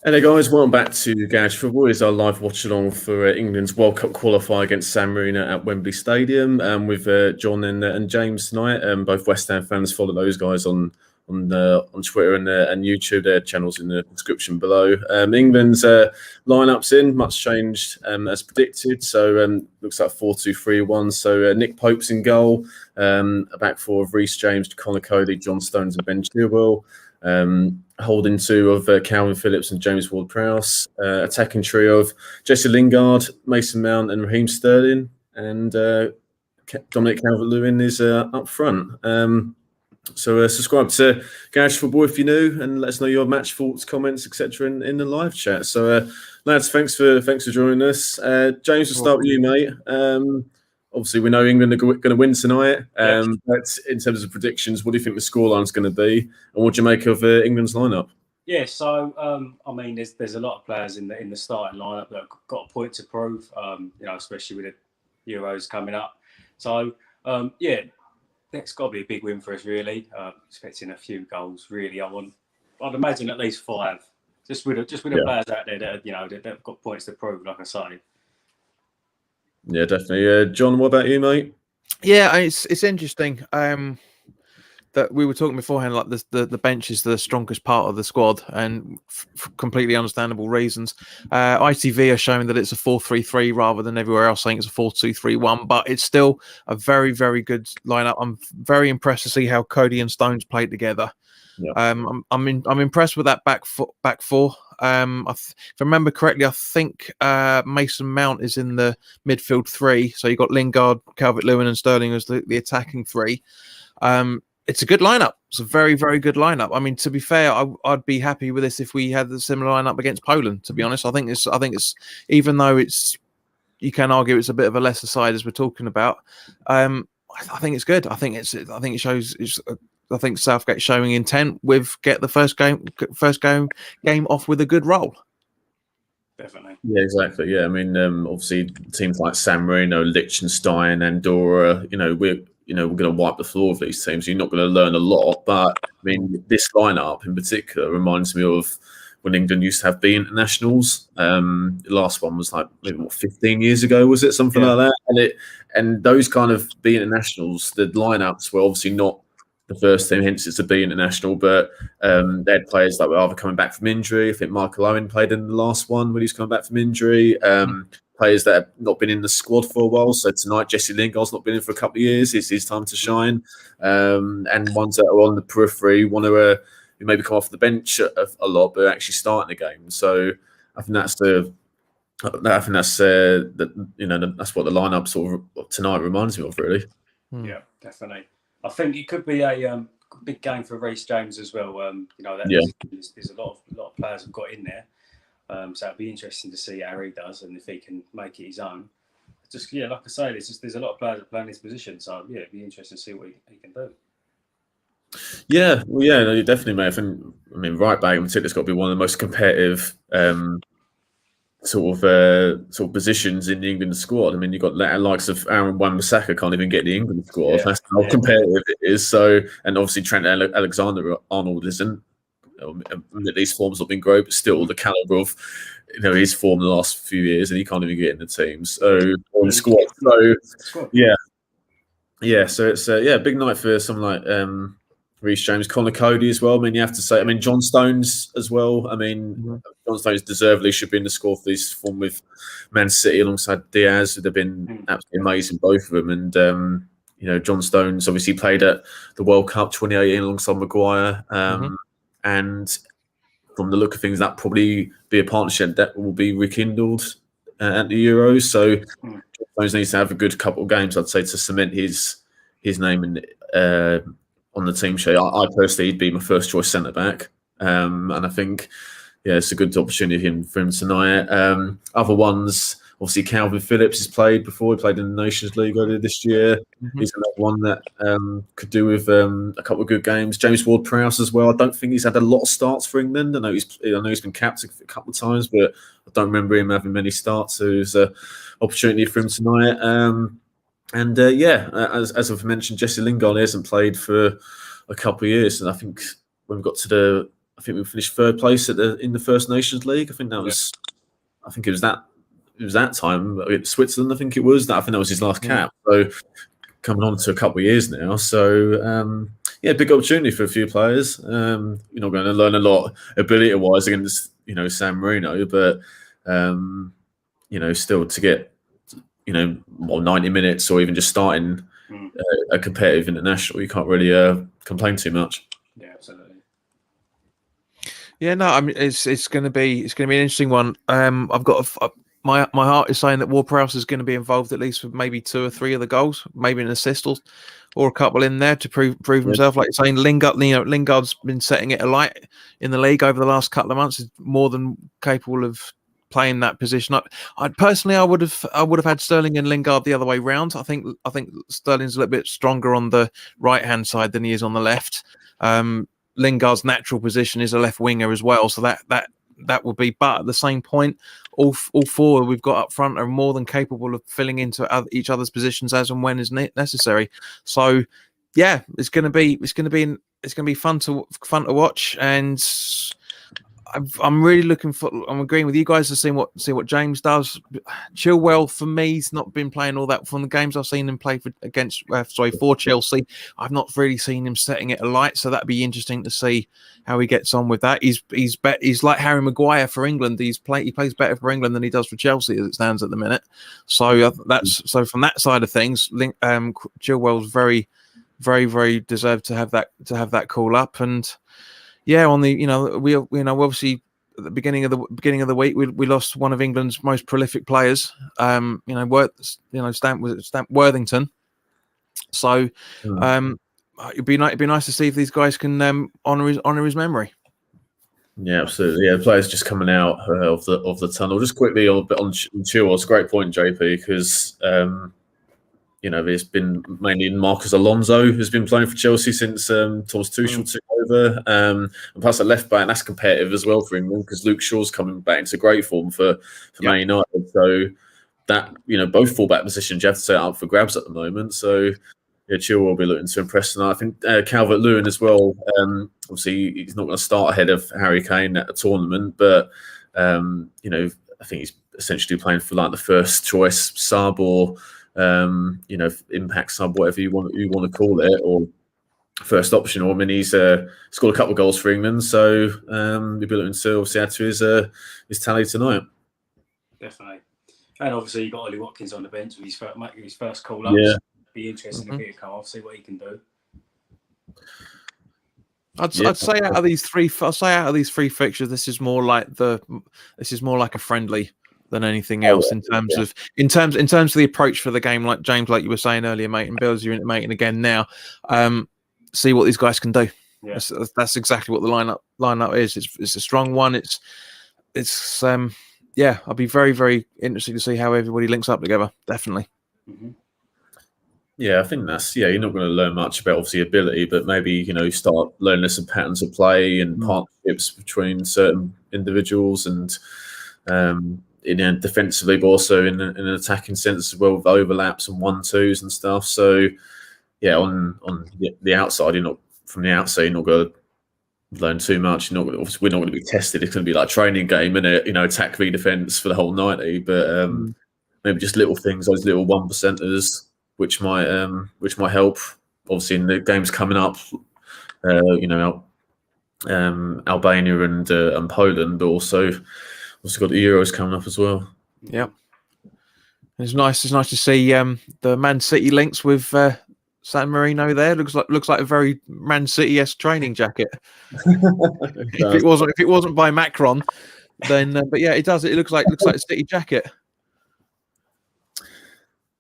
Hello guys, welcome back to Garage Football. It's our live watch along for England's World Cup qualifier against San Marino at Wembley Stadium with John and James tonight. Both West Ham fans. Follow those guys on Twitter and YouTube. Their channels in the description below. England's lineup's in, much changed as predicted. So looks like 4-2-3-1. So Nick Pope's in goal. A back four of Reece James, Connor Cody, John Stones, and Ben Chilwell. Holding two of Calvin Phillips and James Ward-Prowse, attacking trio of Jesse Lingard, Mason Mount, and Raheem Sterling, and Dominic Calvert-Lewin is up front. So subscribe to Garage Football if you're new, and let us know your match thoughts, comments, etc. in the live chat. So lads, thanks for joining us. James, we'll start with you, mate. Obviously, we know England are going to win tonight. But in terms of predictions, what do you think the scoreline's going to be, and what do you make of England's lineup? Yeah, so I mean, there's a lot of players in the starting lineup that have got a point to prove. Especially with the Euros coming up. So yeah, that's got to be a big win for us, really. Expecting a few goals, really. I'd imagine at least 5. Just with the players out there that have got points to prove, like I say. Yeah, definitely. John, what about you, mate? Yeah, it's interesting that we were talking beforehand, like the bench is the strongest part of the squad, and for completely understandable reasons. ITV are showing that it's a 4-3-3 rather than everywhere else saying it's a 4-2-3-1, but it's still a very, very good lineup. I'm very impressed to see how Cody and Stones played together. Yeah. I'm impressed with that back four. If I remember correctly, I think Mason Mount is in the midfield 3. So you got Lingard, Calvert-Lewin, and Sterling as the attacking 3. It's a good lineup. It's a very, very good lineup. I mean, to be fair, I'd be happy with this if we had the similar lineup against Poland. To be honest, I think it's even though you can argue it's a bit of a lesser side as we're talking about. I think it's good. I think it shows. I think Southgate showing intent with get the first game off with a good roll. Definitely. Yeah, exactly. Yeah, I mean, obviously teams like San Marino, Liechtenstein, Andorra, we're going to wipe the floor of these teams. You're not going to learn a lot, but I mean, this lineup in particular reminds me of when England used to have B internationals. The last one was like maybe 15 years ago, was it something like that? And those kind of B internationals, the lineups were obviously not the first team, hence it's a B international, but they had players that were either coming back from injury. I think Michael Owen played in the last one when he was coming back from injury. Players that have not been in the squad for a while. So tonight, Jesse Lingard's not been in for a couple of years. It's his time to shine. And ones that are on the periphery, one who maybe come off the bench a lot, but actually starting the game. So I think that's that's what the lineup sort of tonight reminds me of, really. Yeah, definitely. I think it could be a big game for Reece James as well. There's a lot of players have got in there, so it'll be interesting to see how he does and if he can make it his own. Just like I say, there's a lot of players that play in his position, so it'd be interesting to see what he can do. Yeah, well, no, definitely, mate. I mean, right back in particular, it's got to be one of the most competitive sort of positions in the England squad. I mean, you've got the likes of Aaron Wan-Bissaka can't even get the England squad. That's how competitive it is. So, and obviously Trent Alexander-Arnold isn't. These forms have been great, but still the caliber of his form the last few years, and he can't even get in the team. So on the squad. So yeah. So it's a big night for someone like Reece James, Connor Cody as well. I mean, you have to say, John Stones as well. I mean, John Stones deservedly should be in the score for this form with Man City alongside Diaz. They've been absolutely amazing, both of them. And, John Stones obviously played at the World Cup 2018 alongside Maguire. And from the look of things, that probably be a partnership that will be rekindled at the Euros. So John Stones needs to have a good couple of games, I'd say, to cement his name in on the team show. I personally, he'd be my first choice centre back, and I think it's a good opportunity for him tonight. Other ones, obviously, Calvin Phillips has played before. He played in the Nations League earlier this year. He's another one that could do with a couple of good games. James Ward-Prowse as well. I don't think he's had a lot of starts for England. I know he's been capped a couple of times, but I don't remember him having many starts. So there's an opportunity for him tonight. As I've mentioned, Jesse Lingard hasn't played for a couple of years, and I think when we got to I think we finished third place in the First Nations League. I think that was, I think it was that time Switzerland. I think it was that. I think that was his last cap. So coming on to a couple of years now. So big opportunity for a few players. You're not going to learn a lot ability-wise against San Marino, but still to get 90 minutes or even just starting a competitive international, you can't really complain too much. Yeah, absolutely. Yeah, no, I mean it's going to be an interesting one. I've got my heart is saying that Ward-Prowse is going to be involved at least with maybe 2 or 3 of the goals, maybe an assist or a couple in there to prove himself. Like you're saying, Lingard's been setting it alight in the league over the last couple of months. Is more than capable of playing that position. I personally, I would have had Sterling and Lingard the other way round. I think Sterling's a little bit stronger on the right hand side than he is on the left. Lingard's natural position is a left winger as well, so that would be. But at the same point, all 4 we've got up front are more than capable of filling into each other's positions as and when is necessary. So, yeah, it's going to be fun to watch, and I'm really looking for. I'm agreeing with you guys to see what James does. Chilwell for me, he's not been playing all that from the games I've seen him play for Chelsea. I've not really seen him setting it alight, so that'd be interesting to see how he gets on with that. He's like Harry Maguire for England. He plays better for England than he does for Chelsea as it stands at the minute. So from that side of things, Chilwell's very, very, very deserved to have that call up. And yeah, on the we obviously at the beginning of the week we lost one of England's most prolific players. Stamp Worthington. So it'd be nice to see if these guys can honor his memory. Yeah, absolutely. Yeah, players just coming out of the tunnel. Just quickly on Chilwell, it's a great point, JP, because there's been mainly Marcus Alonso who's been playing for Chelsea since Thomas Tuchel took over. And plus, a left back, that's competitive as well for England because Luke Shaw's coming back into great form for Man United. So that both fullback positions you have to set up for grabs at the moment. So yeah, Chilwell will be looking to impress, and I think Calvert-Lewin as well. Obviously, he's not going to start ahead of Harry Kane at the tournament, but I think he's essentially playing for like the first choice sub or impact sub, whatever you want to call it, or first option. Or I mean, he's scored a couple of goals for England, so we'll be looking to obviously add to his tally tonight. Definitely, and obviously you got Ollie Watkins on the bench with his first call up. Yeah. Be interesting if he come off, see what he can do. I'd say out of these 3 fixtures, this is more like a friendly than anything else in terms of the approach for the game. Like James, like you were saying earlier, mate, and Bill's you're intimating again now. See what these guys can do. Yeah. That's exactly what the lineup is. It's a strong one. I'll be very, very interested to see how everybody links up together. Definitely. Mm-hmm. Yeah, I think you're not going to learn much about obviously ability, but maybe start learning some patterns of play and partnerships between certain individuals and defensively, but also in an attacking sense as well, with overlaps and 1-2s and stuff. So yeah, on the outside, you're not going to learn too much. We're not going to be tested. It's going to be like a training game, and attack v defense for the whole 90. But maybe just little things, those little 1%ers. Which might help. Obviously, in the games coming up, Albania and Poland, but also got the Euros coming up as well. Yeah, it's nice. It's nice to see the Man City links with San Marino. There looks like a very Man City-esque training jacket. if it wasn't by Macron, then but yeah, it does. It looks like a City jacket.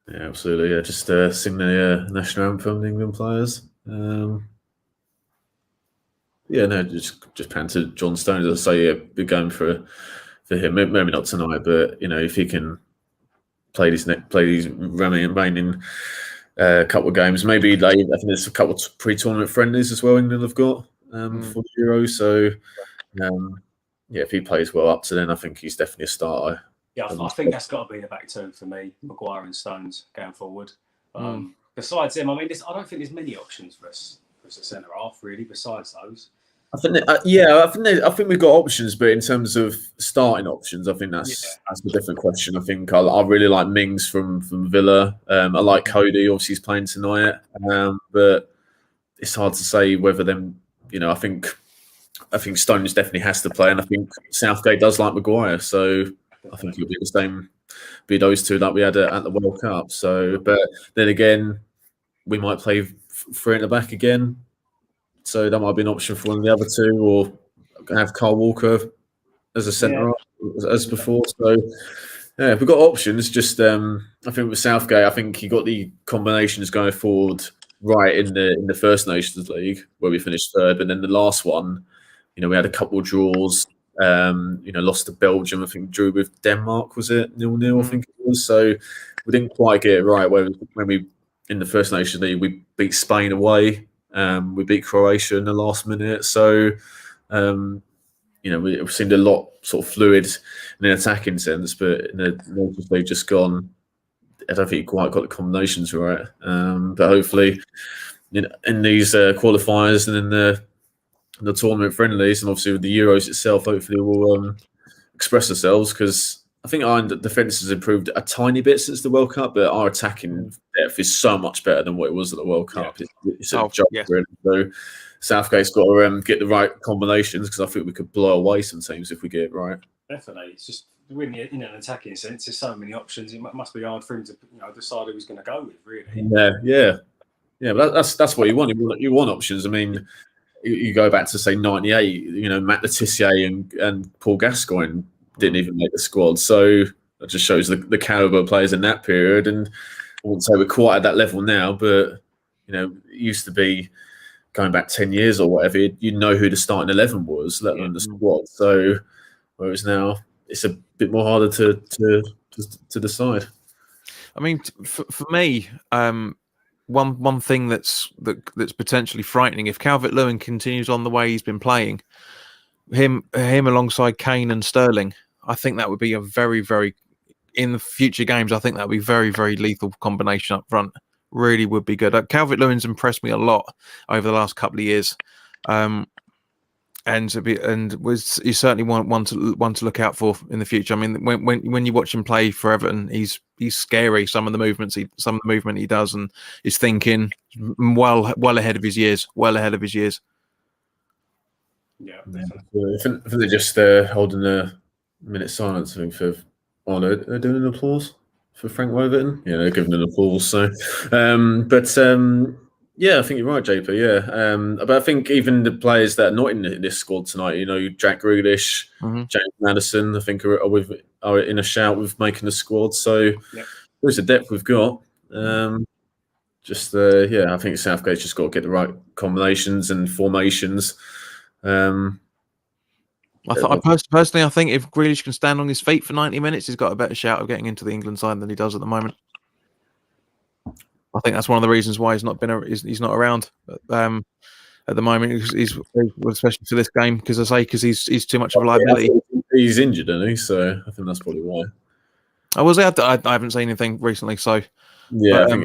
Yeah, absolutely. Yeah, just sing the national anthem, the England players. Just pan to John Stones. As I say, yeah, big game for him. Maybe not tonight, but if he can play these remaining couple of games, maybe I think there's a couple of pre-tournament friendlies as well. England have got for the Euro. So if he plays well up to then, I think he's definitely a starter. Yeah, I think that's got to be the back two for me, Maguire and Stones going forward. Besides them, I don't think there's many options for us as a centre half really. Besides those, I think, I think we've got options, but in terms of starting options, I think that's a different question. I think I really like Mings from Villa. I like Cody. Obviously, he's playing tonight, but it's hard to say whether them. I think Stones definitely has to play, and I think Southgate does like Maguire, so I think it'll be the same. Be those two that we had at the World Cup. So, but then again, we might play three at the back again. So that might be an option for one of the other two, or have Carl Walker as a centre as before. So yeah, we've got options. Just I think with Southgate, I think he got the combinations going forward right in the First Nations League where we finished third, but then the last one, we had a couple of draws. Lost to Belgium. I think drew with Denmark. Was it 0-0? I think it was. So we didn't quite get it right when we in the First Nations League we beat Spain away. We beat Croatia in the last minute, so we've seen a lot sort of fluid in an attacking sense, but in the Nations League just gone. I don't think quite got the combinations right, but hopefully, in these qualifiers and in the tournament friendlies, and obviously with the Euros itself, hopefully we'll express ourselves because I think our defence has improved a tiny bit since the World Cup, but our attacking depth is so much better than what it was at the World Cup. It's a joke, really. So Southgate's got to get the right combinations because I think we could blow away some teams if we get it right. Definitely. It's just when you're in an attacking sense, there's so many options. It must be hard for him to decide who he's going to go with, really. Yeah. But that's what you want. You want options. I mean, you go back to say '98. Matt Letitia and Paul Gascoigne didn't even make the squad, so that just shows the caliber of players in that period. And I wouldn't say we're quite at that level now, but it used to be going back 10 years or whatever. You know who the starting 11 was, let alone the squad. So whereas now it's a bit more harder to decide. I mean, for me, one thing that's potentially frightening if Calvert-Lewin continues on the way he's been playing, him alongside Kane and Sterling. I think that would be a very, very, in the future games, I think that would be very, very lethal combination up front. Really would be good. Calvert-Lewin's impressed me a lot over the last couple of years. He's certainly one to look out for in the future. I mean, when you watch him play for Everton, he's scary. Some of the movement he does, and his thinking well ahead of his years. Yeah, I think they're just holding a minute silence. I think they're doing an applause for Frank Woverton. Yeah, they're giving an applause. So, yeah, I think you're right, JP. Yeah, but I think even the players that are not in this squad tonight, Jack Grealish, James Maddison, I think are in a shout with making the squad. So there's the depth we've got. I think Southgate's just got to get the right combinations and formations. Personally, I think if Grealish can stand on his feet for 90 minutes, he's got a better shout of getting into the England side than he does at the moment. I think that's one of the reasons why he's not around at the moment. Especially for this game, because he's too much of a liability. He's injured, isn't he? So I think that's probably why. I haven't seen anything recently, so yeah.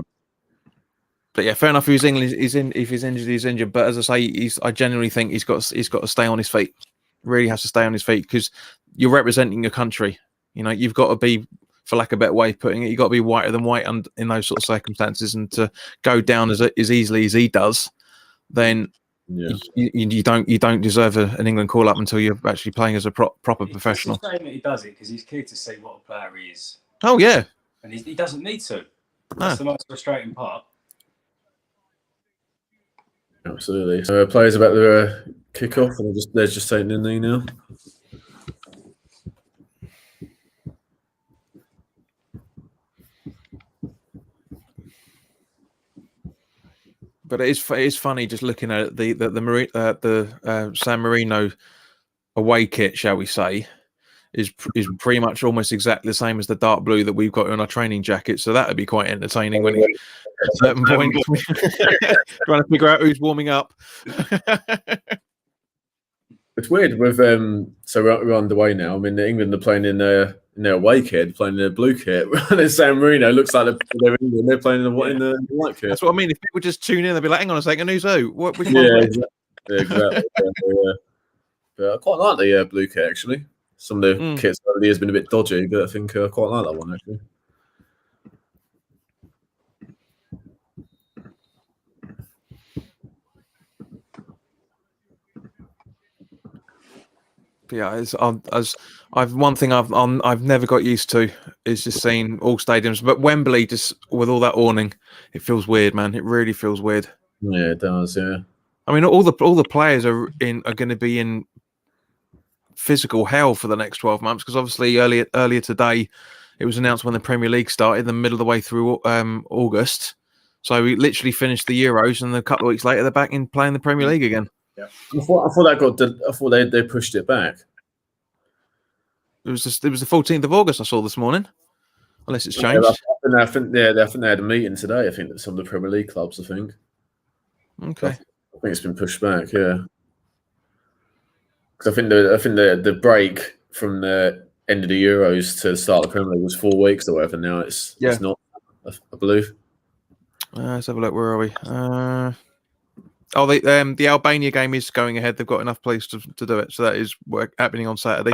But yeah, fair enough. If he's injured, he's injured. But as I say, I genuinely think he's got to stay on his feet. Really has to stay on his feet because you're representing your country. You've got to be, for lack of a better way of putting it, you've got to be whiter than white in those sort of circumstances, and to go down as easily as he does, then you don't deserve an England call up until you're actually playing as a proper professional. It's a shame that he does it because he's clear to see what a player he is. Oh yeah, and he doesn't need to. That's the most frustrating part. Absolutely. So players about to kick off, and they're just taking in there now. But it is funny just looking at the San Marino away kit, shall we say, is pretty much almost exactly the same as the dark blue that we've got on our training jackets. So that would be quite entertaining when at a certain point trying to figure out who's warming up. It's weird with so we're underway now. I mean, England are playing in their away kit, playing in their blue kit. And San Marino looks like they're in England. They're playing in the white kit. That's what I mean. If people just tune in, they'll be like, "Hang on a second, who's who? What?" Yeah, Yeah, exactly. Yeah. But I quite like the blue kit actually. Some of the kits over the years been a bit dodgy, but I think I quite like that one actually. Yeah, I've one thing I've never got used to is just seeing all stadiums, but Wembley just with all that awning, it feels weird, man. It really feels weird. Yeah, it does. Yeah. I mean, all the players are going to be in physical hell for the next 12 months because obviously earlier today it was announced when the Premier League started, the middle of the way through August. So we literally finished the Euros, and a couple of weeks later they're back in playing the Premier League again. Yeah. I thought they pushed it back. It was the 14th of August I saw this morning, unless it's changed. I think they had a meeting today. I think that some of the Premier League clubs. I think. Okay. I think it's been pushed back. Yeah. Because I think the break from the end of the Euros to the start of the Premier League was 4 weeks or whatever. Now it's not, I believe. Let's have a look. Where are we? The Albania game is going ahead. They've got enough place to do it, so that is happening on Saturday.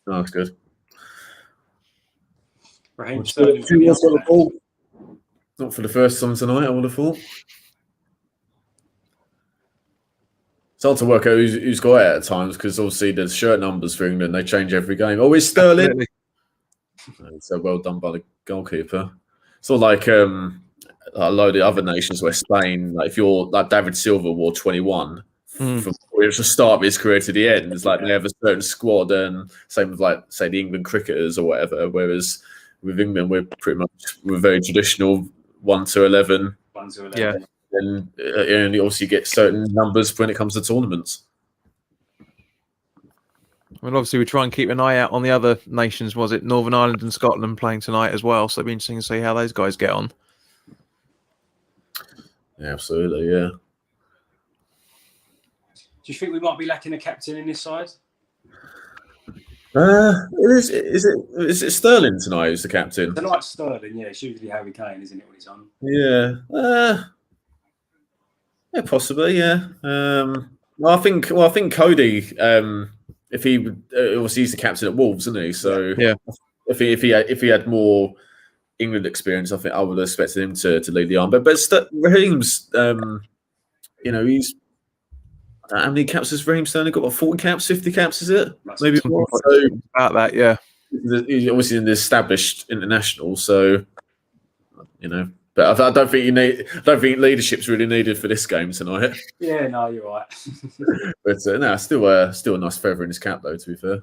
Oh, that's good. Raheem not for the first time tonight, I would have thought. It's hard to work out who's got it at times because obviously there's shirt numbers for England. They change every game. Oh, it's Sterling. So well done by the goalkeeper. It's not like a load of other nations where Spain, like if you're like David Silva wore 21 from the start of his career to the end. It's like they have a certain squad, and same with like say the England cricketers or whatever. Whereas with England, we're very traditional 1 to 11. 1 to 11. Yeah. And you obviously get certain numbers when it comes to tournaments. Well, obviously, we try and keep an eye out on the other nations. Was it Northern Ireland and Scotland playing tonight as well? So it'll be interesting to see how those guys get on. Yeah, absolutely, yeah. Do you think we might be lacking a captain in this side? Is it Sterling tonight who's the captain? Tonight's Sterling, yeah. It's usually Harry Kane, isn't it, when he's on? Yeah. Yeah, possibly. Yeah. Well, I think Cody. If he obviously he's the captain at Wolves, isn't he? So yeah. If he had more England experience, I think I would have expected him to lead the arm. But Raheem's, he's. How many caps has Raheem Sterling got? What, 40 caps, 50 caps? Is it maybe more? So about that? Yeah. He's obviously in the established international, so But I don't think leadership's really needed for this game tonight. Yeah, no, you're right. But no, still a nice feather in his cap, though. To be fair,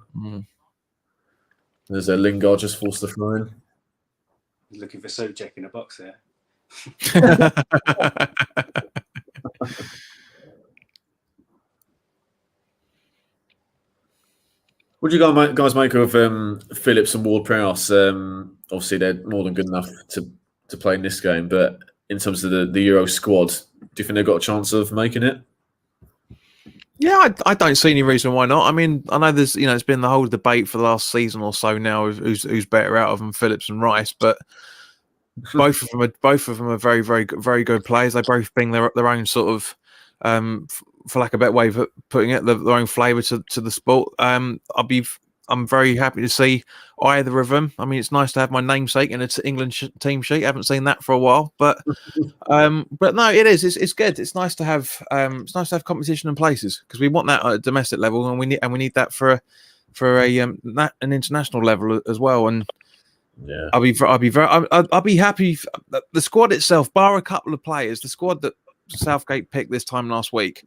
there's a Lingard just forced the throw in. He's looking for Souček in a box there. What do you guys make of Phillips and Ward-Prowse? Obviously, they're more than good enough to play in this game, but in terms of the Euro squad, do you think they've got a chance of making it? Yeah, I don't see any reason why not. I mean, I know there's it's been the whole debate for the last season or so now of who's better out of them, Phillips and Rice, but both of them are very, very, very good players. They both bring their own sort of, for lack of a better way of putting it, their own flavour to the sport. I'm very happy to see either of them. I mean, it's nice to have my namesake in an England team sheet. I haven't seen that for a while, but no, it is. It's good. It's nice to have competition in places because we want that at a domestic level, and we need that for an international level as well. And yeah, I'll be happy. The squad itself, bar a couple of players, the squad that Southgate picked this time last week.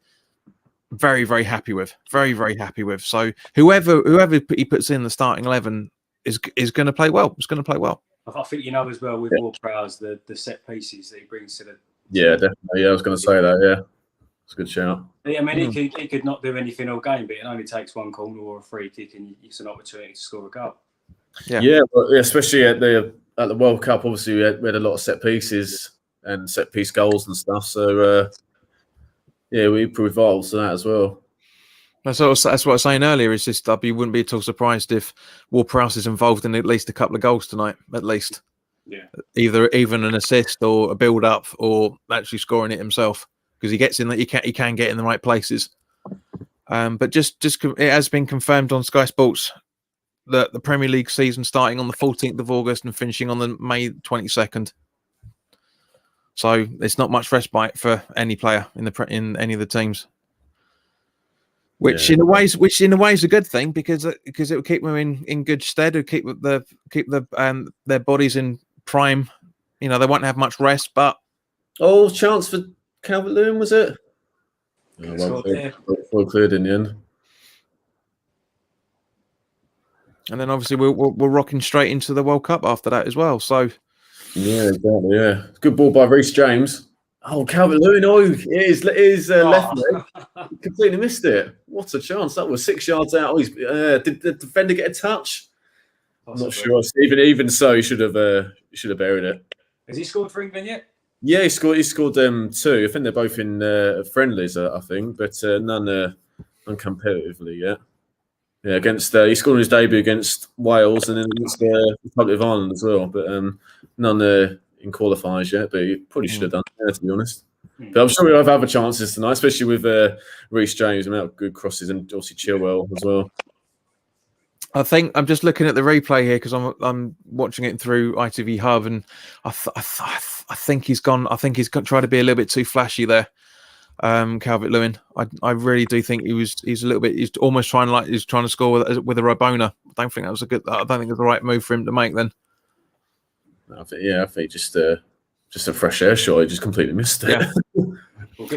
Very, very happy with. Very, very happy with. So whoever he puts in the starting 11 is going to play well. It's going to play well. I think as well with Ward-Prowse the set pieces that he brings to the. Yeah, definitely. Yeah, I was going to say that. Yeah, it's a good shout. Yeah, I mean, he could not do anything all game, but it only takes one corner or a free kick, and it's an opportunity to score a goal. Yeah, but especially at the World Cup, obviously we had a lot of set pieces and set piece goals and stuff. So. Yeah, we improved vital to that as well. That's what I was saying earlier. It's just wouldn't be at all surprised if Ward-Prowse is involved in at least a couple of goals tonight, at least. Yeah. Either an assist or a build-up or actually scoring it himself. because he gets in that he can get in the right places. But just it has been confirmed on Sky Sports that the Premier League season starting on the 14th of August and finishing on the May 22nd. So it's not much respite for any player in any of the teams. Which in a way is a good thing because it will keep them in good stead. It'll keep their bodies in prime. They won't have much rest. But chance for Calvert-Lewin, was it? Well cleared in the end. And then obviously we're rocking straight into the World Cup after that as well. So yeah, exactly. Yeah, good ball by Reece James. Oh, Calvert-Lewin! It is left leg. Completely missed it. What a chance! That was 6 yards out. Did the defender get a touch? I'm not sure. Even so, he should have buried it. Has he scored for England yet? Yeah, he scored 2. I think they're both in friendlies. I think, but none competitively yet. Yeah, against he scored his debut against Wales and then against the Republic of Ireland as well, but none in qualifiers yet. But he probably should have done that, to be honest. But I'm sure we'll have other chances tonight, especially with Reece James, amount of good crosses, and obviously Chilwell as well. I think I'm just looking at the replay here because I'm watching it through ITV Hub, and I think he's gone. I think he's tried to be a little bit too flashy there. Calvert-Lewin, I really do think he's a little bit. He's almost trying to score with a Rabona. I don't think it was the right move for him to make then. I think just a fresh air shot. He just completely missed it. Yeah.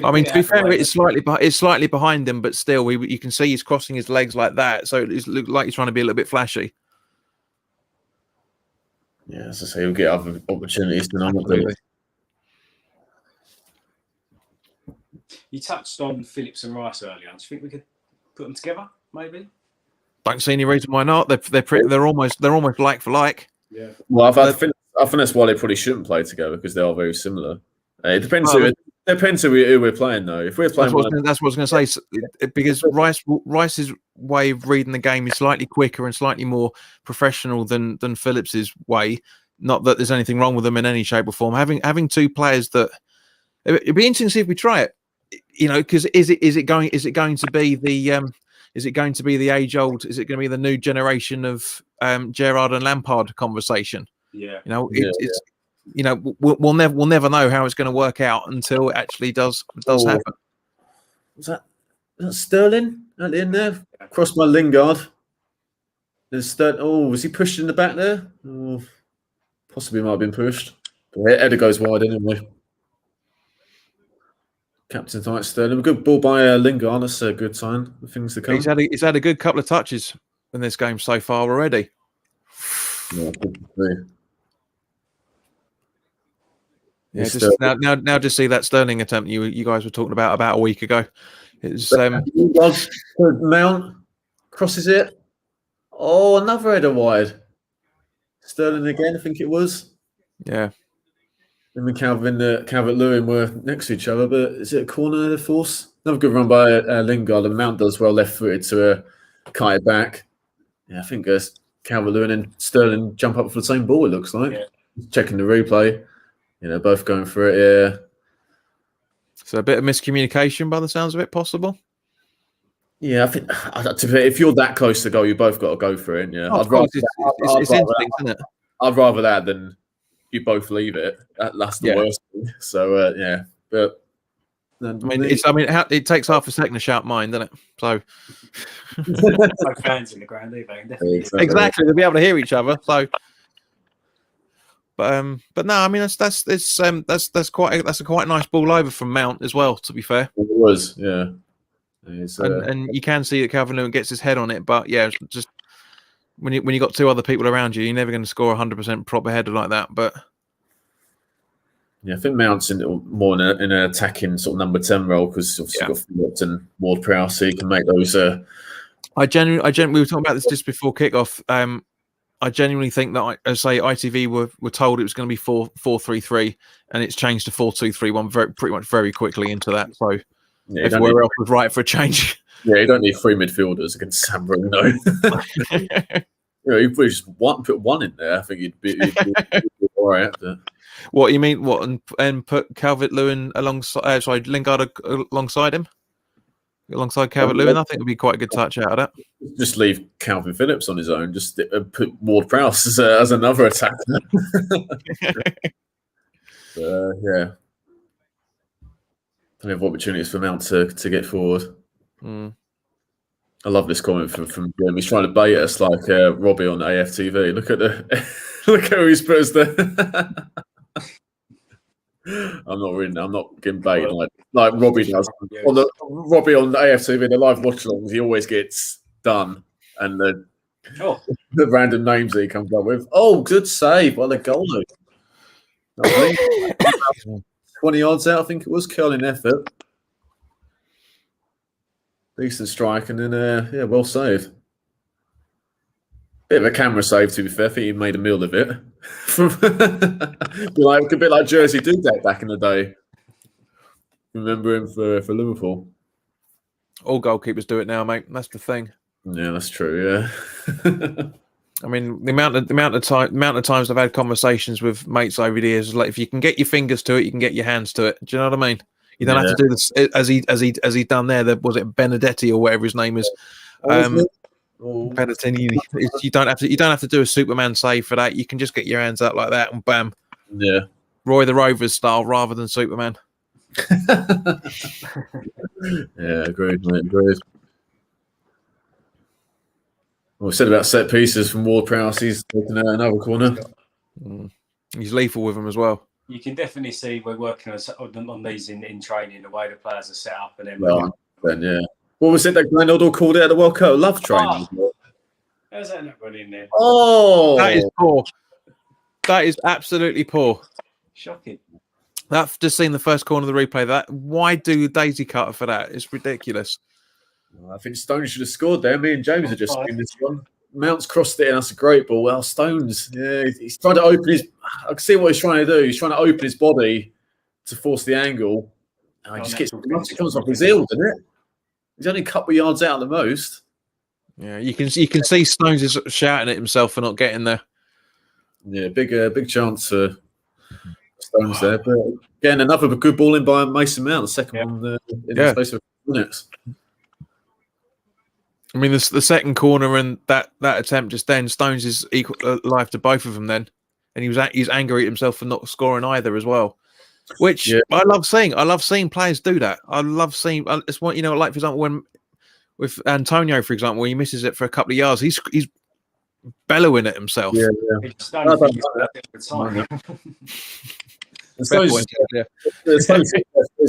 I mean, to be fair, it's slightly behind him, but still, you can see he's crossing his legs like that, so it looks like he's trying to be a little bit flashy. Yeah, as I say, he'll get other opportunities tonight. You touched on Phillips and Rice earlier. Do you think we could put them together, maybe? Don't see any reason why not. They're almost like for like. Yeah. Well, I think that's why they probably shouldn't play together because they are very similar. It depends who we're playing though. If we're playing, that's what I was going to say. Because Rice's way of reading the game is slightly quicker and slightly more professional than Phillips's way. Not that there's anything wrong with them in any shape or form. Having two players that it'd be interesting to see if we try it. Because is it going to be the age old? Is it going to be the new generation of Gerrard and Lampard conversation? Yeah. We'll never know how it's going to work out until it actually does happen. Was that Sterling at the end there? Crossed by Lingard. Was he pushed in the back there? Possibly might have been pushed. But Eder goes wide anyway. Captain tonight, Sterling. A good ball by Lingard. That's a good sign of things to come. He's had a good couple of touches in this game so far already. Yeah, good to see. Yeah, now just see that Sterling attempt you guys were talking about a week ago. It's Mount crosses it. Oh, another header wide. Sterling again, I think it was. Yeah. Him and Calvert-Lewin were next to each other, but is it a corner of force? Another good run by Lingard, and Mount does well left-footed to kite it back. Yeah, I think Calvert-Lewin and Sterling jump up for the same ball, it looks like. Yeah. Checking the replay. Both going for it, yeah. So a bit of miscommunication by the sounds of it, possible? Yeah, I think if you're that close to goal, you both got to go for it, yeah. It's instinct, isn't it? I'd rather that than you both leave it. That's the worst thing. So yeah, but it takes half a second to shout mine, doesn't it? So no fans in the ground either. Exactly, they'll be able to hear each other. So, but no, I mean that's a quite nice ball over from Mount as well. To be fair, it was, yeah. And you can see that Calvert-Lewin gets his head on it, but yeah, just when you got two other people around you, you're never going to score 100% proper header like that. But yeah, I think Mount's more in an attacking sort of number 10 role because obviously you've got Phillips and Ward-Prowse, so you can make those. I genuinely, we were talking about this just before kickoff. I genuinely think that, ITV were told it was going to be 4-3-3, and it's changed to 4-2-3-1 pretty much very quickly into that. So everywhere else was right for a change. Yeah, you don't need three midfielders against San Marino. You probably just put one in there. I think you'd be all all right. But... What you mean? What and put Calvert-Lewin alongside? Sorry, Lingard alongside him, alongside Calvert-Lewin. I think it'd be quite a good touch out of that. Just leave Calvin Phillips on his own. Just put Ward-Prowse as another attacker. Yeah, plenty of opportunities for Mount to get forward. I love this comment from Jim. He's trying to bait us like Robbie on AFTV. Look at look how he's put us there. I'm not getting baited like Robbie does. Robbie on the AFTV, the live watch-alongs, he always gets done. And the random names that he comes up with. Oh, good save by the goalie. 20 yards out, I think it was. Curling effort. Decent strike, and then, well saved. Bit of a camera save, to be fair. I think he made a meal of it. A bit like Jersey Dudek back in the day. Remember him for Liverpool. All goalkeepers do it now, mate. That's the thing. Yeah, that's true. Yeah. I mean, the amount of times I've had conversations with mates over the years, like if you can get your fingers to it, you can get your hands to it. Do you know what I mean? You don't have to do this as he done there. Was it Benedetti or whatever his name is? Benedetti. You don't have to do a Superman save for that. You can just get your hands out like that and bam. Yeah. Roy the Rovers style rather than Superman. Yeah, agreed, mate. Agreed. Well, we said about set pieces from Ward-Prowse. He's taking out another corner. He's lethal with them as well. You can definitely see we're working on these in training, the way the players are set up. And then, yeah. What was it that Glenn Hoddle called it at the World Cup? Love training. How's that not gone in there? Oh! That is poor. That is absolutely poor. Shocking. I've just seen the first corner of the replay. Why do daisy cutter for that? It's ridiculous. I think Stones should have scored there. Me and James are just in this one. Mount's crossed it, and that's a great ball. Well, Stones, he's trying to open his. I can see what he's trying to do. He's trying to open his body to force the angle. He just gets. It comes off his heel, doesn't it? He's only a couple of yards out at the most. Yeah, you can see Stones is shouting at himself for not getting there. Yeah, big chance for Stones there. But again, another good ball in by Mason Mount. The second one in the space of minutes. I mean, the second corner and that attempt just then, Stones is equal life to both of them then, and he's angry at himself for not scoring either as well, which I love seeing. I love seeing players do that. I love seeing. It's what like for example, when with Antonio, for example, when he misses it for a couple of yards, he's bellowing at himself. Yeah. It's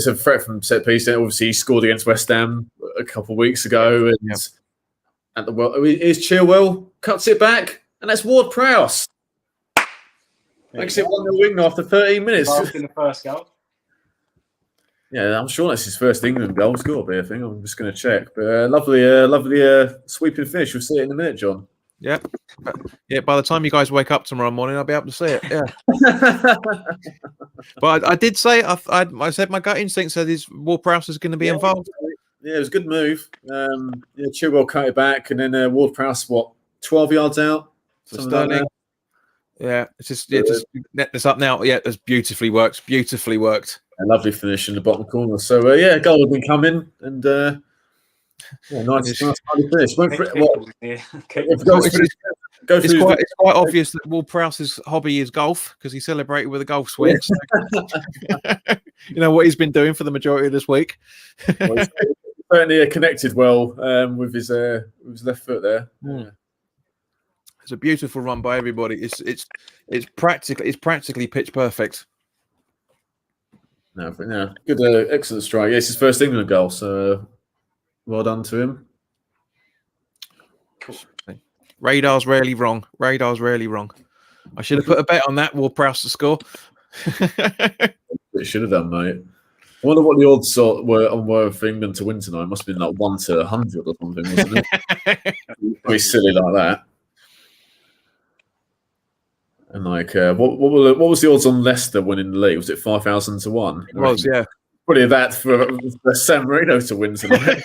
a threat from set piece. Obviously, he scored against West Ham a couple of weeks ago, and at the World, is Chilwell cuts it back, and that's Ward-Prowse. Makes it 1-0 England after 13 minutes. In the first goal. Yeah, I'm sure that's his first England goal. It's got to be, I think. I'm just going to check. But lovely sweeping finish. We'll see it in a minute, John. Yeah. By the time you guys wake up tomorrow morning, I'll be able to see it. Yeah. But I did say I said my gut instinct said his Ward-Prowse is going to be involved. Yeah, it was a good move. Chilwell cut it back, and then Ward-Prowse 12 yards out. Sterling. Like yeah, it's just net this up now. Yeah, it's beautifully worked. Beautifully worked. A lovely finish in the bottom corner. So goal had been coming, and nice finish. It's quite obvious that Ward-Prowse's hobby is golf because he celebrated with a golf swing. So, you know what he's been doing for the majority of this week. Well, he's certainly connected well with his left foot there. Yeah. It's a beautiful run by everybody. It's practically pitch perfect. No, good, excellent strike. Yeah, it's his first England goal, so well done to him. Cool. Radar's rarely wrong. I should have put a bet on that Ward-Prowse to score. It should have done, mate. I wonder what the odds were for England to win tonight. It must have been like 1 to 100 or something, wasn't it? Pretty silly like that. And what was the odds on Leicester winning the league? Was it 5,000 to 1? It was, yeah. Probably that for San Marino to win tonight.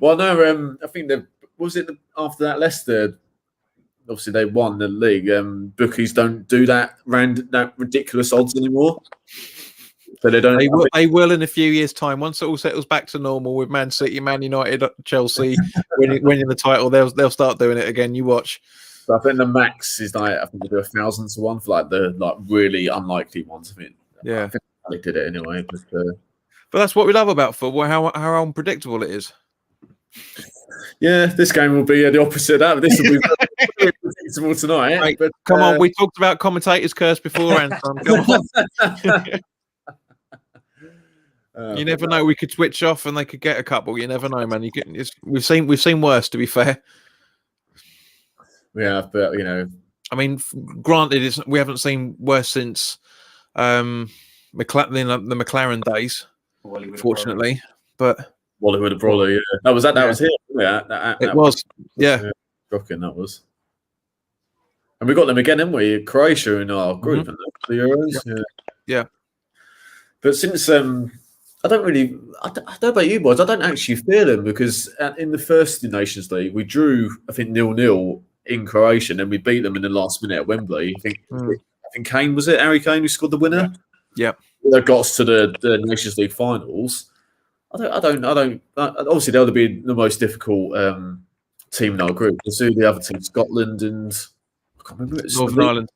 Well, no, I think after that Leicester obviously they won the league. Bookies don't do that ridiculous odds anymore. So they don't. They will in a few years' time. Once it all settles back to normal with Man City, Man United, Chelsea winning the title, they'll start doing it again. You watch. So I think the max is like, I think they do 1,000 to 1 for like the really unlikely ones. I think they did it anyway. But that's what we love about football, how unpredictable it is. Yeah, this game will be the opposite of that. This will be very predictable tonight. Right, but come on, we talked about commentators' curse beforehand. Come on. You never know. We could switch off and they could get a couple. You never know, man. We've seen worse. To be fair, yeah, but you know, I mean, granted, we haven't seen worse since the McLaren days, fortunately. But Wally with a brawler, yeah, that was here. Yeah, it was. Yeah, shocking that was. And we got them again, haven't we? Croatia in our group, the Euros. Yeah. But since I don't know about you boys. I don't actually fear them because in the first Nations League we drew, I think 0-0 in Croatia, and then we beat them in the last minute at Wembley. I think Kane was it? Harry Kane who scored the winner. Yeah. That got us to the Nations League finals. I don't. Obviously, they'll be the most difficult team in our group. We'll see the other team, Scotland and I can't remember. Northern Ireland.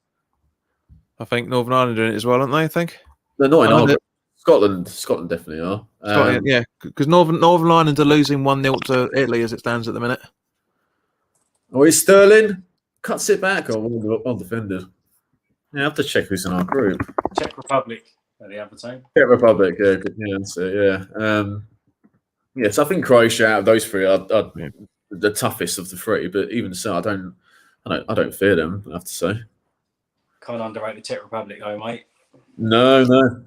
I think Northern Ireland doing it as well, aren't they? I think they're not in our group. Scotland definitely are. Yeah, because Northern Ireland are losing 1-0 to Italy as it stands at the minute. Oh, is Sterling cuts it back or well defended? Yeah, I have to check who's in our group. Czech Republic are the other team. Czech Republic, yeah, good answer, yeah. So I think Croatia out of those three are the toughest of the three, but even so, I don't fear them. I have to say. Can't underrate the Czech Republic, though, mate. No.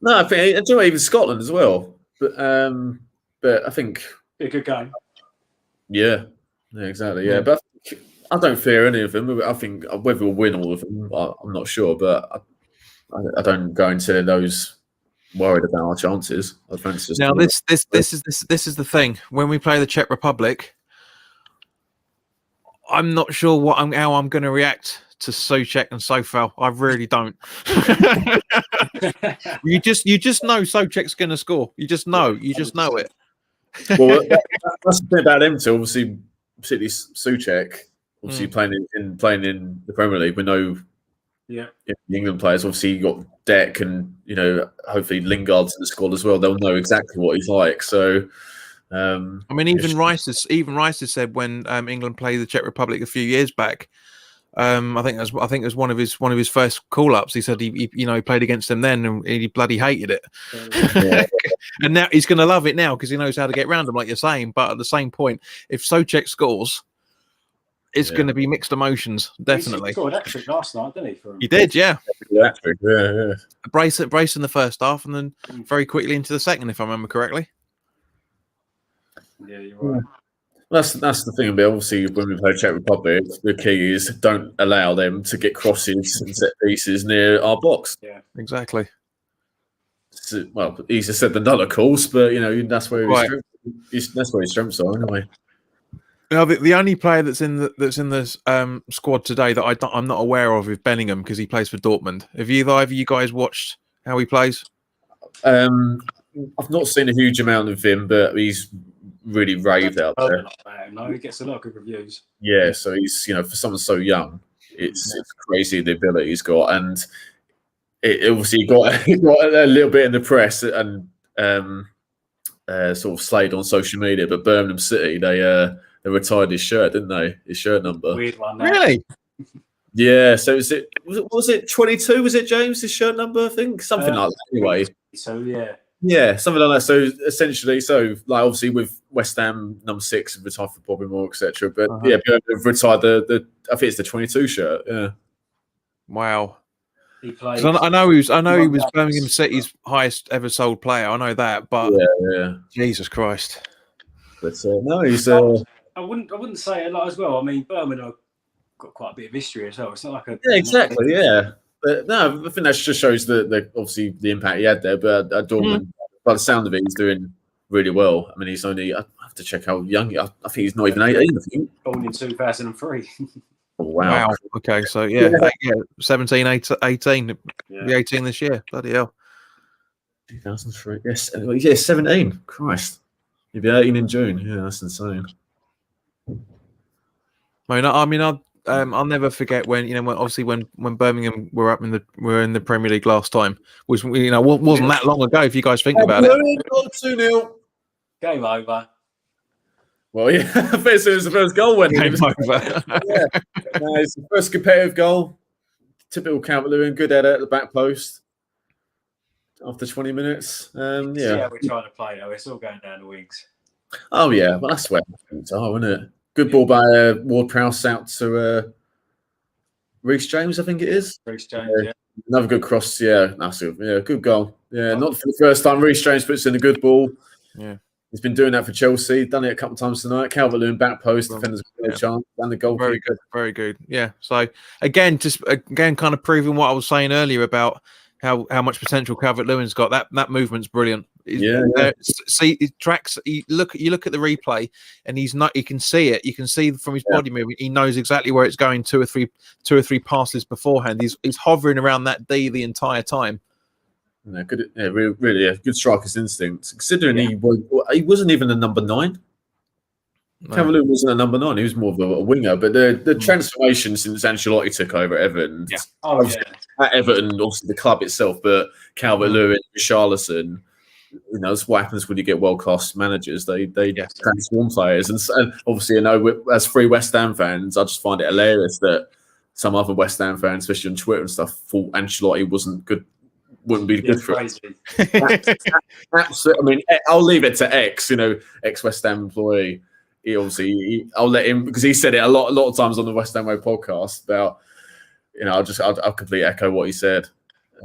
I think I do even Scotland as well, but I think be a good game. Yeah, exactly. Yeah, but I don't fear any of them. I think whether we'll win all of them, I'm not sure, but I don't go into those worried about our chances. Now, this is the thing. When we play the Czech Republic, I'm not sure how I'm going to react to Souček and Sofal. I really don't. you just know Souček's going to score. You just know it. Well, that's the thing about them too. Obviously, particularly Souček, obviously playing in the Premier League. We know, the England players. Obviously, you got Deck and hopefully Lingard's in the squad as well. They'll know exactly what he's like. So. I mean, even Rice has said when England played the Czech Republic a few years back. I think it was one of his first call-ups. He said he played against them then and he bloody hated it. Yeah. And now he's going to love it now because he knows how to get around them, like you're saying. But at the same point, if Souček scores, it's going to be mixed emotions, definitely. He scored an hat-trick last night, didn't he? He did, yeah. Yeah. A brace in the first half and then very quickly into the second, if I remember correctly. Yeah, you're right. That's the thing about obviously when we play Czech Republic, the key is don't allow them to get crosses and set pieces near our box. Yeah, exactly. So, well, easier said than done, of course, but that's where that's where his strengths are anyway. Now, the only player that's in the squad today that I'm not aware of is Bellingham because he plays for Dortmund. Have either of you guys watched how he plays? I've not seen a huge amount of him, but he's really raved out there. No, he gets a lot of good reviews. Yeah, so he's for someone so young, it's crazy the ability he's got, and it obviously got a little bit in the press and sort of slayed on social media. But Birmingham City, they retired his shirt, didn't they? His shirt number. Weird one. Really? Yeah. So was it 22? Was it James? His shirt number? I think something like that. Anyway. So yeah. Yeah, something like that. So essentially, like obviously with West Ham number 6 retired for Bobby Moore, etc. But they've retired the I think it's the 22 shirt. Yeah. Wow. He played. I know he was Birmingham City's highest ever sold player. I know that, but Jesus Christ. But no, he's. I wouldn't say a lot as well. I mean, Birmingham have got quite a bit of history as well. It's not like a. Yeah, exactly. Yeah. But no, I think that just shows the obviously the impact he had there. But Dortmund, by the sound of it, he's doing really well. I mean, he's only I have to check how young. I think he's not even 18. I think born in 2003. Oh, wow. Okay, so yeah, 17, 18, the 18 this year. Bloody hell. 2003. Yes, yeah, 17. Christ. You'll be 18 in June. Yeah, that's insane. I'll never forget when obviously when Birmingham were in the Premier League last time, which wasn't that long ago if you guys think about it. 2-0. Game over. Well, yeah, I think it was the first goal when Game over. Yeah, no, it's the first competitive goal. Typical Calvert-Lewin, good header at the back post after 20 minutes. See how we're trying to play though. It's all going down the wings. Oh yeah, well that's where it's isn't it? Good ball by Ward-Prowse out to Reece James, I think it is. Reece James, yeah. Another good cross, yeah. That's it. Yeah, good goal. Yeah, not for the first time. Reece James puts in a good ball. Yeah. He's been doing that for Chelsea. Done it a couple of times tonight. Calvert-Lewin back post, defenders got a chance, and the goal. Very good, very good. Yeah. So again, kind of proving what I was saying earlier about how much potential Calvert-Lewin's got. That movement's brilliant. See, it tracks. You look at the replay, and he can see it. You can see from his body movement. He knows exactly where it's going. Two or three passes beforehand. He's hovering around that D the entire time. No, good. Yeah, really, good striker's instinct. Considering he wasn't even a number 9. No. Calvert-Lewin wasn't a number 9. He was more of a winger. But the transformation since Ancelotti took over at Everton, at Everton, obviously the club itself, but Calvert-Lewin, Richarlison, that's what happens when you get world-class managers. They transform players, and obviously, as 3 West Ham fans, I just find it hilarious that some other West Ham fans, especially on Twitter and stuff, thought Ancelotti wasn't good. Wouldn't be good for it. Absolutely. I mean, I'll leave it to ex West Ham employee. I'll let him, because he said it a lot of times on the West Ham Way podcast about. I'll completely echo what he said.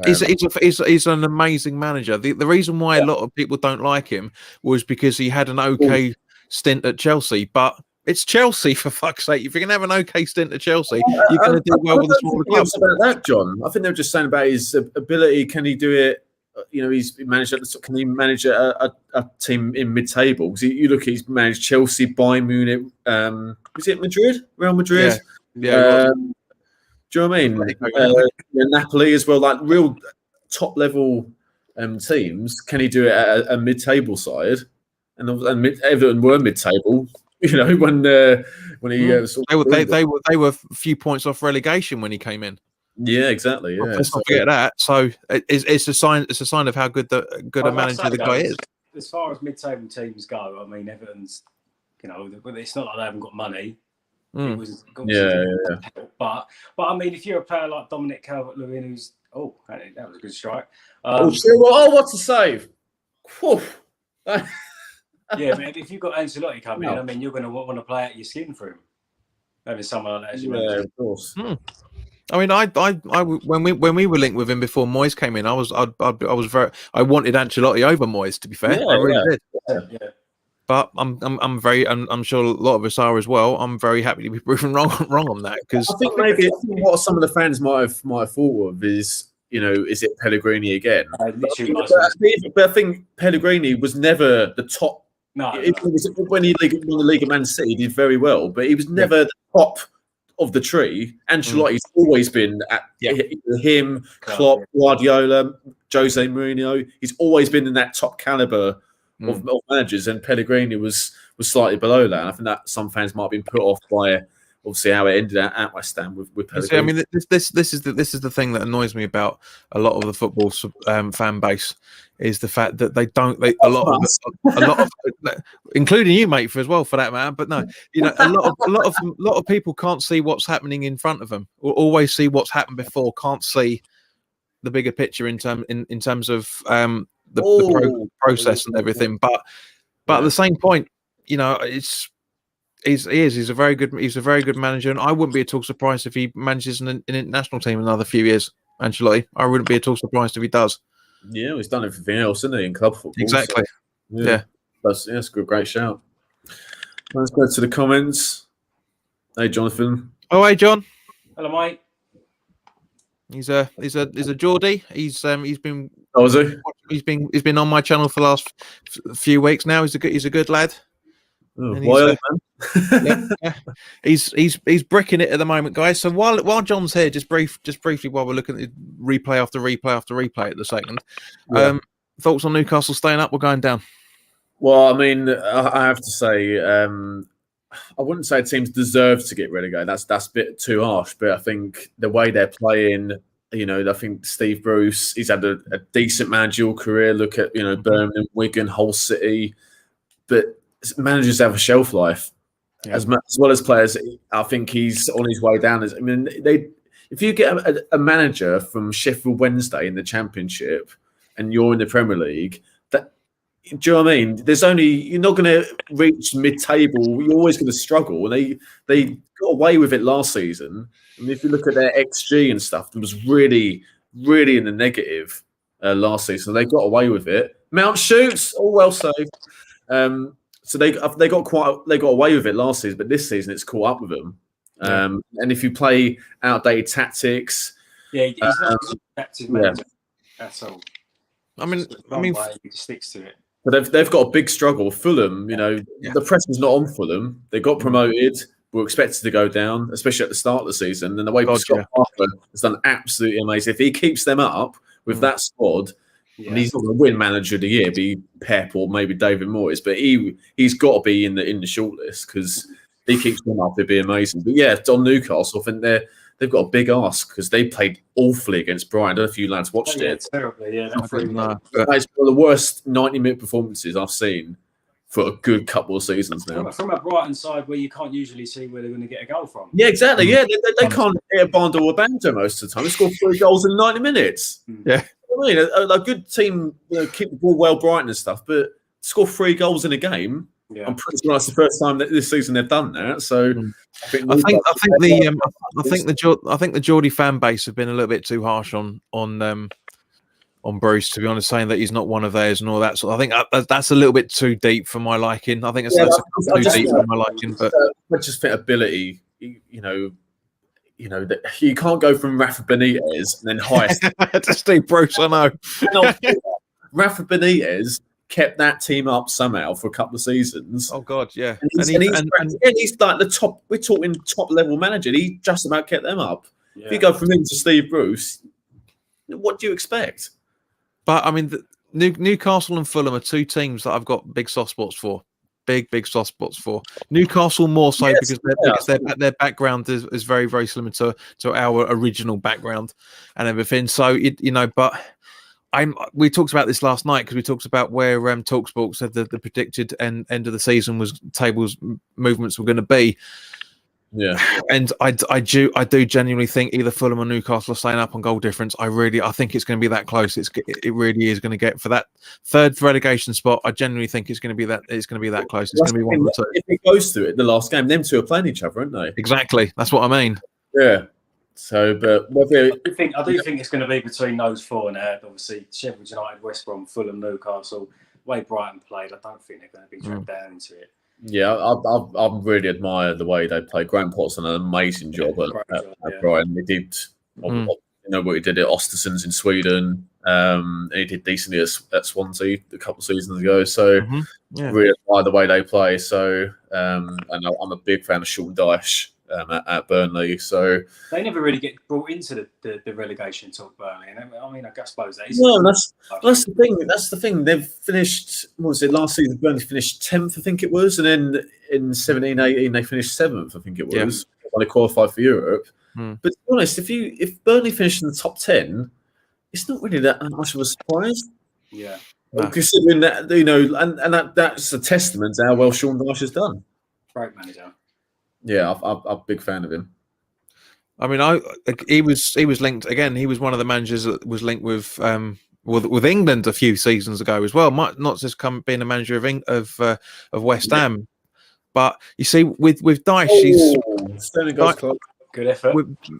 He's an amazing manager. The reason why a lot of people don't like him was because he had an okay stint at Chelsea, but it's Chelsea, for fuck's sake. If you're going to have an okay stint at Chelsea, you're going to do well with a smaller club. About that, John. I think they were just saying about his ability. Can he do it? He's managed. Can he manage a team in mid-table? Because you look, he's managed Chelsea, Bayern Munich. Was it Madrid? Real Madrid. Yeah. Do you know what I mean? Napoli as well, like real top-level teams. Can he do it at a mid-table side? And Everton were mid-table. When he they were a few points off relegation when he came in. Yeah, exactly. Yeah, let's not forget that. So it's a sign. It's a sign of how good a manager the guy is. As far as mid-table teams go, I mean, Everton's, it's not like they haven't got money. It was but I mean, if you're a player like Dominic Calvert-Lewin, who's that was a good strike. What's a save? Yeah, but if you've got Ancelotti coming in, I mean, you're going to want to play out your skin for him. Having someone like that as you mentioned. Of course. I mean, when we were linked with him before Moyes came in, I wanted Ancelotti over Moyes. To be fair, I really did. Yeah. But I'm sure a lot of us are as well. I'm very happy to be proven wrong on that, because I think maybe what some of the fans might have thought of is, is it Pellegrini again? But I think Pellegrini was never the top. No. When he won the League of Man City, he did very well, but he was never the top of the tree. Ancelotti's always been at him, Klopp, Guardiola, Jose Mourinho. He's always been in that top caliber of managers, and Pellegrini was slightly below that. And I think that some fans might have been put off by obviously how it ended at West Ham with Pellegrini. See, I mean, this is the thing that annoys me about a lot of the football fan base, is the fact that a lot of including you, mate, as well, for that matter. But no, a lot of people can't see what's happening in front of them, or always see what's happened before. Can't see the bigger picture in terms of the process and everything. But at the same point, he's a very good manager, and I wouldn't be at all surprised if he manages an international team in another few years. Ancelotti, I wouldn't be at all surprised if he does. Yeah, he's done everything else, hasn't he, in club football? Exactly. So, that's a good, great shout. Let's go to the comments. Hey, Jonathan. Oh, hey, John. Hello, mate. He's a Geordie. He's been. Oh, is he? He's been on my channel for the last few weeks now. He's a good lad. Oh, And why, yeah. He's bricking it at the moment, guys. So while John's here, just briefly while we're looking at replay after replay at the second, thoughts on Newcastle staying up or going down? Well, I mean, I have to say, I wouldn't say teams deserve to get relegated. That's a bit too harsh. But I think the way they're playing, I think Steve Bruce, he's had a decent managerial career. Look at Birmingham, Wigan, Hull City, but managers have a shelf life as well as players. I think he's on his way down. If you get a manager from Sheffield Wednesday in the Championship and you're in the Premier League, do you know what I mean? You're not going to reach mid-table. You're always going to struggle. And they got away with it last season. I mean, if you look at their XG and stuff, it was really, really in the negative last season. They got away with it. Mount shoots, all well saved. So they got away with it last season, but this season it's caught up with them. And if you play outdated tactics, he's not a active manager at all. I mean, he sticks to it. But they've got a big struggle. Fulham, the press is not on Fulham. They got promoted. We're expected to go down, especially at the start of the season. And the way Scott Parker has done absolutely amazing. If he keeps them up with that squad, and he's not going to win Manager of the Year, be Pep or maybe David Moyes, but he's got to be in the shortlist because he keeps them up. It'd be amazing. But yeah, on Newcastle, I think they've got a big ask because they played awfully against Brighton. I don't know if you lads watched it. Terribly, It's one of the worst 90-minute performances I've seen for a good couple of seasons now. From a Brighton side where you can't usually see where they're going to get a goal from. Yeah, exactly. Yeah, they can't hit a barn door or banjo most of the time. They score 3 goals in 90 minutes. Yeah. I mean, a good team keep the ball well, Brighton and stuff, but score 3 goals in a game. Yeah. I'm pretty sure that's the first time that this season they've done that. So I think the Geordie fan base have been a little bit too harsh on Bruce, to be honest, saying that he's not one of theirs and all that. So I think that's a little bit too deep for my liking. I think it's too deep for my liking. But I just think ability, you can't go from Rafa Benitez and then hire to Steve Bruce. I know. Rafa Benitez kept that team up somehow for a couple of seasons. Oh God, yeah. And he's like the top. We're talking top level manager. He just about kept them up. Yeah. If you go from him to Steve Bruce, what do you expect? But I mean, Newcastle and Fulham are 2 teams that I've got big soft spots for. Big soft spots for. Newcastle more so because their background is very, very similar to our original background and everything. So but we talked about this last night because we talked about where TalkSport said the predicted end of the season was tables movements were going to be. Yeah, and I do genuinely think either Fulham or Newcastle are staying up on goal difference. I think it's going to be that close. It really is going to get for that 3rd relegation spot. I genuinely think it's going to be that close. It's going to be 1 or 2. If it goes to it, the last game, them 2 are playing each other, aren't they? Exactly. That's what I mean. Yeah. So, but I do think it's going to be between those 4 and obviously Sheffield United, West Brom, Fulham, Newcastle. The way Brighton played, I don't think they're going to be dragged down into it. Yeah, I really admire the way they play. Graham Potts done an amazing job at Brighton. They did, what he did at Östersunds in Sweden. He did decently at Swansea a couple of seasons ago. So really admire the way they play. So and I'm a big fan of Sean Dyche at Burnley. So they never really get brought into the relegation talk, Burnley. I mean, I suppose that is. No, that's the thing. That's the thing. They've finished. What was it last season? Burnley finished 10th, I think it was, and then in 17-18 they finished 7th, I think it was. When they qualified for Europe. But to be honest, if Burnley finished in the top 10, it's not really that much of a surprise. Yeah. Considering that, and that's a testament to how well Sean Dyche has done. Great manager. Yeah, I'm a big fan of him. I mean, he was linked again. He was one of the managers that was linked with England a few seasons ago as well. Not just being a manager of West Ham, but you see, with Dyche, good effort.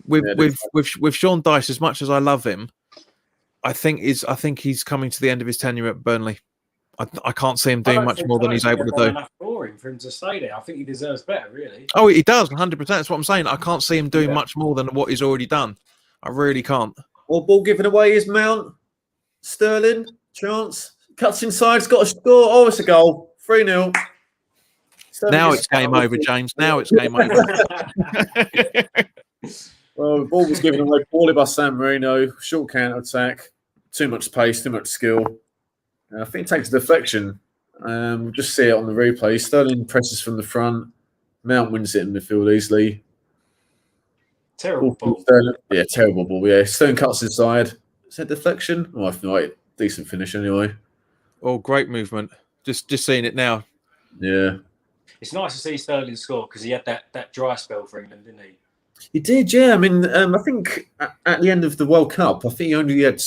With Sean Dyche, as much as I love him, I think he's coming to the end of his tenure at Burnley. I can't see him doing much more than he's able to do. Enough for him to stay there. I think he deserves better, really. Oh, he does, 100%. That's what I'm saying. I can't see him doing much more than what he's already done. I really can't. Well, ball given away is Mount. Sterling, chance. Cuts inside, he's got a score. Oh, it's a goal. 3-0. Now it's game over, James. Now it's game over. Well, the ball was given away poorly by San Marino. Short counter attack, too much pace, too much skill. I think it takes a deflection. We'll just see it on the replay. Sterling presses from the front. Mount wins it in midfield easily. Terrible ball. Sterling, yeah, terrible ball. Yeah, Sterling cuts inside. Is that deflection? Oh, I feel like decent finish anyway. Oh, great movement. Just seeing it now. Yeah. It's nice to see Sterling score because he had that dry spell for England, didn't he? He did, yeah. I mean, I think at the end of the World Cup, I think he only had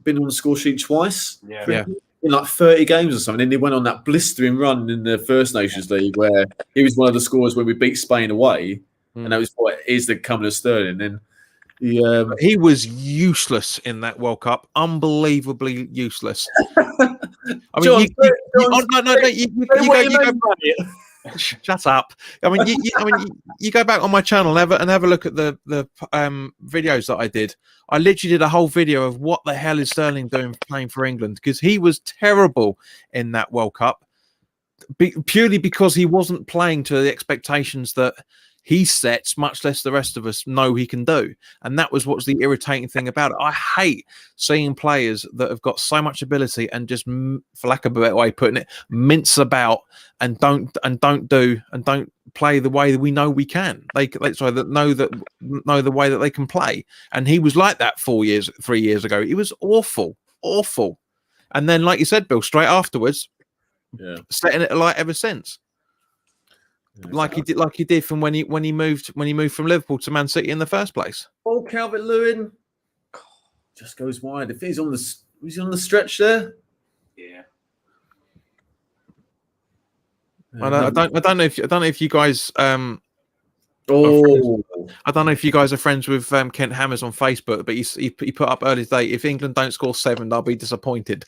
been on the score sheet twice. Yeah. In like 30 games or something. And he went on that blistering run in the First Nations League where he was one of the scorers when we beat Spain away. And that was what is the coming of Sterling. And he was useless in that World Cup. Unbelievably useless. I mean, shut up. I mean, you go back on my channel and have a look at the videos that I did. I literally did a whole video of what the hell is Sterling doing playing for England, because he was terrible in that World Cup, purely because he wasn't playing to the expectations that he sets, much less the rest of us know he can do. And that was what's the irritating thing about it. I hate seeing players that have got so much ability and just, for lack of a better way of putting it, mince about and don't play the way that we know we can. Know the way that they can play. And he was like that 3 years ago. It was awful. And then, like you said, Bill, straight afterwards, setting it alight ever since. Like he did from when he moved from Liverpool to Man City in the first place. Oh, Calvert-Lewin just goes wide. If he's on the stretch there, yeah. I don't know if you guys I don't know if you guys are friends with Kent Hammers on Facebook, but he put up earlier today, if England don't score 7, they'll be disappointed.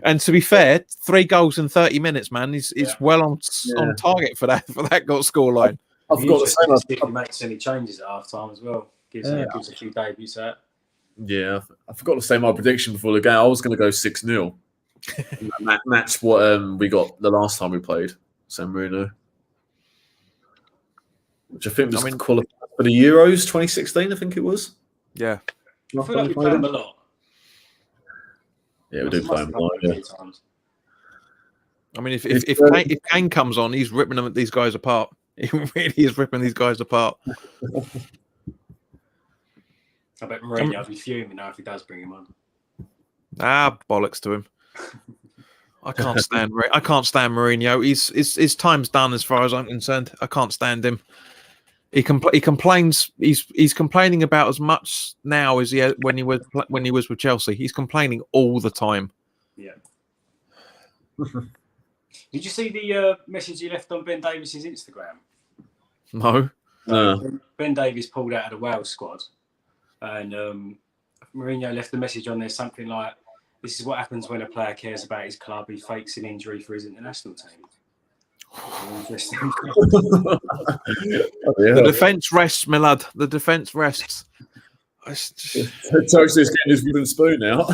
And to be fair, 3 goals in 30 minutes, man, is well on target for that goal scoreline. I forgot to say if he makes any changes at half time as well. Gives a few debuts out. Yeah, I forgot to say my prediction before the game. I was going to go 6-0. Match what we got the last time we played San Marino, which I think was qualified for the Euros 2016. I think it was. Yeah, I feel like we played them a lot. Yeah, we do play them a lot. Yeah. I mean, if Kane comes on, he's ripping these guys apart. He really is ripping these guys apart. I bet Mourinho will be fuming now if he does bring him on. Bollocks to him. I can't stand Mourinho. His time's done as far as I'm concerned. I can't stand him. He complains. He's complaining about as much now as when he was with Chelsea. He's complaining all the time. Yeah. Did you see the message he left on Ben Davies's Instagram? No. Ben Davies pulled out of the Wales squad, and Mourinho left the message on there, something like, "This is what happens when a player cares about his club. He fakes an injury for his international team." Interesting. The defence rests, my lad. The defence rests. Toast is getting his wooden spoon out.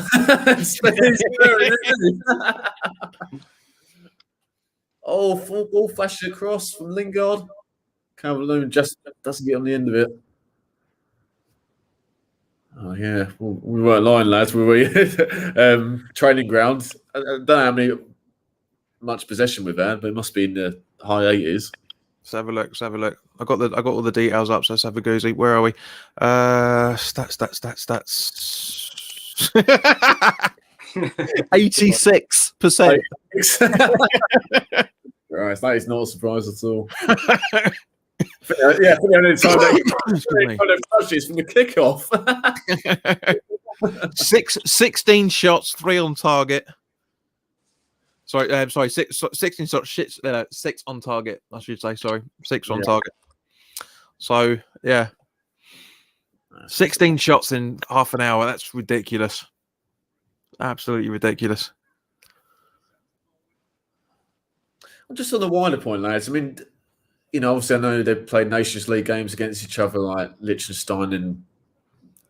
Oh, full ball flashes across from Lingard. Calvert-Lewin just doesn't get on the end of it. Oh yeah, we weren't lying, lads. We were training ground. I don't know how much possession we've had, but it must be in the high 80s. Let's have a look. I got all the details up, so let's have a goosey. Where are we? Stats. 86%. Right, that is not a surprise at all. Yeah, the only time they touches from the kickoff. 16 shots, 3 on target. Sorry, 16 shots, 6 on target. I should say. Sorry, 6 on target. So yeah, 16 shots in half an hour. That's ridiculous. Absolutely ridiculous. Just on the wider point, lads. I mean, obviously, I know they've played Nations League games against each other, like Liechtenstein and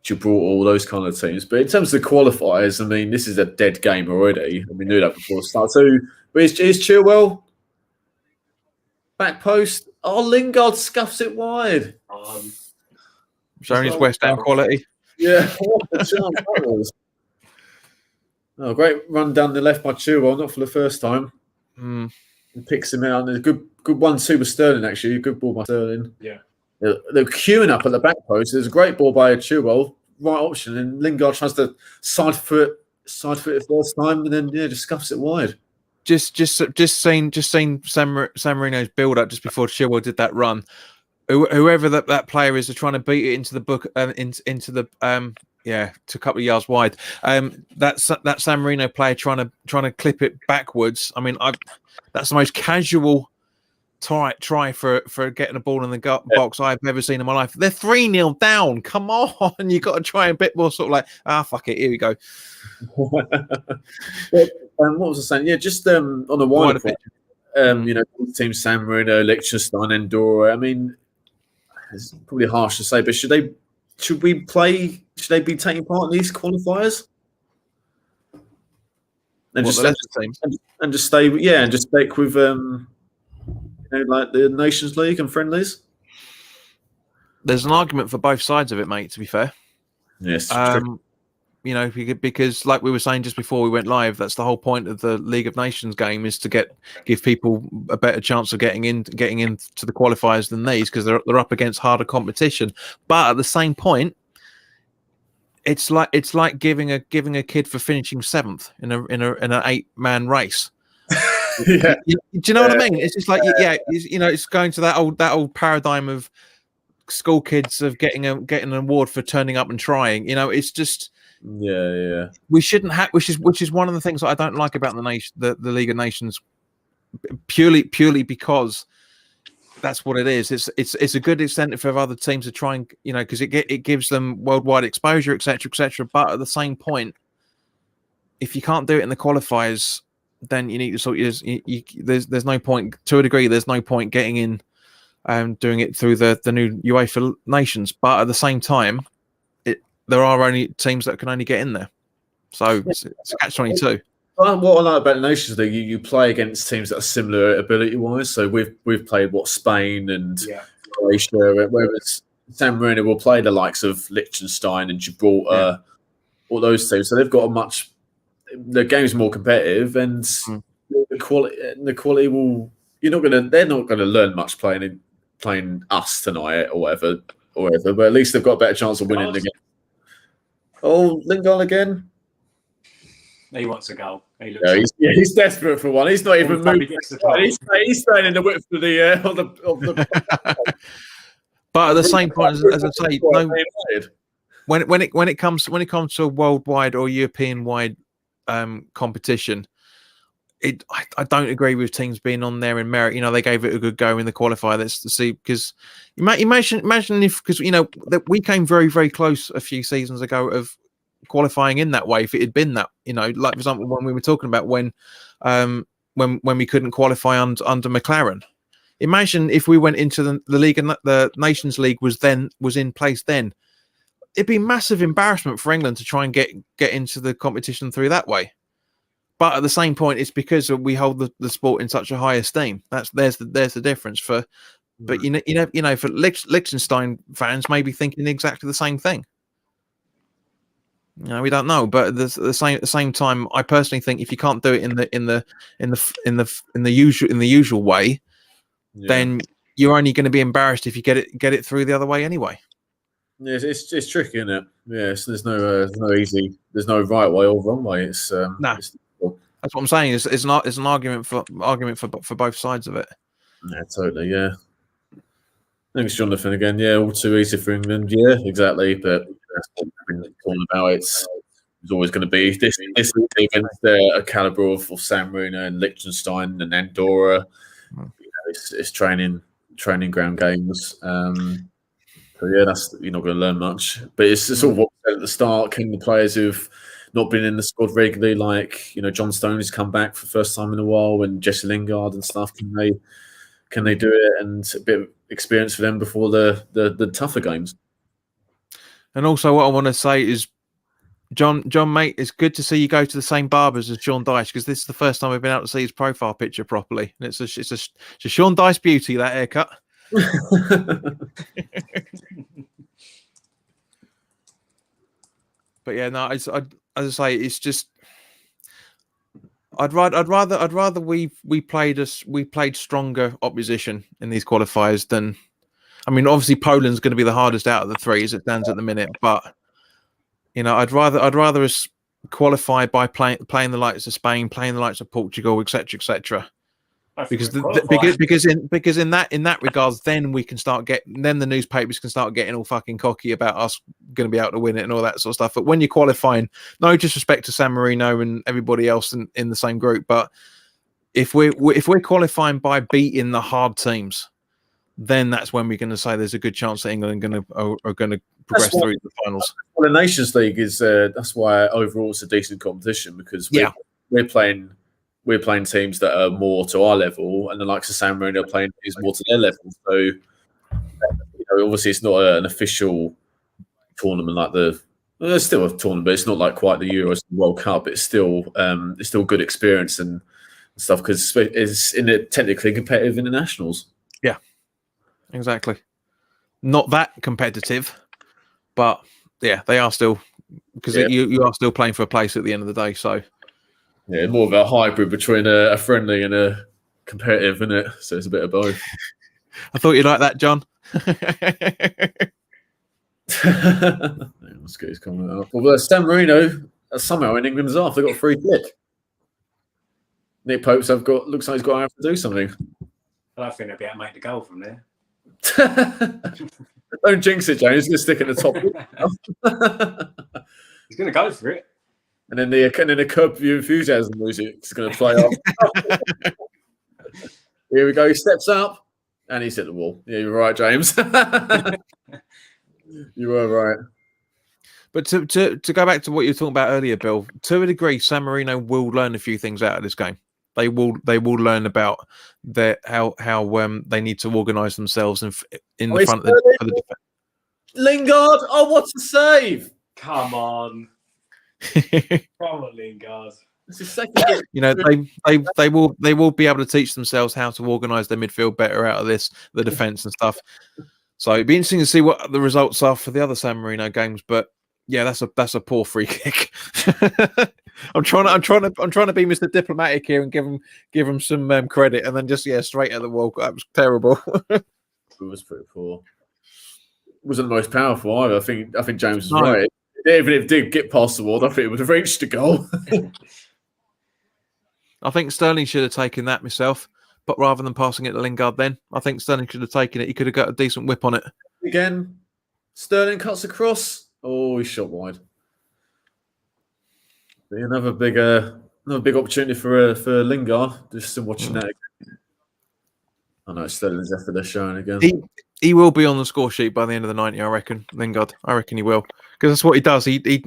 Gibraltar, all those kind of teams. But in terms of the qualifiers, I mean, this is a dead game already. And we knew that before the start. So is Chilwell back post? Oh, Lingard scuffs it wide. Showing his West Ham quality. Yeah, what a chance that was. Oh, great run down the left by Chilwell, not for the first time. He picks him out. And a good 1-2 with Sterling, actually. A good ball by Sterling. Yeah. They're queuing up at the back post. There's a great ball by Chilwell, right option, and Lingard tries to side foot it first time, and then just scuffs it wide. Just seen San Marino's build up just before Chilwell did that run. Whoever that player is, they're trying to beat it into the book, into the to a couple of yards wide. That San Marino player trying to clip it backwards. I mean, that's the most casual try for getting a ball in the box I've ever seen in my life. They're 3-0 down. Come on, you got to try a bit more sort of like, fuck it, here we go. What was I saying? Yeah, just on a wider point, team San Marino, Liechtenstein, Andorra. I mean, it's probably harsh to say, but should they be taking part in these qualifiers? And just stay with like the Nations League and friendlies. There's an argument for both sides of it, mate. To be fair, yes, because like we were saying just before we went live, that's the whole point of the League of Nations game, is to give people a better chance of getting into the qualifiers than these, because they're up against harder competition. But at the same point, it's like giving a kid for finishing 7th in an 8-man race. Yeah. Do you know what I mean? It's just like it's going to that old paradigm of school kids of getting an award for turning up and trying. It's just we shouldn't have, which is one of the things that I don't like about the League of Nations, purely because that's what it is. It's a good incentive for other teams to try and because it gives them worldwide exposure, etc. But at the same point, if you can't do it in the qualifiers, then you need to there's no point, to a degree. There's no point getting in doing it through the new UEFA Nations. But at the same time, there are only teams that can only get in there, so it's a catch-22. What I like about the Nations League, you play against teams that are similar ability-wise. So we've played Spain and Croatia, whereas San Marino will play the likes of Liechtenstein and Gibraltar, all those teams. So they've got the game's more competitive, and the quality will. They're not gonna learn much playing us tonight or whatever. But at least they've got a better chance of winning the game. Oh, Lingard again. He wants a goal. He's desperate for one. He's not even moving. He's staying in the width of the. But at the same point, as I say, when it comes to a worldwide or European wide competition, I don't agree with teams being on there in merit. They gave it a good go in the qualifier. Let's see, because imagine if, because that we came very, very close a few seasons ago of qualifying in that way. If it had been that, like for example, when we were talking about when we couldn't qualify under McLaren. Imagine if we went into the league and the Nations League was in place then. It'd be massive embarrassment for England to try and get into the competition through that way. But at the same point, it's because we hold the sport in such a high esteem. There's the difference for. But for Liechtenstein fans may be thinking exactly the same thing. We don't know. But at the same time, I personally think if you can't do it in the usual way, then you're only going to be embarrassed if you get it through the other way anyway. Yeah, it's tricky, isn't it? Yes, there's no right way or wrong way. It's that's what I'm saying. It's an argument for both sides of it. Yeah, totally. Yeah. Thanks, Jonathan. Again, all too easy for England. Yeah, exactly. But that's what we've been talking about. It's always going to be this against a caliber of San Marino and Liechtenstein and Andorra. It's training ground games. So that's, you're not going to learn much. But it's sort of what we said at the start. Can the players who've not been in the squad regularly, like John Stones, come back for the first time in a while, and Jesse Lingard and stuff, can they do it? And a bit of experience for them before the tougher games. And also, what I want to say is, John, mate, it's good to see you go to the same barbers as Sean Dyche, because this is the first time we've been able to see his profile picture properly, and it's a Sean Dyche beauty, that haircut. But yeah, no, as I say, it's just I'd rather we played stronger opposition in these qualifiers than. I mean, obviously Poland's going to be the hardest out of the three as it stands at the minute, but you know, I'd rather us qualify by playing the likes of Spain, playing the likes of Portugal, etc. Because in that regards, then we can start then the newspapers can start getting all fucking cocky about us going to be able to win it and all that sort of stuff. But when you're qualifying, no disrespect to San Marino and everybody else in the same group, but if we're qualifying by beating the hard teams, then that's when we're going to say there's a good chance that England are going to progress through the finals. Well, the Nations League is that's why overall it's a decent competition, because we're playing teams that are more to our level, and the likes of San Marino playing teams more to their level. So, you know, obviously it's not an official tournament like there's still a tournament, but it's not like quite the Euros and World Cup. It's still good experience and stuff, because it's in a technically competitive internationals. Yeah, exactly. Not that competitive, but yeah, they are still, because you are still playing for a place at the end of the day. So yeah, more of a hybrid between a friendly and a competitive, isn't it? So it's a bit of both. I thought you'd like that, John. Let's get his comment up. Well, San Marino somehow in England's off. They've got a free kick. Nick Pope's looks like he's got to have to do something. I don't think they'll be able to make the goal from there. Don't jinx it, James. He's going to stick at the top. He's going to go for it. And then the Curb Your Enthusiasm music is going to play off. Here we go. He steps up and he's hit the wall. Yeah, you're right, James. You were right. But to go back to what you were talking about earlier, Bill, to a degree, San Marino will learn a few things out of this game. They will learn about how they need to organise themselves in the front of the defence. Lingard, oh, what a save! Come on. Come on, Lingard. This is second. You know, they will be able to teach themselves how to organise their midfield better out of the defence and stuff. So it'd be interesting to see what the results are for the other San Marino games. But yeah, that's a poor free kick. I'm trying to be Mr. Diplomatic here and give him some credit, and then just straight at the wall. That was terrible. It was pretty poor. It wasn't the most powerful either. I think James was right. Even if it did get past the wall, I think it would have reached the goal. I think Sterling should have taken that myself, but rather than passing it to Lingard, then I think Sterling should have taken it. He could have got a decent whip on it. Again, Sterling cuts across. Oh, he's shot wide. Another big opportunity for Lingard. Just watching that again. I know Sterling's after they're showing again. He will be on the score sheet by the end of the 90, I reckon. Lingard, I reckon he will, because that's what he does. He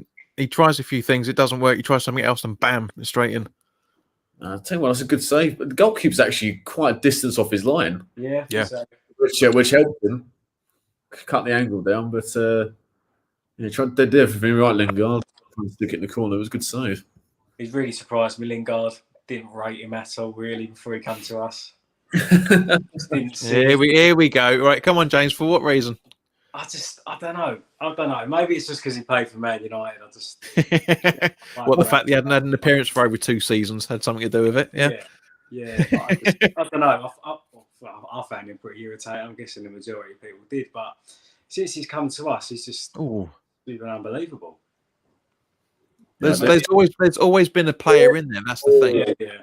tries a few things, it doesn't work. He tries something else, and bam, it's straight in. I'll tell you what, that's a good save. But the goalkeeper's actually quite a distance off his line. Yeah. Which helped him cut the angle down. But they did everything right, Lingard. Stick it in the corner. It was a good save. He's really surprised me. Lingard didn't rate him at all, really, before he came to us. Here we go. Right, come on, James. For what reason? I don't know. Maybe it's just because he played for Man United. The fact that he hadn't had an appearance for over 2 seasons had something to do with it. Yeah. I don't know. I found him pretty irritating. I'm guessing the majority of people did, but since he's come to us, he's just even unbelievable. There's always been a player in there. That's the thing. Yeah.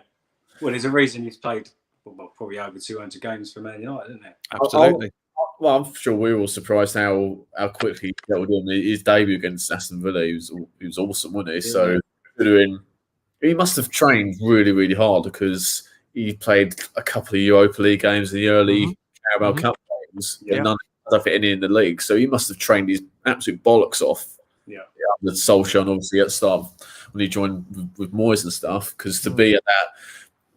Well, there's a reason he's played probably over 200 games for Man United, isn't there? Absolutely. Well, I'm sure we were all surprised how quickly he settled in. His debut against Aston Villa, he was awesome, wasn't he? Yeah. So he must have trained really, really hard, because he played a couple of Europa League games in the early Carabao Cup games. I don't think any in the league. So he must have trained his absolute bollocks off. Yeah. The Solskjaer, obviously at the start when he joined with Moyes and stuff, because to be at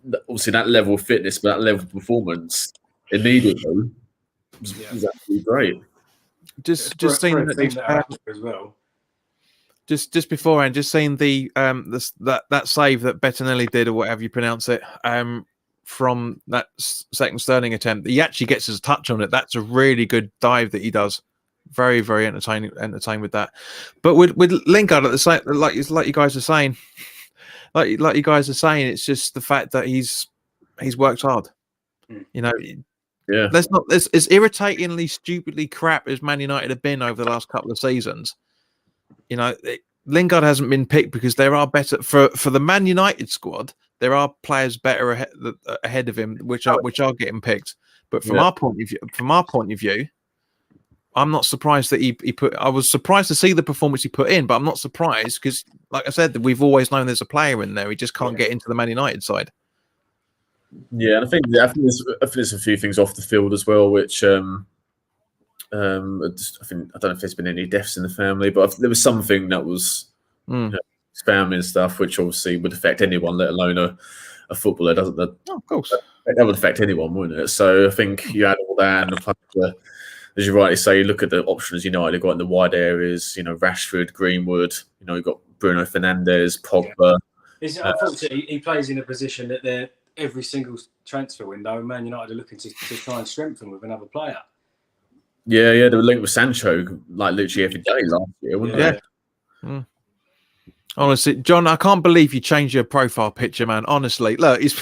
that level of fitness, but that level of performance immediately was absolutely great. Just for seeing a team that are out there as well. Just beforehand, just seeing that save that Bettinelli did, or whatever you pronounce it, from that second Sterling attempt. He actually gets his touch on it. That's a really good dive that he does. Very, very entertaining with that. But with Lingard at the same, like you guys are saying, like you guys are saying, it's just the fact that he's worked hard. You know, yeah. Let's not as irritatingly, stupidly crap as Man United have been over the last couple of seasons. You know, Lingard hasn't been picked because there are better for the Man United squad. There are players better ahead of him, which are getting picked. But from our point of view, I'm not surprised that he put. I was surprised to see the performance he put in, but I'm not surprised because, like I said, we've always known there's a player in there. He just can't get into the Man United side. Yeah, and I think there's a few things off the field as well, which I don't know if there's been any deaths in the family, but there was something that was his family and stuff, which obviously would affect anyone, let alone a footballer. Doesn't that? Oh, of course, that would affect anyone, wouldn't it? So I think you add all that, and as you rightly say, you look at the options United got in the wide areas. You know, Rashford, Greenwood. You know, you've got Bruno Fernandes, Pogba. Yeah. Unfortunately, he plays in a position that every single transfer window, Man United are looking to try and strengthen with another player. Yeah, they were linked with Sancho like literally every day last year, weren't they? Yeah. Honestly, John, I can't believe you changed your profile picture, man. Honestly, look, he's.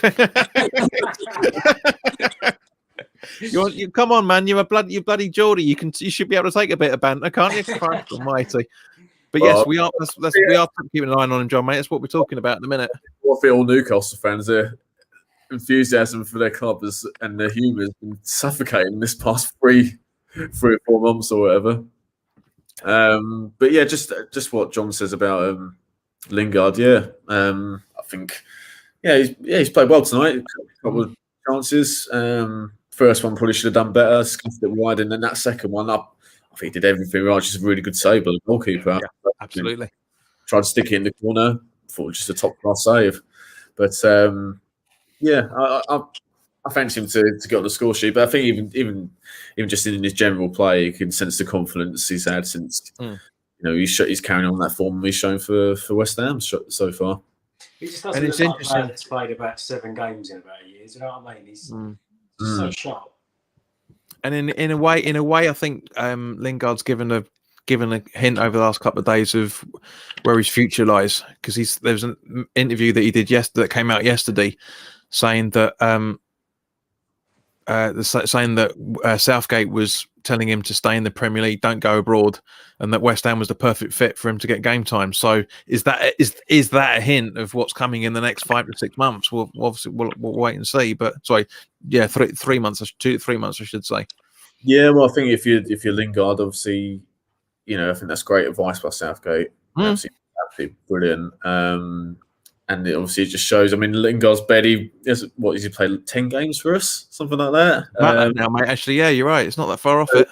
You come on, man. You're bloody Geordie. You should be able to take a bit of banter, can't you? Christ almighty. But yes, we are keeping an eye on him, John, mate. That's what we're talking about in a minute. I feel all Newcastle fans, their enthusiasm for their club and their humour has been suffocating this past 3 or 4 months or whatever. But yeah, just what John says about Lingard. Yeah, I think he's played well tonight. A couple of chances. First one probably should have done better. Scuffed it wide, and then that second one up, I think he did everything right. Just a really good save by the goalkeeper. Yeah, absolutely. Tried to stick it in the corner for just a top class save. But I fancy him to get on the score sheet. But I think even just in his general play, you can sense the confidence he's had since he's carrying on that form he's shown for West Ham so far. He just doesn't look like a player that's played about 7 games in about a year. Do you know what I mean? He's so sharp. And in a way, I think Lingard's given a hint over the last couple of days of where his future lies, because there was an interview that he did that came out yesterday, saying that Southgate was telling him to stay in the Premier League, don't go abroad, and that West Ham was the perfect fit for him to get game time. So is that a hint of what's coming in the next 5 to 6 months? We'll wait and see. But sorry, 3 months, 2 to 3 months, I should say. Yeah, well, I think if you're Lingard, obviously, I think that's great advice by Southgate. Absolutely brilliant. And it obviously just shows. I mean, Lingard's barely. Has he played 10 games for us, something like that? Now, mate. Actually, yeah, you're right. It's not that far off it.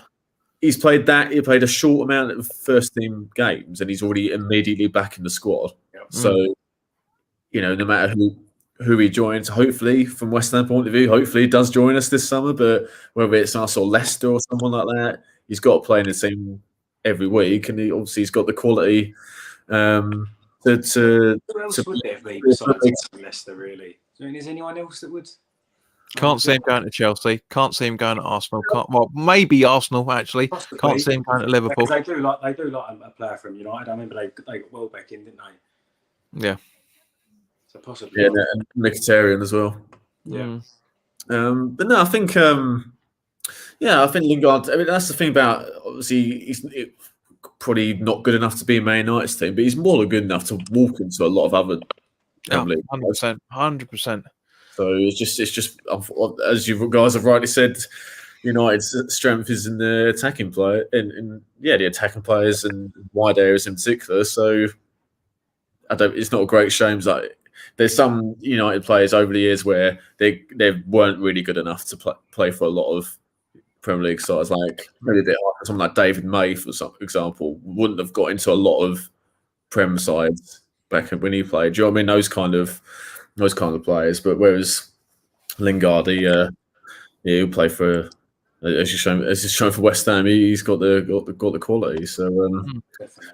He's played that. He played a short amount of first team games, and he's already immediately back in the squad. Yep. So, no matter who he joins, hopefully from West Ham point of view, hopefully he does join us this summer. But whether it's us or Leicester or someone like that, he's got to play in the team every week, and he's got the quality. Who else would there be besides Leicester, really? I mean, is anyone else that would? Can't see him going to Chelsea. Can't see him going to Arsenal. Maybe Arsenal, actually. Possibly. Can't see him going to Liverpool. They do like a player from United. I remember they got Welbeck in, didn't they? Yeah. So possibly. Yeah, and Mkhitaryan as well. Yeah. But no, I think Lingard. I mean, that's the thing about, obviously he's probably not good enough to be a Man United's team, but he's more than good enough to walk into a lot of other. 100%. So it's just as you guys have rightly said, United's strength is in the attacking player, the attacking players and wide areas in particular. So it's not a great shame. Like, there's some United players over the years where they weren't really good enough to play for a lot of Premier League sides. Like maybe a bit like someone like David May, for example, wouldn't have got into a lot of Prem sides back when he played. Do you know what I mean? Those kind of players. But whereas Lingard, he'll play for as you shown for West Ham, he's got the quality. So Definitely.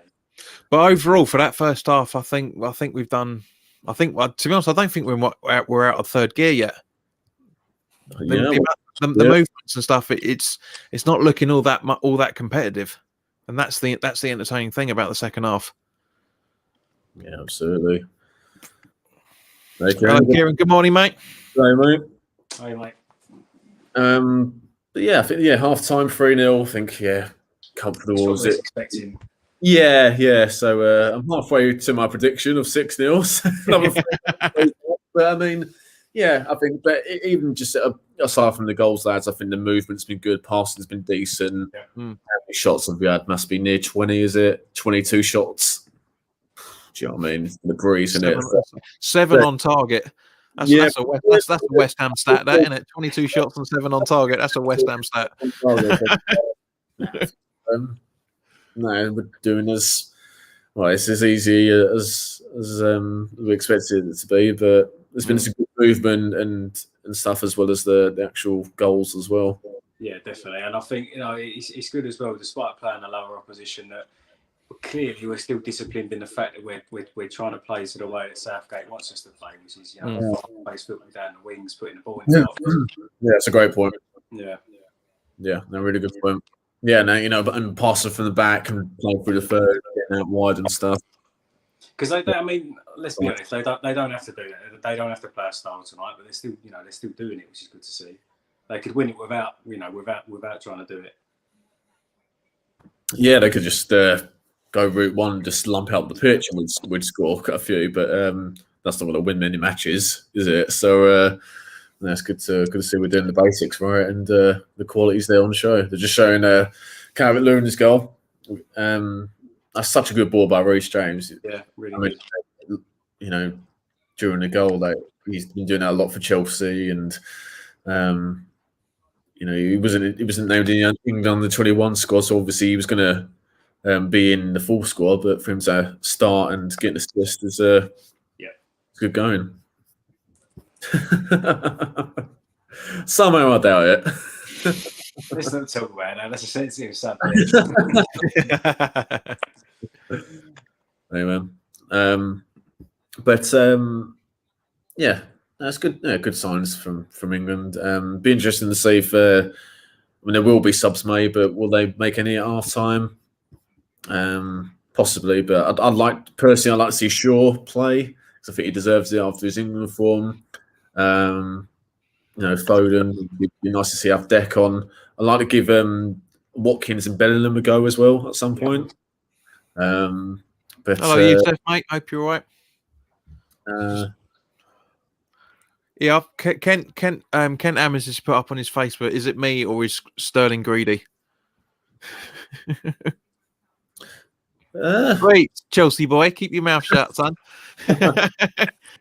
But overall, for that first half, I think we've done. To be honest, I don't think we're out of third gear yet. The movements and stuff, it's not looking all that competitive, and that's the entertaining thing about the second half. Yeah, absolutely. Hello, Kieran. Good morning, mate. Hey, mate. Hey, mate. But yeah, I think half time 3-0. I think comfortable. That's what I was expecting. Yeah. So I'm halfway to my prediction of 6-0. But I mean, I think. But even just aside from the goals, lads, I think the movement's been good. Passing's been decent. Yeah. How many shots have we had? Must be near 20. Is it 22 shots? Do you know what I mean? The breeze in it. 7 on target. That's a West Ham stat, that, isn't it? 22 shots and 7 on target. That's a West Ham stat. No, we're doing as well. It's as easy as we expected it to be, but there's been some good movement and stuff, as well as the actual goals as well. Yeah, definitely. And I think it's good as well, despite playing a lower opposition, that clearly we're still disciplined in the fact that we're trying to play to the way that Southgate wants us to play, which is place football down the wings, putting the ball in the box. Yeah, that's a great point. Yeah, no, really good point. Yeah, no, and passing from the back and playing through the third, getting out wide and stuff. Because I mean, let's be honest, they don't have to do that. They don't have to play a style tonight, but they're still doing it, which is good to see. They could win it without trying to do it. Yeah, they could just go route one, just lump out the pitch, and we'd score a few. But that's not going to win many matches, is it? So that's good to see we're doing the basics right, and the quality's there on show. They're just showing Calvert-Lewin's goal. That's such a good ball by Reece James. Yeah, really good. During the goal, he's been doing that a lot for Chelsea, and he wasn't named in England under 21 squad, so obviously he was going to be in the full squad. But for him to start and get an assist is good going. Somehow I doubt it. Let's not talk about it now. That's a sensitive subject. Amen. That's good. Yeah, good signs from England. Be interesting to see if there will be subs made, but will they make any at half time? Possibly, but I'd like to see Shaw play, because I think he deserves it after his England form. Foden, it'd be nice to see have Deck on. I'd like to give Watkins and Bellingham a go as well at some point. But hello, Yusuf, mate. Hope you're all right. Yeah, Kent Ammons has put up on his Facebook. Is it me or is Sterling greedy? Great, Chelsea boy, keep your mouth shut, son. He's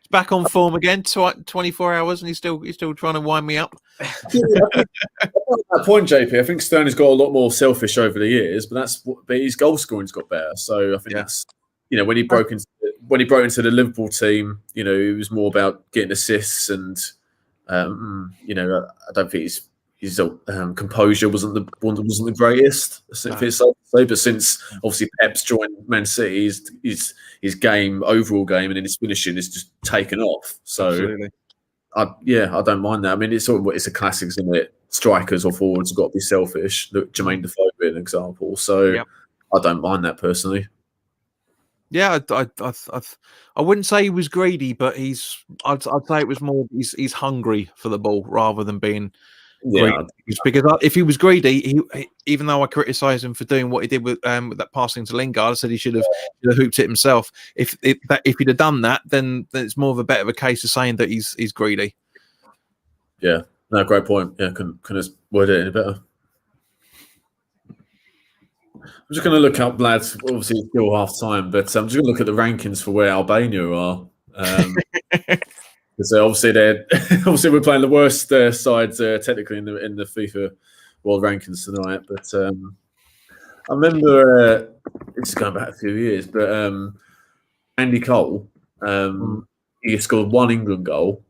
back on form again. 24 hours, and he's still trying to wind me up. That point, JP. I think Sterling's got a lot more selfish over the years, but his goal scoring's got better. So I think that's when he broke into the Liverpool team, it was more about getting assists, and I don't think his composure wasn't the greatest. But since obviously Pep's joined Man City, his game, overall game, and then his finishing is just taken off. So absolutely. I don't mind that. I mean, it's a classic, isn't it? Strikers or forwards have got to be selfish. Look, Jermaine Defoe being an example. So I don't mind that personally. Yeah, I wouldn't say he was greedy, but I'd say it was more he's hungry for the ball rather than being greedy. Because if he was greedy, even though I criticised him for doing what he did with that passing to Lingard, I said he should have hooped it himself. If he'd have done that, then it's more of a case of saying that he's greedy. Yeah, no, great point. Yeah, couldn't have worded it any better. I'm just going to look up, lads. Obviously, it's still half time, but I'm just going to look at the rankings for where Albania are. Because obviously we're playing the worst sides technically in the FIFA World Rankings tonight. But I remember it's going back a few years, but Andy Cole, he scored one England goal,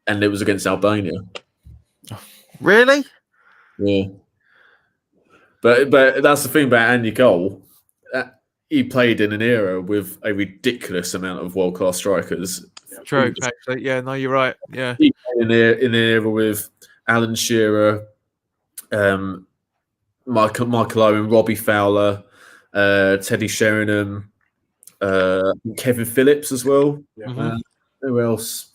and it was against Albania. Really? Yeah. But that's the thing about Andy Cole. He played in an era with a ridiculous amount of world-class strikers. True, actually. Yeah, no, you're right. Yeah. He played in an era with Alan Shearer, Michael Owen, Robbie Fowler, Teddy Sheringham, Kevin Phillips as well. Yeah. Who else?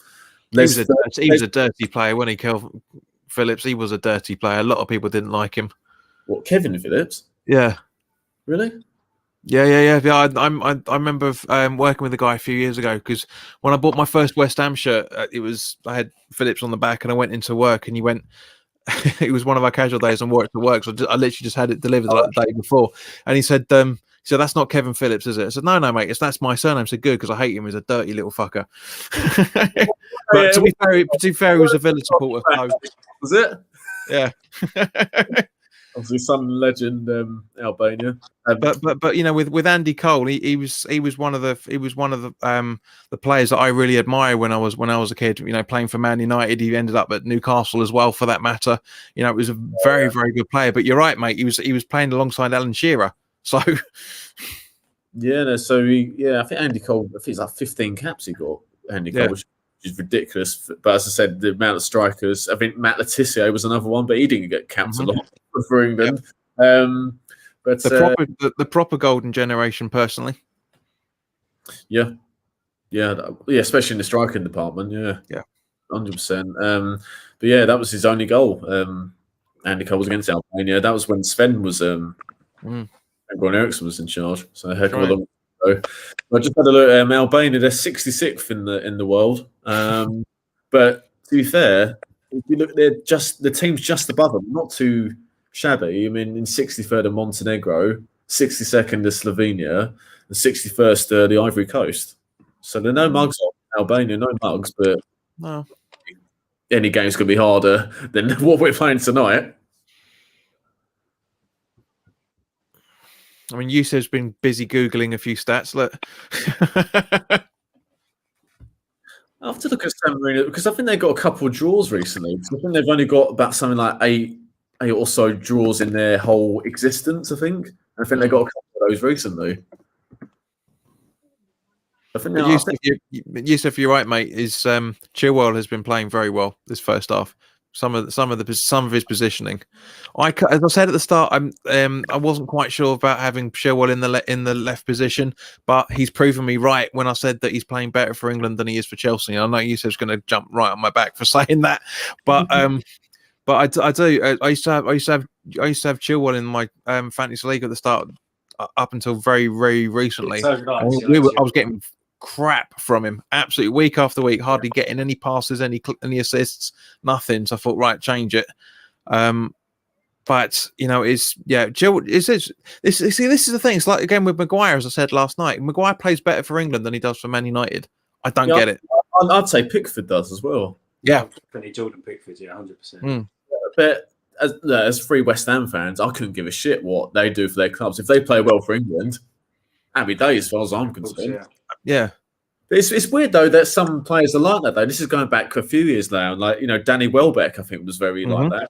He was a dirty player, wasn't he, Kelvin Phillips? He was a dirty player. A lot of people didn't like him. What, Kevin Phillips? Yeah. Really? Yeah. I remember working with a guy a few years ago because when I bought my first West Ham shirt, I had Phillips on the back, and I went into work, and he went. It was one of our casual days and worked to work, so I literally just had it delivered like the day before, and he said, "So that's not Kevin Phillips, is it?" I said, "No, mate, that's my surname." I said, "Good, because I hate him. He's a dirty little fucker." But to be fair, he was a Villa supporter. So. Was it? Yeah. Obviously, some legend, Albania. But you know, with Andy Cole, he was one of the players that I really admire when I was a kid. You know, playing for Man United, he ended up at Newcastle as well, for that matter. You know, it was a very good player. But you're right, mate. He was playing alongside Alan Shearer. So yeah, no, I think Andy Cole. I think it's like 15 caps he got. Andy Cole, which is ridiculous. But as I said, the amount of strikers. I think Matt Letizia was another one, but he didn't get caps a lot for England. Yep. But the proper golden generation, personally. Yeah, especially in the striking department. Yeah, 100%. But yeah, that was his only goal. Andy Cole was against Albania. That was when Sven was Ron Eriksson was in charge. So a heck of a long ago. I just had a look at Albania. They're 66th in the world. But to be fair, if you look, they're just the teams just above them, not too shabby. I mean, in 63rd are Montenegro, 62nd is Slovenia, and 61st the Ivory Coast. So there are no mugs on Albania, no mugs, but no. Any game's going to be harder than what we're playing tonight. I mean, Yusuf's been busy Googling a few stats. Look. I have to look at San Marino because I think they've got a couple of draws recently. I think they've only got about something like eight or so draws in their whole existence, I think. And I think they got a couple of those recently. I think Yusuf, you're right, mate. Chilwell has been playing very well this first half. Some of his positioning. As I said at the start, I wasn't quite sure about having Chilwell in the left position, but he's proven me right when I said that he's playing better for England than he is for Chelsea. And I know Yusuf's going to jump right on my back for saying that, but but I do. I used to have Chilwell in my fantasy league at the start, up until very recently. So nice. I was getting crap from him, absolutely, week after week, hardly getting any passes, any assists, nothing. So I thought, right, change it. But you know, this is the thing. It's like again with Maguire, as I said last night. Maguire plays better for England than he does for Man United. I don't get it. I'd say Pickford does as well. Yeah, Jordan Pickford, 100%. But as three West Ham fans, I couldn't give a shit what they do for their clubs. If they play well for England, happy days as far as I'm concerned. Yeah. But it's weird though that some players are like that though. This is going back a few years now. Like, you know, Danny Welbeck, I think, was very like that.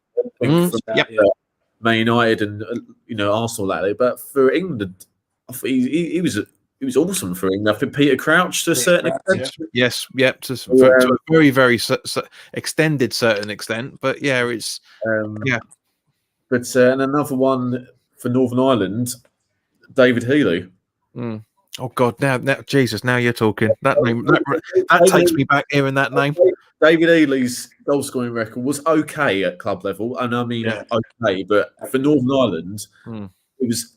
Man United and Arsenal lately. But for England, I think he was awesome for England. I think Peter Crouch to a certain extent. Yes, yep, to a very extended certain extent. But yeah, it's But and another one for Northern Ireland, David Healy. Oh God! Now, Jesus! Now you're talking. That name that takes me back hearing that name. David Healy's goal scoring record was okay at club level, and I mean okay, but for Northern Ireland, it was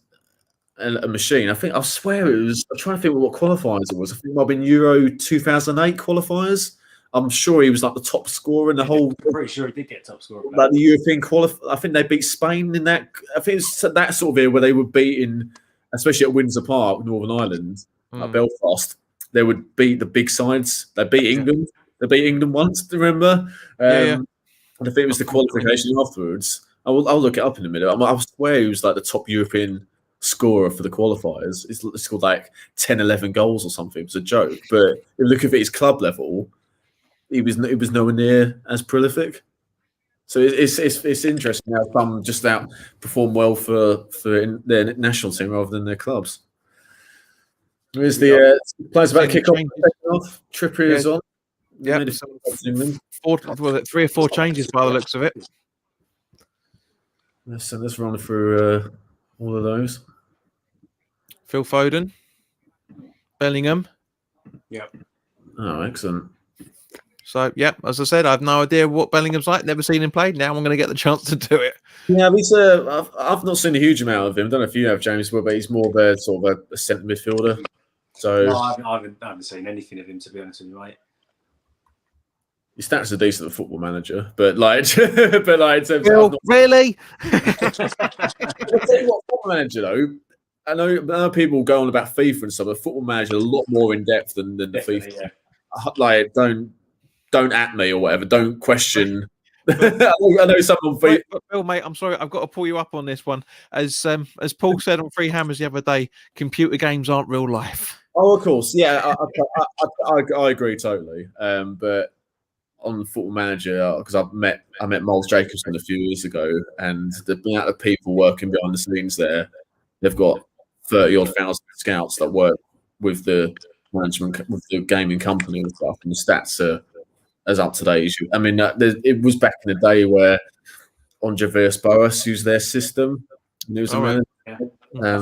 a machine. I swear it was. I'm trying to think what qualifiers it was. I think it might have been Euro 2008 qualifiers. I'm sure he was like the top scorer in the whole. I'm pretty sure he did get top scorer. Like the European qualifier. I think they beat Spain in that. I think it's that sort of year where they were beating, especially at Windsor Park, Northern Ireland, like Belfast. They would beat the big sides. They beat England. They beat England once. Do you remember? And I think it was the qualification afterwards. I'll look it up in a minute. I swear he was like the top European scorer for the qualifiers. It's called like 10, 11 goals or something. It was a joke. But if you look at his club level, he was nowhere near as prolific. So it's interesting how some just out perform well for their national team rather than their clubs. Here's the players about to kick off. Trippier's on. Yeah, 3 or 4 changes by the looks of it. Let's run through all of those. Phil Foden, Bellingham. Yep. Oh, excellent. So, yeah, as I said, I have no idea what Bellingham's like. Never seen him play. Now I'm going to get the chance to do it. Yeah, I've not seen a huge amount of him. I don't know if you have, James, but he's more of a sort of a centre midfielder. So no, I haven't seen anything of him, to be honest with you, mate. His stats are decent at Football Manager, but in terms of really. I'll tell you what, Football Manager though. I know people go on about FIFA and stuff, but Football Manager is a lot more in depth than the FIFA. Yeah. Like, don't at me or whatever. Don't question. I know someone. Bill, mate, I'm sorry, I've got to pull you up on this one. As Paul said on Free Hammers the other day, computer games aren't real life. Oh, of course, yeah, I agree totally. But on Football Manager, because I met Miles Jacobson a few years ago, and the amount of people working behind the scenes there, they've got 30-odd thousand scouts that work with the management, with the gaming company and stuff, and the stats are as up to date as you. I mean, it was back in the day where Andre Villas-Boas used their system. And it was I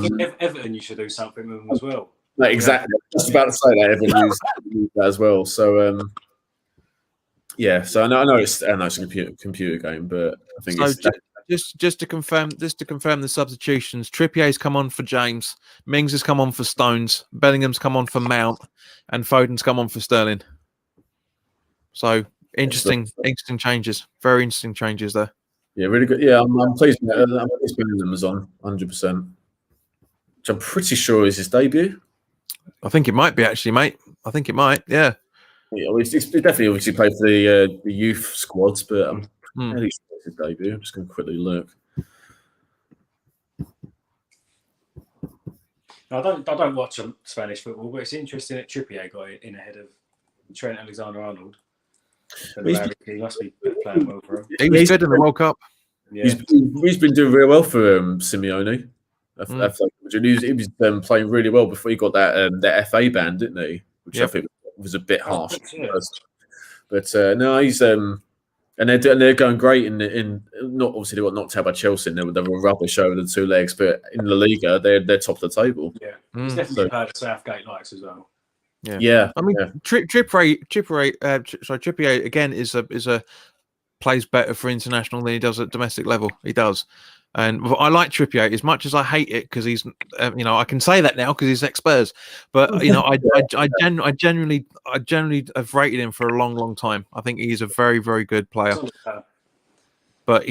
think Everton, you should do something with them as well. Like, exactly. Just about to say that Everton used that as well. So yeah. So I know it's a computer game, but I think just to confirm the substitutions. Trippier's come on for James. Mings has come on for Stones. Bellingham's come on for Mount, and Foden's come on for Sterling. So interesting changes. Very interesting changes there. Yeah, really good. Yeah, I'm pleased. I'm pleased Bellingham was on 100%. Which I'm pretty sure is his debut. I think it might be actually, mate. I think it might. Yeah. Yeah, well, he's definitely obviously played for the youth squads, but I'm fairly sure it's his debut. I'm just going to quickly look. I don't watch Spanish football, but it's interesting that Trippier got in ahead of Trent Alexander-Arnold. He must be playing well for him. He was good in the World Cup. Yeah. He's been doing really well for Simeone. He was playing really well before he got that FA ban, didn't he? Which I think was a bit harsh. But no, he's and they're going great in not obviously they got knocked out by Chelsea. They were rubbish over the 2 legs, but in La Liga they're top of the table. Yeah, he's definitely heard Southgate likes as well. Yeah. I mean, Trippier again is a plays better for international than he does at domestic level. He does, and I like Trippier as much as I hate it because he's, I can say that now because he's ex-Spurs. But I genuinely have rated him for a long time. I think he's a very, very good player. But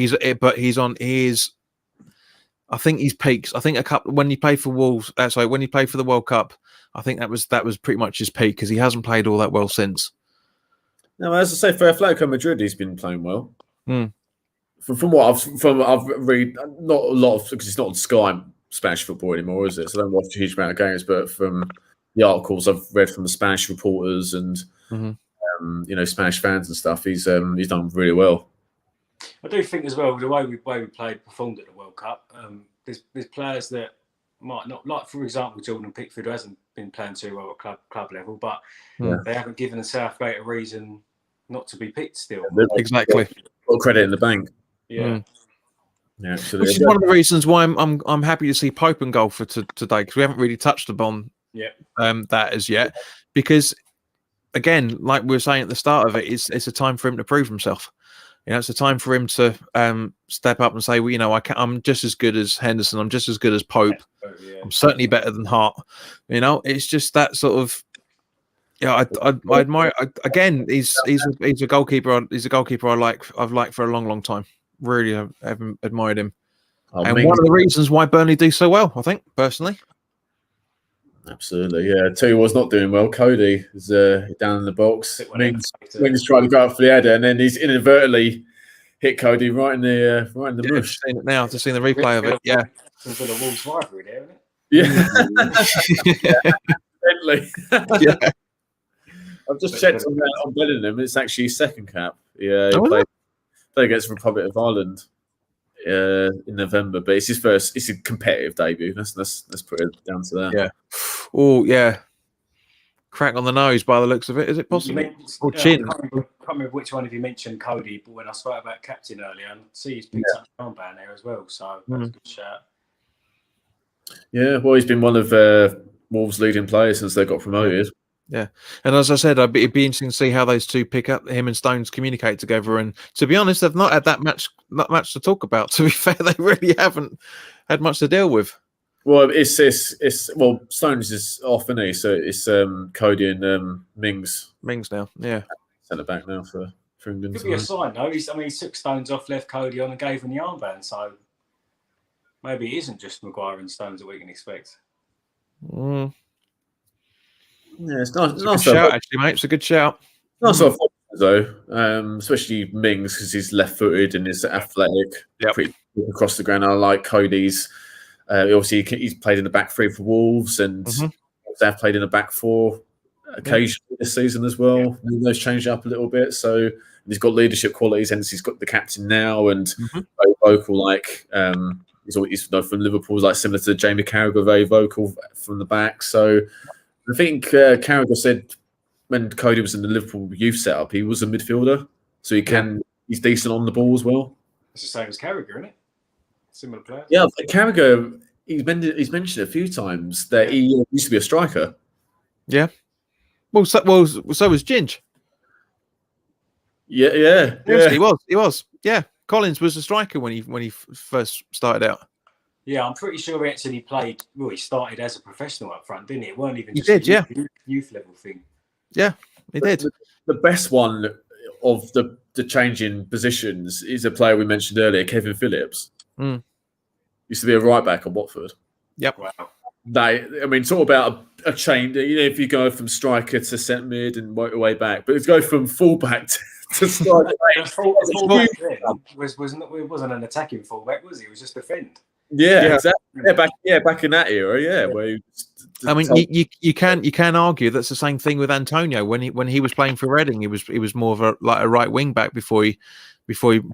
I think he's peaks. I think when he played for Wolves, when he played for the World Cup, I think that was pretty much his peak because he hasn't played all that well since. No, as I say, for Atletico Madrid, he's been playing well. From what I've read, not a lot of because it's not on Sky Spanish football anymore, is it? So I don't watch a huge amount of games, but from the articles I've read from the Spanish reporters and Spanish fans and stuff, he's done really well. I do think as well the way we performed at the World Cup. There's players that might not, like for example Jordan Pickford, who hasn't been playing too well at club level, but they haven't given the Southgate a reason not to be picked still. Exactly. Got credit in the bank. Yeah. Yeah, which is one of the reasons why I'm happy to see Pope and goal for today because we haven't really touched upon that as yet. Because again, like we were saying at the start of it, it's a time for him to prove himself. It's a time for him to step up and say, well, I'm just as good as Henderson. I'm just as good as Pope. I'm certainly better than Hart. It's just that sort of. Yeah, I admire. Again, he's a goalkeeper. He's a goalkeeper I've liked for a long time. Really, have admired him. And one of the reasons why Burnley do so well, I think, personally. Absolutely, yeah. Tell you what's not doing well. Cody is down in the box. Mings trying to go up for the header, and then he's inadvertently hit Cody right in the mush. I've seen it now. I've just seen the replay of it. Yeah. Some sort of Wolves rivalry there, isn't it? Yeah. Yeah. I've just checked on Bellingham. It's actually his second cap. Yeah, he play against the Republic of Ireland in November, but it's his first. It's a competitive debut. Let's put it down to that. Yeah. Oh yeah. Crack on the nose by the looks of it. Is it possible? Or chin? I can't remember which one of you mentioned Cody, but when I spoke about captain earlier, and see he's picked up an armband there as well. So that's a good shout. Yeah, well, he's been one of Wolves' leading players since they got promoted. Yeah, and as I said, it'd be interesting to see how those two pick up. Him and Stones communicate together. And to be honest, they've not had that much to talk about. To be fair, they really haven't had much to deal with. Well, it's Stones is off, isn't he? So it's Cody and Mings. Mings now, yeah. Centre back now for England. Could be a sign, though. He took Stones off, left Cody on, and gave him the armband. So maybe it isn't just Maguire and Stones that we can expect. Mm. Yeah, it's nice. It's a good shout, actually, mate. It's a good shout. Nice off though, especially Mings because he's left-footed and is athletic. Pretty across the ground. I like Cody's. Obviously, he's played in the back three for Wolves, and they've played in the back four occasionally this season as well. Those changed up a little bit, so he's got leadership qualities. Hence, he's got the captain now, and very vocal. Like he's from Liverpool, like similar to Jamie Carragher, very vocal from the back. So I think Carragher said when Cody was in the Liverpool youth setup, he was a midfielder, so he's decent on the ball as well. It's the same as Carragher, isn't it? Similar player. Yeah, Carragher, he's mentioned a few times that he used to be a striker. Yeah. Well, so was Ginge. Yeah. He was. Yeah, Collins was a striker when he first started out. Yeah, I'm pretty sure he actually played. Well, he started as a professional up front, didn't he? It weren't even just a youth level thing. Yeah, he did. The best one of the changing positions is a player we mentioned earlier, Kevin Phillips. Used to be a right back at Watford. Yep. Wow. Talk about a change. If you go from striker to centre mid and work your way back, but it's go from fullback to striker. Fullback it wasn't an attacking fullback, was he? It was just defend. Yeah, exactly. Back in that era, where you can argue that's the same thing with Antonio when he was playing for Reading. He was more of a right wing back before he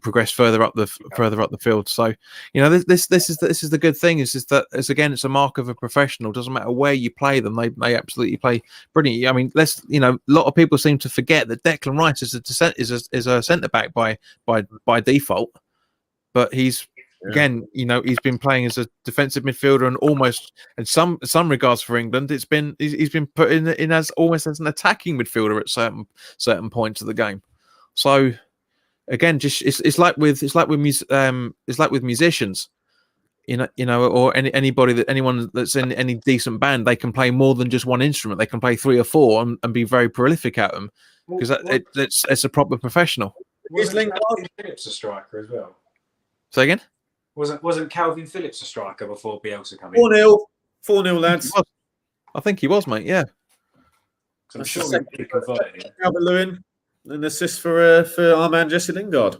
progressed further up the field. So this is the good thing is that it's a mark of a professional. Doesn't matter where you play them, they absolutely play brilliantly. I mean, a lot of people seem to forget that Declan Rice is a centre back by default, but he's. Again, he's been playing as a defensive midfielder and almost, in some regards for England, he's been put in as almost as an attacking midfielder at certain points of the game. So, again, just it's like with musicians, or anyone that's in any decent band, they can play more than just one instrument. They can play 3 or 4 and be very prolific at them because it's a proper professional. Wasn't Calvin Phillips a striker as well? Say again. Wasn't Calvin Phillips a striker before Bielsa came in? 4-0, lads. I think he was, mate. Yeah. I'm sure he converted. Calvert-Lewin, an assist for our man Jesse Lingard.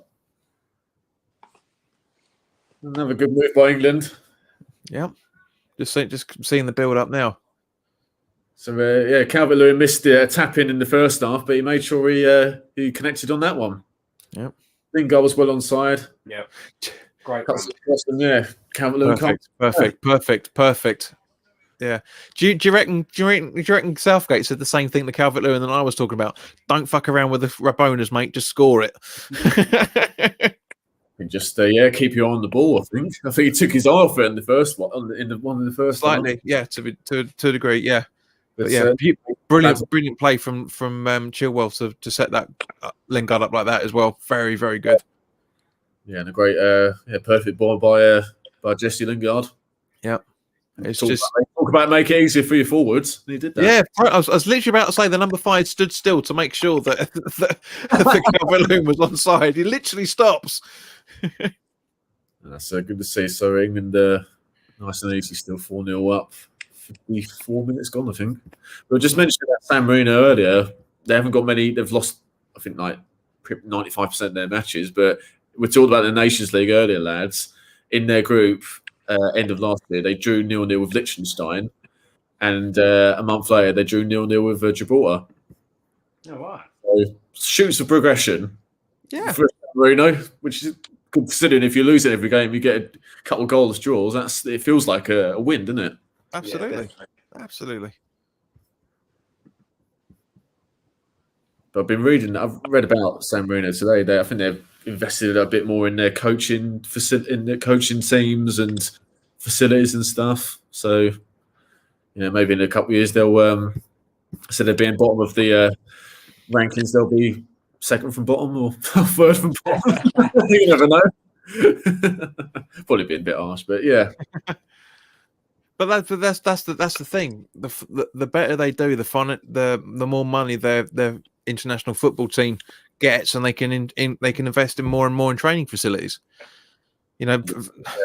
Another good move by England. Yeah. Just seeing the build up now. So Calvert-Lewin missed a tap in the first half, but he made sure he connected on that one. Yeah. Lingard was well onside. Yeah. Great. Calvert-Lewin. Perfect. Yeah. Do you reckon Southgate said the same thing to Calvert-Lewin that I was talking about? Don't fuck around with the Rabonas, mate. Just score it. And just keep your eye on the ball. I think he took his eye off it in the first one. One of the first. Slightly, yeah, to a degree, yeah. But yeah, brilliant play from Chilwell to set that Lingard up like that as well. Very, very good. Yeah, and a great, perfect ball by Jesse Lingard. Yeah, it's talk about make it easier for your forwards. He did that. Yeah, I was literally about to say the number 5 stood still to make sure that the Calvert-Lewin was onside. He literally stops. That's good to see. So England, nice and easy, still 4-0 up. 54 minutes gone, I think. But just mentioned about San Marino earlier. They haven't got many. They've lost, I think, like 95% of their matches, but. We talked about the Nations League earlier, lads. In their group, end of last year, they drew 0-0 with Liechtenstein, and a month later, they drew 0-0 with Gibraltar. Oh, wow. So, shoots for progression. Yeah. For Marino, which is considering if you're losing every game, you get a couple of goalless draws. It feels like a win, doesn't it? Absolutely, absolutely. But I've read about San Marino today. I think they've invested a bit more in their coaching teams and facilities and stuff. So, maybe in a couple of years they'll instead of being bottom of the rankings, they'll be second from bottom or third from bottom. You never know. Probably being a bit harsh, but yeah. But that's the thing. The better they do, the more money their international football team gets, and they can invest in more and more in training facilities.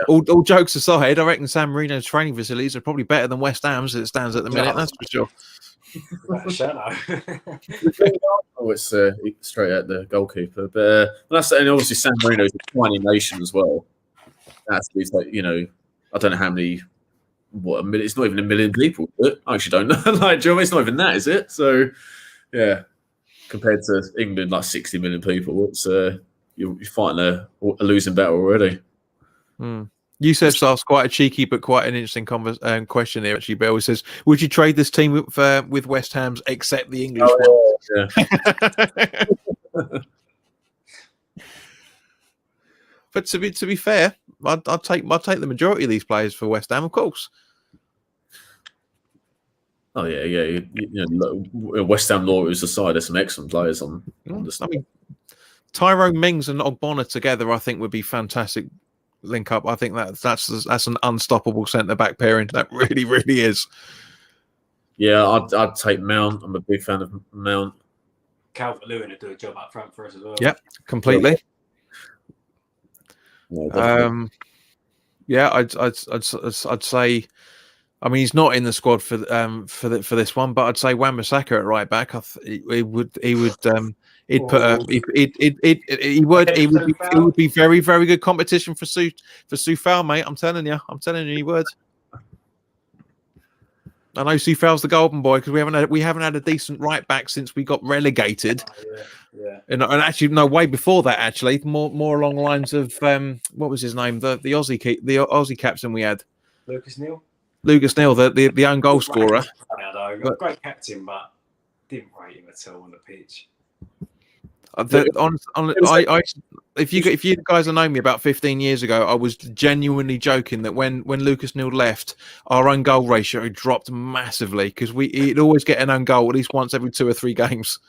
All jokes aside, I reckon San Marino's training facilities are probably better than West Ham's as it stands at the minute. That's for sure. It's straight at the goalkeeper, but and obviously San Marino's a tiny nation as well. That's like I don't know how many. It's not even 1 million people. I actually don't know. It's not even that, is it? So, yeah, compared to England, like 60 million people, it's you're fighting a losing battle already. Yusuf's asked quite a cheeky but quite an interesting question here. Actually, Bill says, "Would you trade this team with West Ham's except the English one?" Yeah. But to be fair, I'd take the majority of these players for West Ham, of course. Oh yeah. West Ham Lawyers aside, there's some excellent players on this. I mean, Tyrone Mings and Ogbonna together, I think, would be fantastic link up. I think that's an unstoppable centre back pairing. That really, really is. Yeah, I'd take Mount. I'm a big fan of Mount. Calvert-Lewin would do a job up front for us as well. Yep, completely. Yeah, I'd say. I mean, he's not in the squad for this one, but I'd say Wan-Bissaka at right back. He would be very, very good competition for Soufal, mate. I'm telling you, he would. I know Soufal's the golden boy because we haven't had a decent right back since we got relegated. Yeah. And actually, no, way before that. Actually, more along the lines of what was his name? The Aussie captain we had. Lucas Neal, the own goal scorer. Great captain, but didn't rate him at all on the pitch. If you guys have known me about 15 years ago, I was genuinely joking that when Lucas Neal left, our own goal ratio dropped massively because he'd always get an own goal at least once every 2 or 3 games.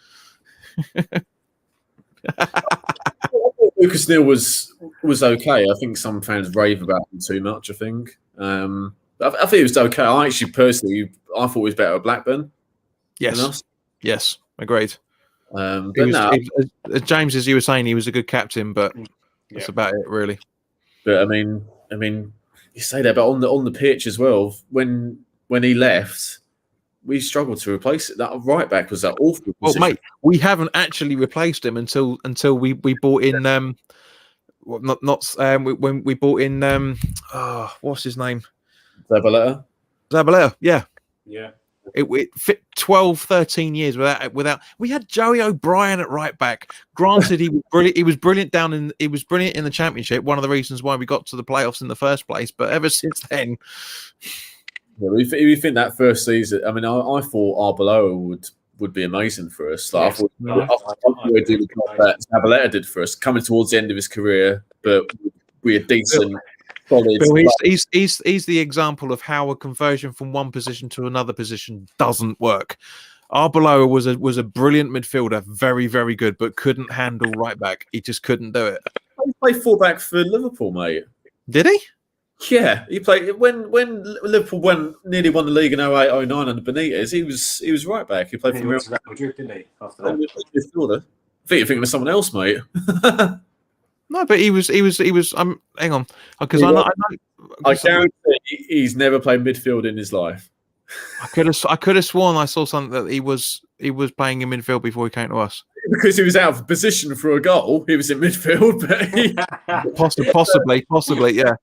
Lucas Neal was okay. I think some fans rave about him too much. I think it was okay. I actually personally thought he was better at Blackburn. Yes, agreed. James, as you were saying, he was a good captain, but that's about it, really. But I mean, you say that, but on the pitch as well. When he left, we struggled to replace it. That right back was that awful position. Well, mate, we haven't actually replaced him until we bought in. When we bought in. What's his name? Zabaleta. Yeah. It fit 12, 13 years without. We had Joey O'Brien at right back. Granted, he was brilliant. He was brilliant in the Championship. One of the reasons why we got to the playoffs in the first place. But ever since then, we think that first season. I mean, I thought Arbeloa would be amazing for us. Like, I thought we'd do the job that Zabaleta did for us, coming towards the end of his career, but we're decent. Bill, he's the example of how a conversion from one position to another position doesn't work. Arbeloa was a brilliant midfielder, very, very good, but couldn't handle right back. He just couldn't do it. He played fullback for Liverpool, mate. Did he? Yeah, he played when Liverpool nearly won the league in 08-09 under Benitez. He was right back. He played for Real Madrid, didn't he? After that, midfielder. I think you're thinking of someone else, mate. No, but he was. Hang on, because I guarantee he's never played midfield in his life. I could have sworn I saw something that he was playing in midfield before he came to us. Because he was out of position for a goal, he was in midfield. But possibly, yeah.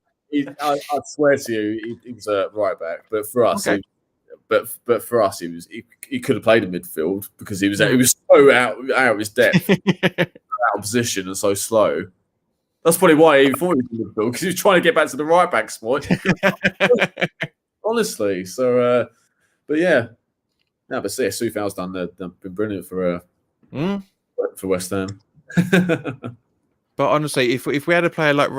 I swear to you, he was a right back. But for us, but for us, he could have played in midfield because he was so out of his depth. out of position and so slow. That's probably why he thought he was midfield, because he was trying to get back to the right back spot. Honestly, so but yeah, no, but yeah, Soufal's they've been brilliant for West Ham. But honestly, if we had a player like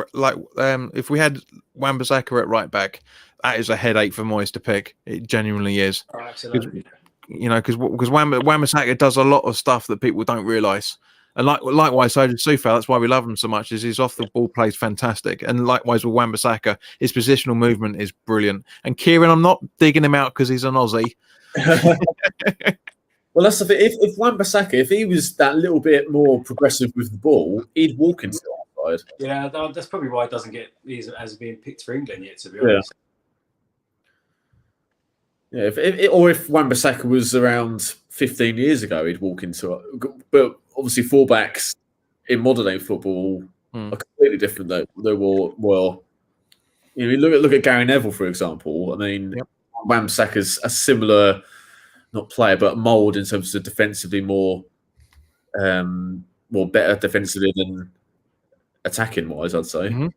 if we had Wan-Bissaka at right back, that is a headache for Moyes to pick. It genuinely is. Oh, absolutely. You know, because Wan-Bissaka does a lot of stuff that people don't realise. And likewise, so does Soufal. That's why we love him so much. Is his off the ball plays fantastic, and likewise with Wan-Bissaka, his positional movement is brilliant. And Kieran, I'm not digging him out because he's an Aussie. Well, that's the thing. If Wan-Bissaka, if he was that little bit more progressive with the ball, he'd walk into the outside. Yeah, that's probably why he doesn't get as being picked for England yet. To be honest. Yeah, if Wan-Bissaka was around 15 years ago, he'd walk into it. But obviously, fullbacks in modern day football are completely different. They were well. You know, look at Gary Neville, for example. I mean, Wan-Bissaka's a similar, not player, but mould in terms of defensively more better defensively than attacking wise. I'd say.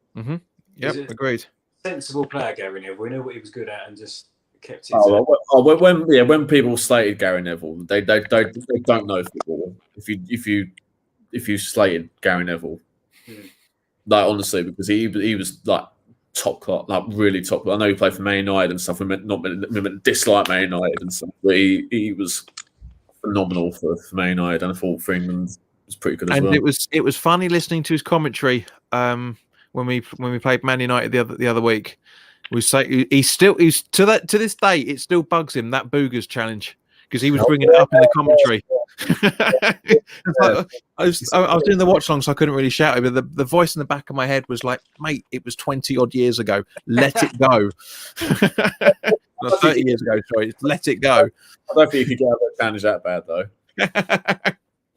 Yep, agreed. Sensible player, Gary Neville. We knew what he was good at, and just kept it. When people slated Gary Neville, they don't know football. If you slated Gary Neville, like honestly, because he was like top class, like really top. I know he played for Man United and stuff. We meant dislike Man United and stuff, but he was phenomenal for Man United, and I thought for England was pretty good as well. And it was funny listening to his commentary when we played Man United the other week. We say he's to this day it still bugs him, that Boogers challenge, because he was bringing it up in the commentary. I was doing the watch long, so I couldn't really shout it, but the voice in the back of my head was like, "Mate, it was 20 odd years ago. Let it go." 30 years ago, sorry. Let it go. I don't think you could get out of that challenge that bad though.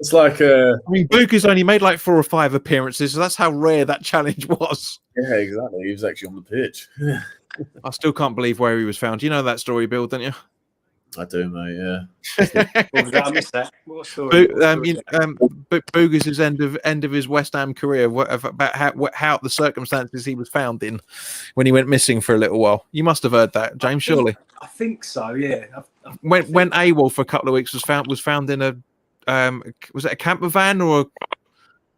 It's like I mean, Boogers only made like 4 or 5 appearances, so that's how rare that challenge was. Yeah, exactly. He was actually on the pitch. I still can't believe where he was found. You know that story, Bill, don't you? I do, mate. Yeah. I missed that. What story? Boogers' end of his West Ham career, about how the circumstances he was found in when he went missing for a little while. You must have heard that, James. Surely. I think so. Yeah. When AWOL for a couple of weeks was found in a was it a camper van or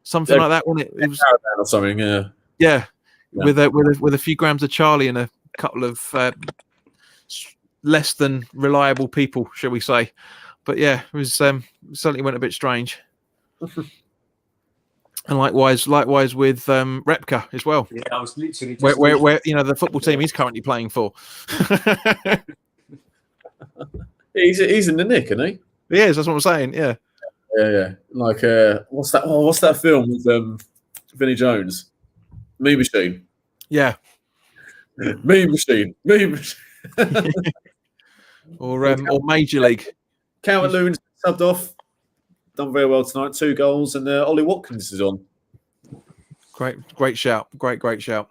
something like that? Wasn't it? It was caravan or something. Yeah. Yeah. With a few grams of Charlie and a couple of less than reliable people, shall we say? But yeah, it was certainly went a bit strange. And likewise with Repka as well. Yeah, I was literally just where you know the football team he's currently playing for. he's in the nick, isn't he? He is. That's what I'm saying. Yeah. Yeah. Like what's that film with Vinnie Jones? Mean Machine. Yeah. Mean Machine. or Major League. Calvert-Lewin subbed off. Done very well tonight. 2 goals, and Ollie Watkins is on. Great shout. Great shout.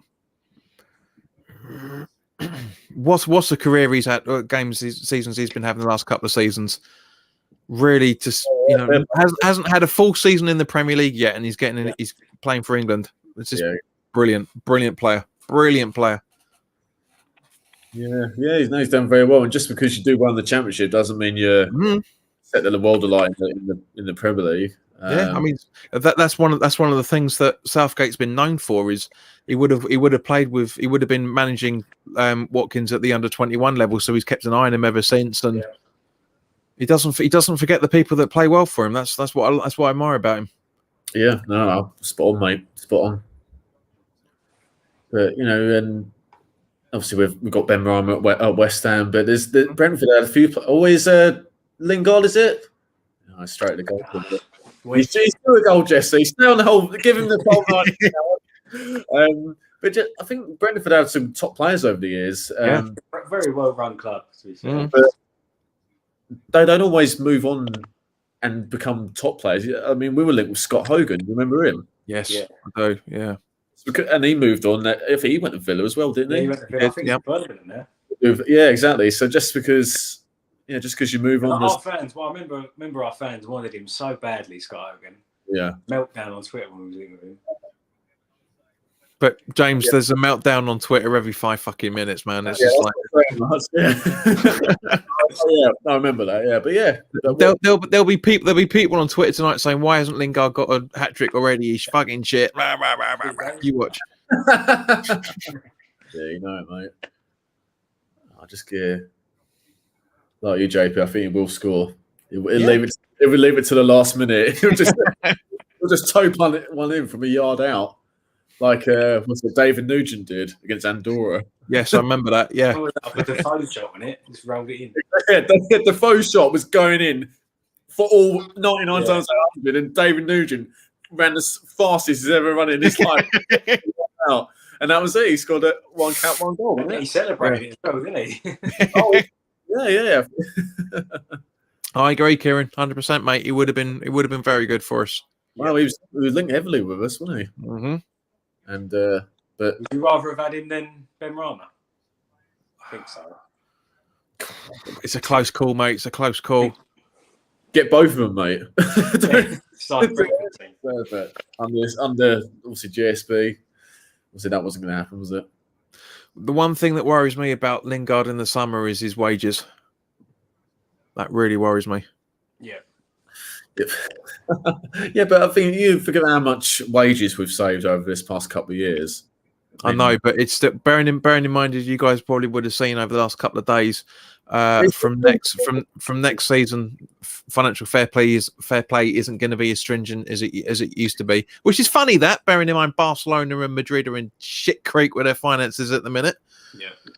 What's the career he's had? Seasons he's been having the last couple of seasons. Really, just hasn't had a full season in the Premier League yet, and he's playing for England. It's just brilliant player. Yeah, he's done very well. And just because you do win the Championship doesn't mean you're set the world alight in the Premier League. I mean that's one of the things that Southgate's been known for is he would have been managing Watkins at the under-21 level, so he's kept an eye on him ever since, and he doesn't forget the people that play well for him. That's what I admire about him. Yeah, no, spot on, mate, spot on. But and obviously we've got Ben Ryan at West Ham, but there's Brentford had a few always Lingard, is it? No, straight to the goal. He's still a goal, Jesse. Stay on the whole. Give him the whole 9. But I think Brentford had some top players over the years. Very well run club, to be fair. But they don't always move on and become top players. I mean, we were linked with Scott Hogan. Remember him? Yes. Yeah. I do. Yeah. And he moved on. If he went to Villa as well, didn't he? He went to Villa. I think he's Birmingham there. Yeah, exactly. So just because you move on, our fans. Well, I remember our fans wanted him so badly, Scott Hogan. Yeah. Meltdown on Twitter when we was with him. But James, there's a meltdown on Twitter every 5 fucking minutes, man. It's just like, yeah, I remember that. Yeah, but yeah, there'll be people on Twitter tonight saying, "Why hasn't Lingard got a hat trick already? He's fucking shit." Rah, rah, rah, rah, rah. You watch. Yeah, you know it, mate. I just get like you, JP. I think he will score. It will leave it to the last minute. He'll just toe punt one in from a yard out. Like what's it David Nugent did against Andorra. Yes, I remember that. Yeah. With the phone shot on it, just rolled it in. Yeah, the faux shot was going in for all 99 times out of 100, and David Nugent ran as fastest he's ever run in his life. And that was it. He scored one goal. He celebrated it as well, didn't he? Oh, yeah. I agree, Kieran. 100%, mate. It would have been very good for us. Well, he was linked heavily with us, wasn't he? Mm-hmm. And but would you rather have had him than Ben Rama? I think so. It's a close call, mate. It's a close call. Get both of them, mate. Perfect. Under obviously GSB. Obviously that wasn't going to happen, was it? The one thing that worries me about Lingard in the summer is his wages. That really worries me. Yeah. Yeah, but I think you forget how much wages we've saved over this past couple of years. I know, but it's still, bearing in mind, as you guys probably would have seen over the last couple of days, from next season, financial fair play isn't going to be as stringent as it used to be. Which is funny, that bearing in mind Barcelona and Madrid are in shit creek with their finances at the minute.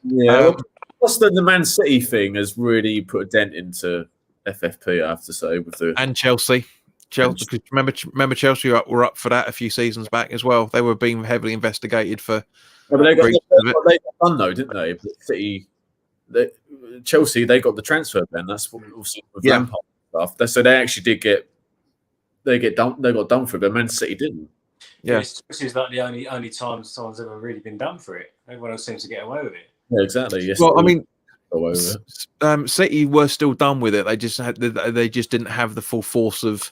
Yeah. Plus the Man City thing has really put a dent into FFP, I have to say, and Chelsea. Because remember Chelsea were up for that a few seasons back as well. They were being heavily investigated for. But they got done though, didn't they? Chelsea, they got the transfer ban. That's what with Lampard stuff. So they actually did get done. They got done for it, but Man City didn't. Yeah, this is like the only time someone's ever really been done for it. Everyone else seems to get away with it. Yeah, exactly. Yes. Well, I mean, City were still done with it. They just didn't have the full force of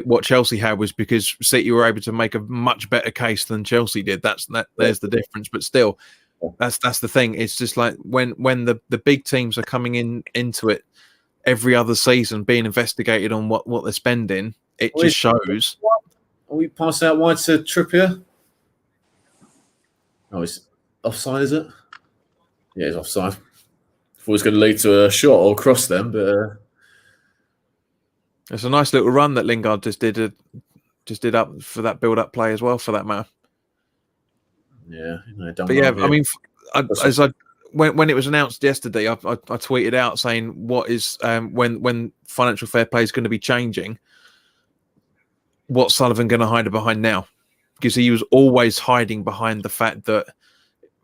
what Chelsea had, was because City were able to make a much better case than Chelsea did. There's the difference. But still, that's the thing. It's just like when the big teams are coming into it every other season, being investigated on what they're spending, it just shows. Are we passing out wide to Trippier? Oh, it's offside, is it? Yeah, it's offside. Thought it was going to lead to a shot or cross then, but it's a nice little run that Lingard just did up for that build-up play as well, for that matter. Yeah, I mean, when it was announced yesterday, I tweeted out saying, "What is when financial fair play is going to be changing? What's Sullivan going to hide behind now?" Because he was always hiding behind the fact that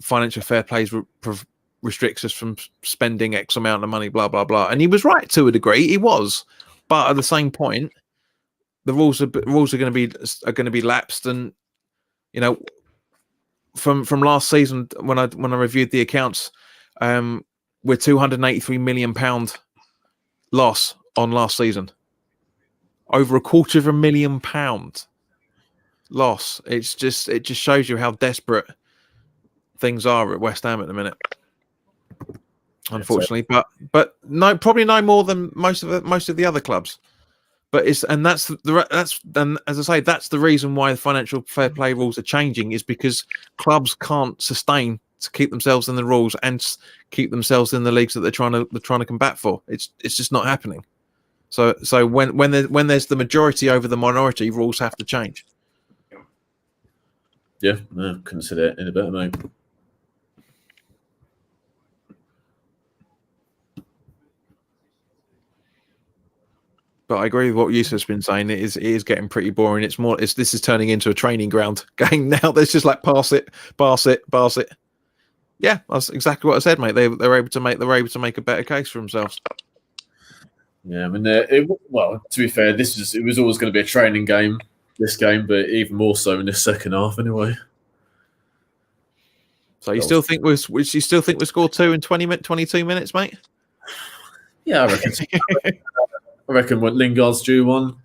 financial fair play restricts us from spending X amount of money, blah blah blah. And he was right to a degree. He was. But at the same point, the rules are going to be lapsed, and from last season when I reviewed the accounts, we're £283 million loss on last season, over £250,000 loss. It just shows you how desperate things are at West Ham at the minute. Unfortunately, but no, probably no more than most of the other clubs. But as I say, that's the reason why the financial fair play rules are changing, is because clubs can't sustain to keep themselves in the rules and keep themselves in the leagues that they're trying to combat for. It's just not happening. So when there's the majority over the minority, rules have to change. Yeah, no, couldn't say that any better, mate. But I agree with what Yusuf's been saying. It is getting pretty boring. This is turning into a training ground game now. There's just like pass it. Yeah, that's exactly what I said, mate. They're able to make a better case for themselves. Yeah, I mean, to be fair, it was always going to be a training game, this game, but even more so in the second half, anyway. So you still think we scored 2 in 22 minutes, mate? Yeah, I reckon. I reckon what Lingard's due one,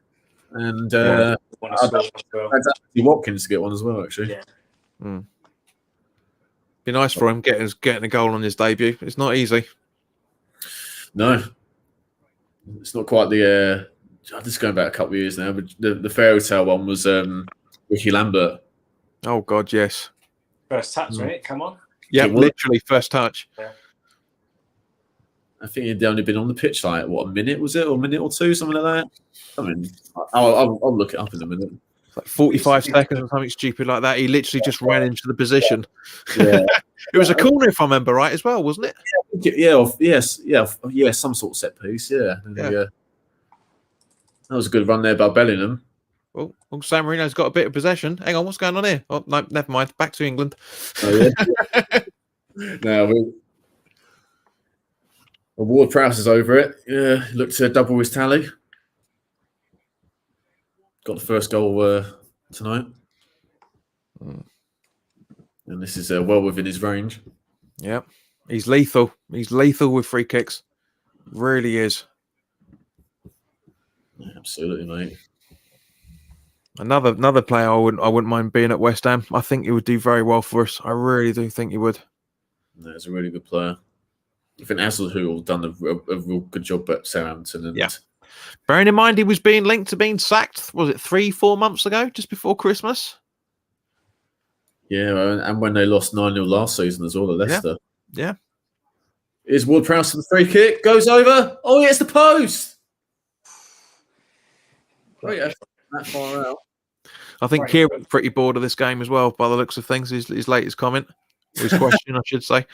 and Want to score as well. I'd actually Watkins to get one as well. Actually, Yeah. Be nice for him getting a goal on his debut. It's not easy. No, it's not quite the. Just going back a couple of years now, but the fairy tale one was Ricky Lambert. Oh God, yes. First touch, right? Come on. Yeah, literally first touch. Yeah. I think he'd only been on the pitch like what, a minute was it, or a minute or two, something like that. I mean, I'll look it up in a minute. Like 45 seconds or something stupid like that. He literally just ran into the position. Yeah, it was a corner, if I remember right, as well, wasn't it? Yeah, some sort of set piece. Yeah. That was a good run there by Bellingham. Well, San Marino's got a bit of possession. Hang on, what's going on here? Oh, no, never mind. Back to England. Oh, yeah. No, Ward-Prowse is over it. Yeah, looked to double his tally. Got the first goal tonight. And this is well within his range. Yeah, he's lethal. He's lethal with free kicks. Really is. Yeah, absolutely, mate. Another player I wouldn't mind being at West Ham. I think he would do very well for us. I really do think he would. No, he's a really good player. I think Hazelhoul done a real good job at Southampton. And bearing in mind he was being linked to being sacked, was it 3-4 months ago, just before Christmas? Yeah, and when they lost 9-0 last season as well at Leicester. Yeah. Is Ward-Prowse for the free kick? Goes over. Oh, yeah, it's the post. Great effort that far out. I think Kieran's pretty bored of this game as well, by the looks of things. His latest comment, his question, I should say.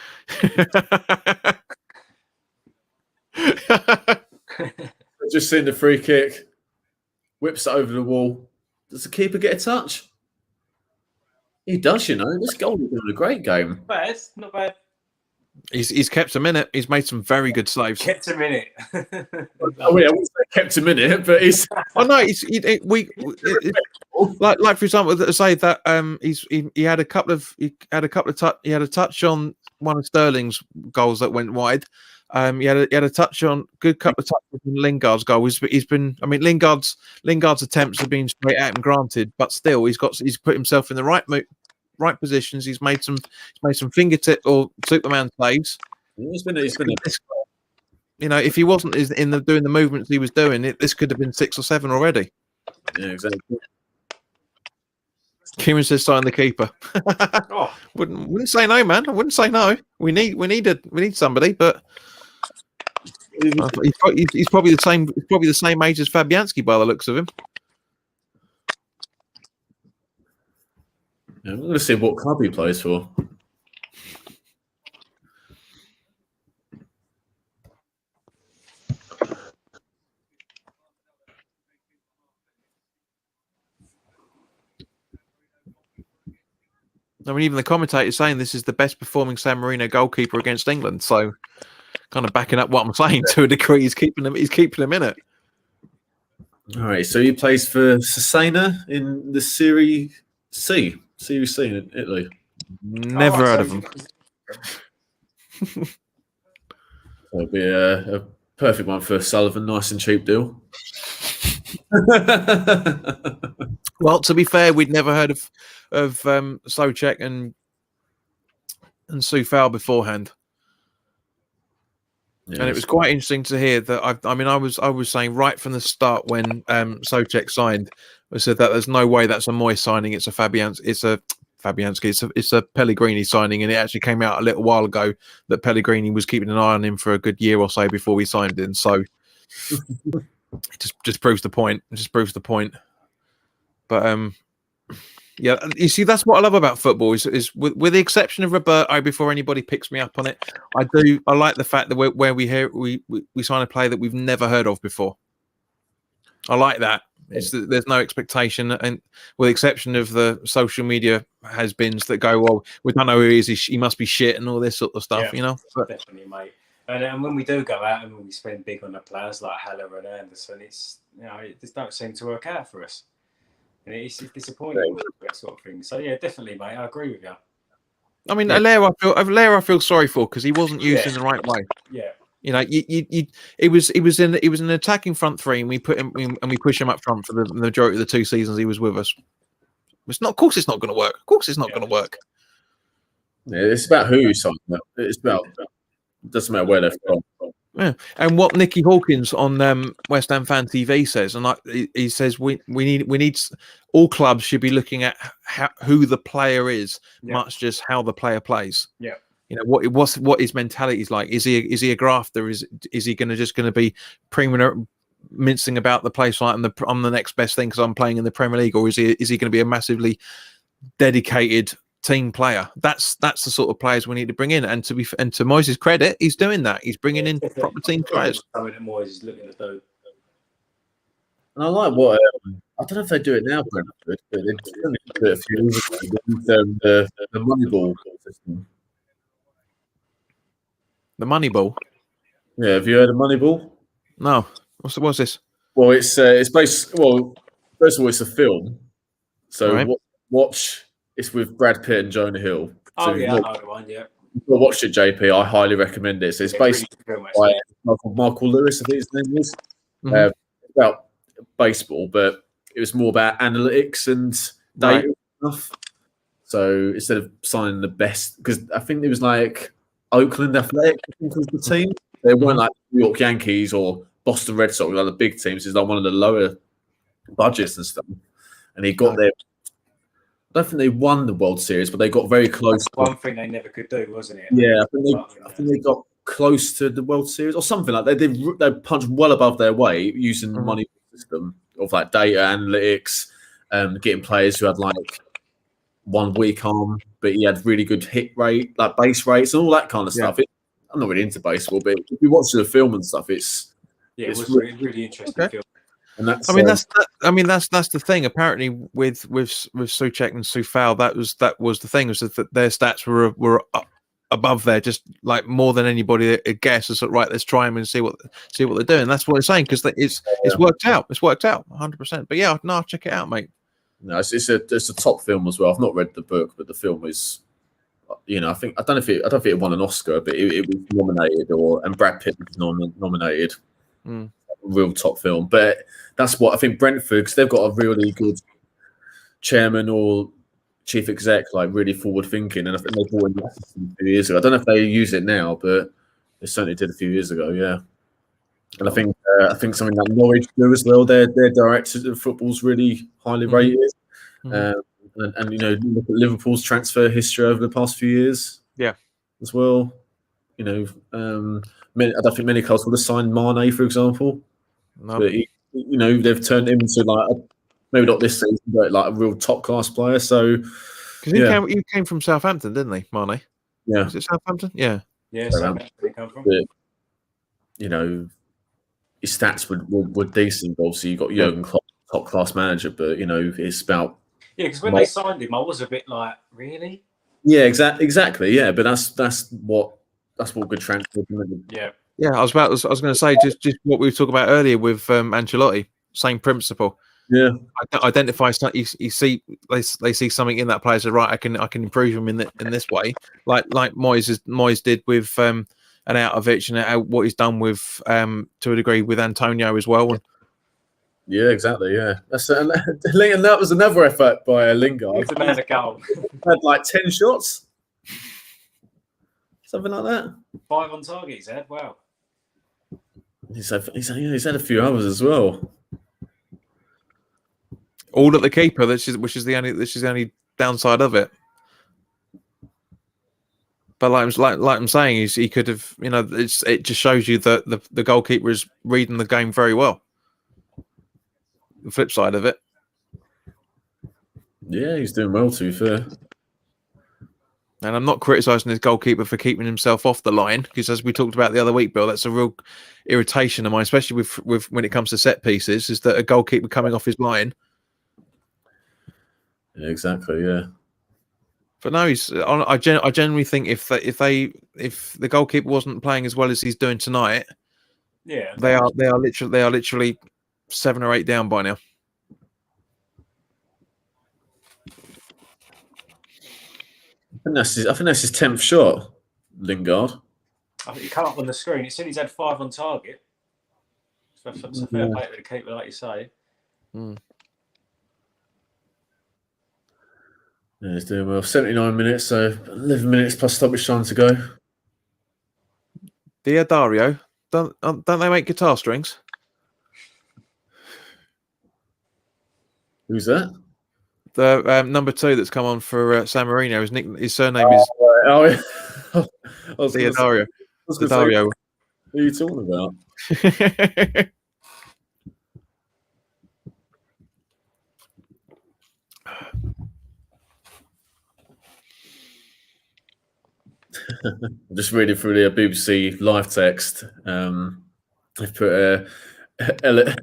Just seen the free kick, whips it over the wall. Does the keeper get a touch? He does, you know. This goal is doing a great game. Not bad. He's kept him in it. He's made some very good saves. Kept him in it. Oh yeah, I wouldn't say kept him in it, but he's. Oh no, like for example, say that he had a couple of touch on one of Sterling's goals that went wide. He had a touch on good couple of touches on Lingard's goal. He's been, I mean, Lingard's attempts have been straight at him, granted, but still he's put himself in the right positions. He's made some fingertip or Superman saves. He's been you know, if he wasn't doing the movements he was doing, this could have been 6 or 7 already. Yeah, exactly. Kieran says sign the keeper. Oh. Wouldn't say no, man. I wouldn't say no. We need somebody, but he's probably the same age as Fabianski by the looks of him. Yeah, I'm going to see what club he plays for. I mean, even the commentator saying this is the best performing San Marino goalkeeper against England. So, kind of backing up what I'm saying to a degree. He's keeping them in it. All right, so he plays for Cesena in the Serie C in Italy. Never heard of him. That'll be a perfect one for Sullivan. Nice and cheap deal. Well, to be fair, we'd never heard of Souček and Soufal beforehand. Yes. And it was quite interesting to hear that. I was saying right from the start when Souček signed, I said that there's no way that's a Moyes signing. It's a Fabianski. It's a Pellegrini signing, and it actually came out a little while ago that Pellegrini was keeping an eye on him for a good year or so before we signed him. So it just proves the point. It just proves the point. But yeah, you see, that's what I love about football is with the exception of Roberto, before anybody picks me up on it, I like the fact that where we sign a player that we've never heard of before. I like that. There's no expectation, and with the exception of the social media has-beens that go, well, we don't know who he is, he must be shit, and all this sort of stuff, you know. But, definitely, mate. And when we do go out and we spend big on the players like Haller and Anderson, it just don't seem to work out for us. And it's disappointing, that sort of thing. So yeah, definitely, mate. I agree with you. I mean, Haller, I feel sorry for because he wasn't used in the right way. Yeah. You know, it was an attacking front three, and we put him and we push him up front for the majority of the 2 seasons he was with us. It's not. Of course, it's not going to work. Of course, it's not going to work. Yeah, it's about who you sign. It's about. It doesn't matter where they're from. Yeah, and what Nicky Hawkins on West Ham Fan TV says, and he says we need all clubs should be looking at who the player is, much just how the player plays. Yeah. You know what his mentality is like. Is he a grafter? Is he going to be mincing about the place like I'm the next best thing because I'm playing in the Premier League, or is he going to be a massively dedicated team player? That's the sort of players we need to bring in. And to Moyes' credit, he's doing that. He's bringing in proper team players. Something that Moyes is looking to do. And I like what I don't know if they do it now, Brentford, but they did it a few years ago. The Moneyball system. The Moneyball. Yeah, have you heard of Moneyball? No. What's this? Well, it's based. Well, first of all, it's a film. So Right. watch. It's with Brad Pitt and Jonah Hill. So I know the one. Yeah. Watch it, JP. I highly recommend it. So it's based by Michael Lewis, I think his name is. Mhm. About baseball, but it was more about analytics and data stuff. So instead of signing the best, because I think it was like Oakland Athletic, I think was the team. They weren't like New York Yankees or Boston Red Sox, like the big teams. It's like one of the lower budgets and stuff. And he got there. I don't think they won the World Series, but they got very close. That's one thing they never could do, wasn't it? Yeah, I think they got close to the World Series or something like that. They punched well above their weight using the money system of like data analytics, getting players who had like 1 weak arm, but he had really good hit rate, like base rates and all that kind of stuff. I'm not really into baseball, but if you watch the film and stuff, it was really interesting film. And that's, that's the thing. Apparently, with Souček and Soufal, that was the thing, was that their stats were above there, just like more than anybody guessed. So right, let's try them and see what they're doing. That's what they're saying, because it's worked out. It's worked out 100%. But yeah, no, check it out, mate. No, it's a top film as well. I've not read the book, but the film is, you know, I don't know if it won an Oscar, but it was nominated, and Brad Pitt was nominated. Real top film. But that's what I think Brentford, because they've got a really good chairman or chief exec, like really forward thinking, and I think they brought in a few years ago. I don't know if they use it now, but they certainly did a few years ago. Yeah, and I think something like Norwich do as well. Their director of football's really highly rated, and you know, look at Liverpool's transfer history over the past few years. Yeah, as well. You know, I don't think many clubs would have signed Mane, for example. No. But you know, they've turned him into like maybe not this season, but like a real top class player. So because he came from Southampton, didn't he, Mane? Yeah, was it Southampton? Yeah, Southampton he come from. But, you know, his stats were decent. Obviously, you got Jurgen Klopp, top class manager, but you know, it's about because when they signed him, I was a bit like, really? Yeah, exactly. Yeah, but that's what good transfer. Yeah, I was going to say just what we were talking about earlier with Ancelotti. Same principle. Yeah, identify something. They see something in that player. So right, I can improve him in this way. Like Moyes did with an Arnautovic, and what he's done with to a degree with Antonio as well. Yeah, exactly. Yeah, and that was another effort by Lingard. He's the man of goal. Had like 10 shots, something like that. 5 on target. He said, "Wow." He's had a few others as well. All at the keeper, which is the only downside of it. But like I'm saying, he could have, you know, it just shows you that the goalkeeper is reading the game very well. The flip side of it. Yeah, he's doing well, to be fair. And I'm not criticising his goalkeeper for keeping himself off the line, because as we talked about the other week, Bill, that's a real irritation of mine, especially with when it comes to set pieces, is that a goalkeeper coming off his line. Yeah, exactly. Yeah. But no, I generally think if the goalkeeper wasn't playing as well as he's doing tonight, yeah, they are literally 7 or 8 down by now. I think that's his 10th shot, Lingard. I think it came up on the screen. It said he's had 5 on target. So it's a fair play to the keeper, like you say. Mm. Yeah, he's doing well. 79 minutes, so 11 minutes plus stoppage time to go. Dario, don't they make guitar strings? Who's that? The number 2 that's come on for San Marino. His surname is I was Dario. Dario. Who are you talking about? I'm just reading through the BBC live text. They've put Elia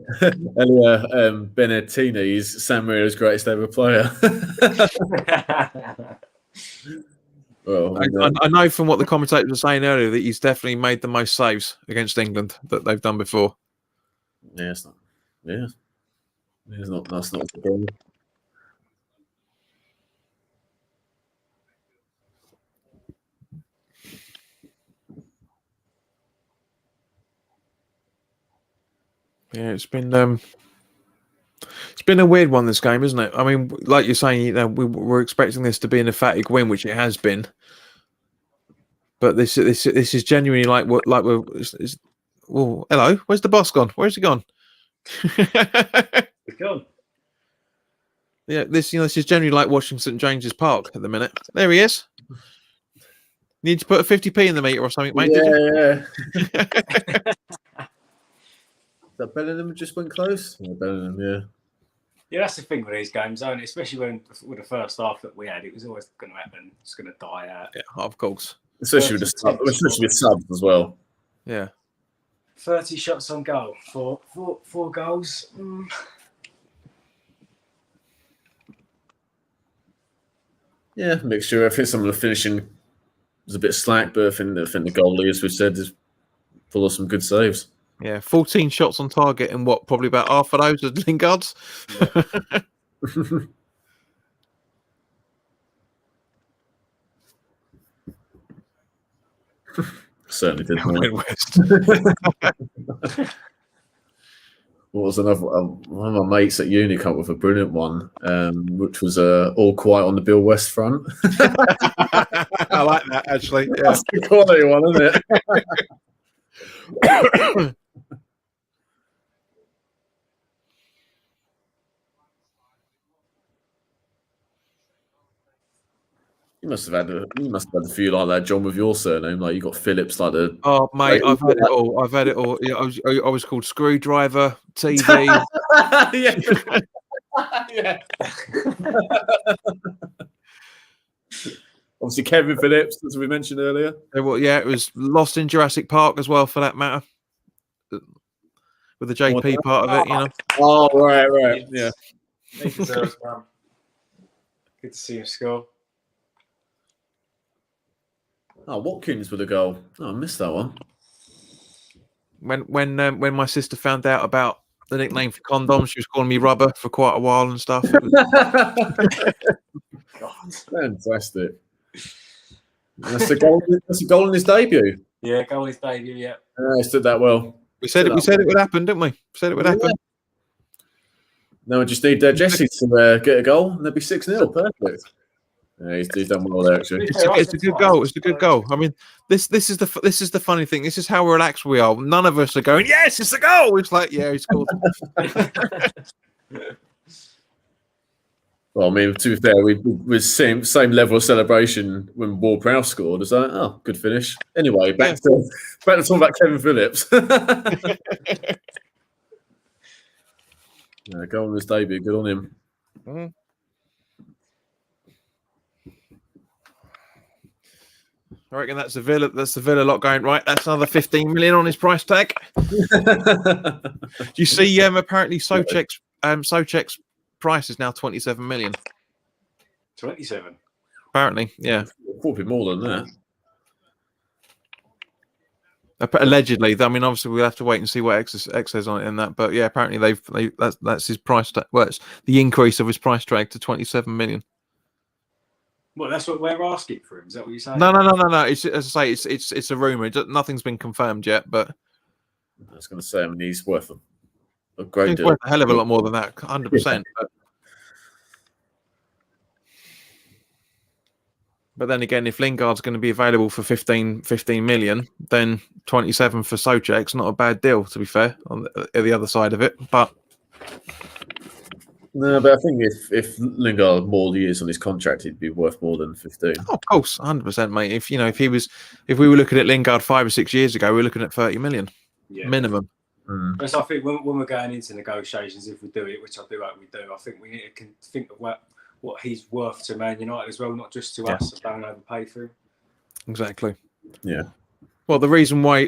Benettini is San Marino's greatest ever player. Well, I know from what the commentators were saying earlier that he's definitely made the most saves against England that they've done before. Yeah, it's not. Yeah, it's not. That's not the problem. Yeah, it's been a weird one, this game, isn't it? I mean, like you're saying, you know, we're expecting this to be an emphatic win, which it has been. But this is genuinely like what we're. Oh, hello, where's the boss gone? Where's he gone? He's gone. Yeah, this is generally like watching St James's Park at the minute. There he is. Need to put a 50p in the meter or something, mate? Yeah. That Bellingham just went close. Yeah, Bellingham, yeah. Yeah, that's the thing with these games, isn't it? Especially with the first half that we had, it was always going to happen. It's going to die out. Yeah, of course. Especially with subs as well. Yeah. 30 shots on goal for 4 goals. Yeah, mixture. I think some of the finishing was a bit slack, but I think the goalie, as we said, is full of some good saves. Yeah, 14 shots on target, and what, probably about half of those are Lingard's. Yeah. Certainly did. West. What was another one of my mates at uni come up with a brilliant one, which was all quiet on the Bill West front. I like that, actually. Yeah. That's the quality one, isn't it? You must have had a few like that, John, with your surname. Like you got Phillips, like the. Oh mate, I've had it all. I've had it all. Yeah, I was called Screwdriver, TV. Yeah. Yeah. Obviously, Kevin Phillips, as we mentioned earlier. Well, yeah, it was Lost in Jurassic Park as well, for that matter. With the JP part of it, you know. Oh right, yeah. He deserves one. Good to see him score. Oh, Watkins with a goal. Oh, I missed that one. When my sister found out about the nickname for condoms, she was calling me Rubber for quite a while and stuff. Fantastic. That's a goal. That's a goal in his debut. Yeah, goal in his debut. Yeah. He stood that well. We said it would happen, didn't we? Said it would happen. No, we just need Jesse to get a goal, and they'll be 6-0. Perfect. Yeah, he's done well there, actually. It's a good goal. It's a good goal. I mean, this is the funny thing. This is how relaxed we are. None of us are going, yes, it's a goal. It's like, yeah, he scored. Well, I mean, to be fair, we same level of celebration when Ward-Prowse scored. It's like, oh, good finish. Anyway, back to talking about Kevin Phillips. Yeah, goal on his debut. Good on him. Mm-hmm. I reckon that's the Villa lot going right. That's another 15 million on his price tag. Do you see? Apparently, Souček's price is now 27 million. 27. Apparently, yeah. Probably more than that. Allegedly, I mean, obviously, we'll have to wait and see what X says on it and that. But yeah, apparently that's his price tag. Well, it's the increase of his price tag to 27 million. Well, that's what we're asking for him. Is that what you're saying? No. It's, as I say, it's a rumor. Nothing's been confirmed yet, but I was going to say, I mean, he's worth a great he's deal. worth a hell of a lot more than that, 100%. But then again, if Lingard's going to be available for 15 million, then 27 for Souček's not a bad deal, to be fair, on the other side of it. But no, but I think if Lingard had more years on his contract, he'd be worth more than 15. oh, of course, 100%, mate. If we were looking at Lingard 5 or 6 years ago, we were looking at 30 million minimum. But I think when we're going into negotiations, if we do it, which I do hope we do, I think we need to think of what he's worth to Man United as well, not just to us. So don't overpay for him. Exactly. Yeah. Well, the reason why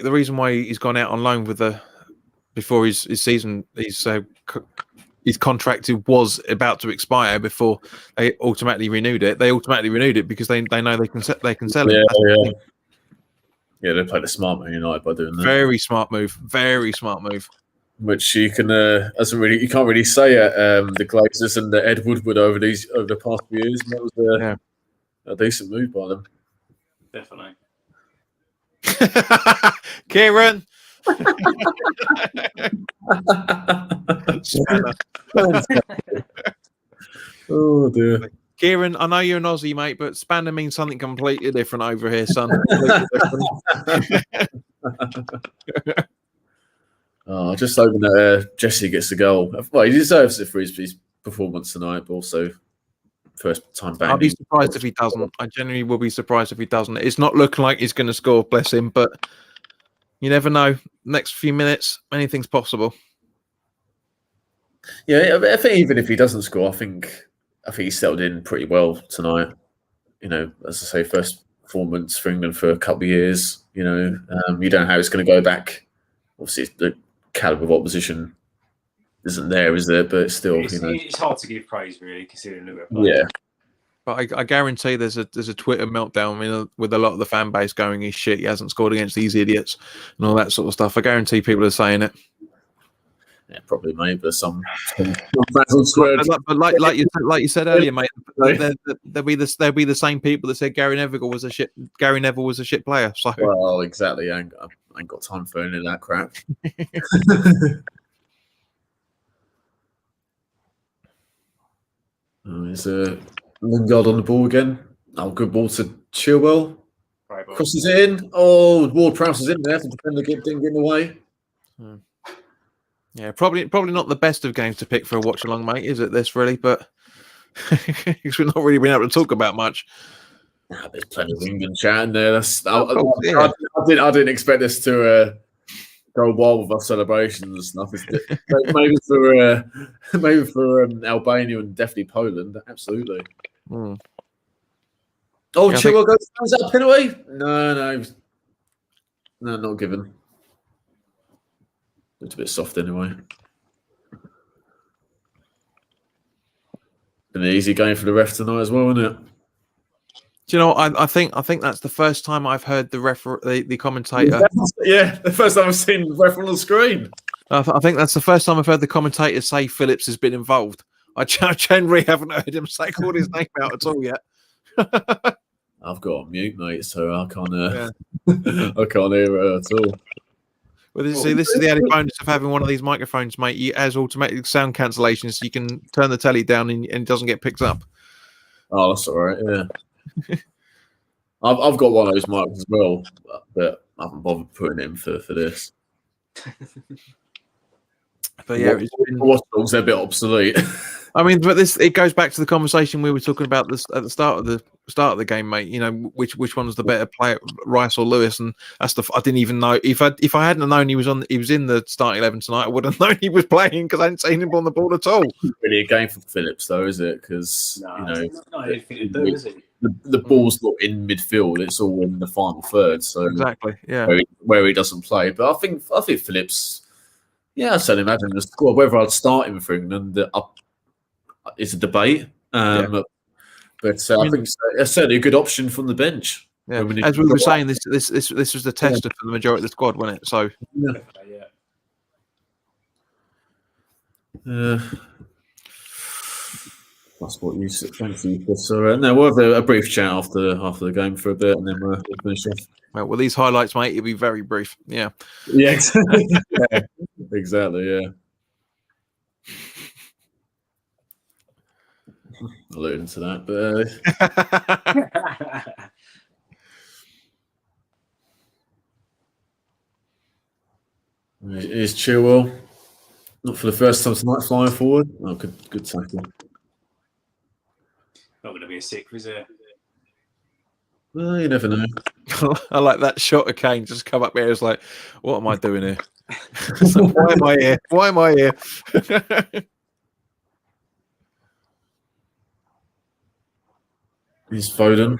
he's gone out on loan before his season, his contract was about to expire before they automatically renewed it. They automatically renewed it because they know they can sell it. Yeah, they played a smart Man United by doing that. Very smart move. Very smart move. Which you can you can't really say at the Glazers and the Ed Woodward over the past few years. That was a decent move by them. Definitely. Kieran. Oh dear. Kieran, I know you're an Aussie, mate, but spanner means something completely different over here, son. Oh, just hoping that Jesse gets the goal. Well, he deserves it for his performance tonight, but also first time back. I'll be surprised if he doesn't. I genuinely will be surprised if he doesn't. It's not looking like he's going to score, bless him, but you never know. Next few minutes, anything's possible. Yeah, I think even if he doesn't score, I think he's settled in pretty well tonight. You know, as I say, first performance for England for a couple of years. You know, you don't know how it's going to go back. Obviously, the caliber of opposition isn't there, is there? But still, it's hard to give praise, really, considering who we're playing. Yeah. But I guarantee there's a Twitter meltdown with a lot of the fan base going, he's shit, he hasn't scored against these idiots and all that sort of stuff. I guarantee people are saying it. Yeah, probably, mate. But some fans on Twitter. But like you said earlier, mate, they'll be the same people that said Gary Neville was a shit player. So Well, exactly. I ain't got time for any of that crap. Is Lingard on the ball again? Oh, good ball to Chilwell. Crosses it in. Oh, Ward-Prowse is in there. The defender didn't get in the way. Yeah, probably not the best of games to pick for a watch along, mate, is it? This really, but because we've not really been able to talk about much. There's plenty of England chat in there. I didn't expect this to go wild with our celebrations and stuff. Maybe for Albania and definitely Poland, absolutely. Oh, Chilwell goes. Is that a penalty? No, not given. It's a bit soft anyway. Been an easy game for the ref tonight as well, isn't it? Do you know? I think that's the first time I've heard the commentator. Yeah, the first time I've seen the ref on the screen. I think that's the first time I've heard the commentator say Phillips has been involved. I generally haven't heard him say call his name out at all yet. I've got on mute, mate, so I can't. I can't hear it at all. Well, this is the added bonus of having one of these microphones, mate. It has automatic sound cancellation, so you can turn the telly down and it doesn't get picked up. Oh, that's all right. Yeah, I've got one of those mics as well, but I haven't bothered putting it in for this. But yeah, watchalongs's a bit obsolete. I mean, but it goes back to the conversation we were talking about at the start of the game, mate. You know, which one's the better player, Rice or Lewis? And that's I didn't even know if I hadn't known he was in the starting 11 tonight, I wouldn't have known he was playing because I hadn't seen him on the ball at all. Really a game for Phillips, though, is it? Because it's not anything to do, is it? The ball's not in midfield; it's all in the final third. So exactly, yeah, where he doesn't play. But I think Phillips. Yeah, I'd certainly imagine the squad. Whether I'd start him for England is a debate. But I think it's certainly a good option from the bench. Yeah. As we were saying, this was the tester for the majority of the squad, wasn't it? So That's what you said. Thank you. So no, we'll have a brief chat after the game for a bit, and then we'll finish off. Well, these highlights, mate, it'll be very brief. Yeah. Yeah, exactly. Yeah, exactly. Yeah. Alluding to that, but here's Chilwell. Not for the first time tonight, flying forward. Oh, good tackle. Not going to be a sick, is it? Well, you never know. I like that shot of Kane just come up here. It's like, what am I doing here? Why am I here? Why am I here? He's Foden.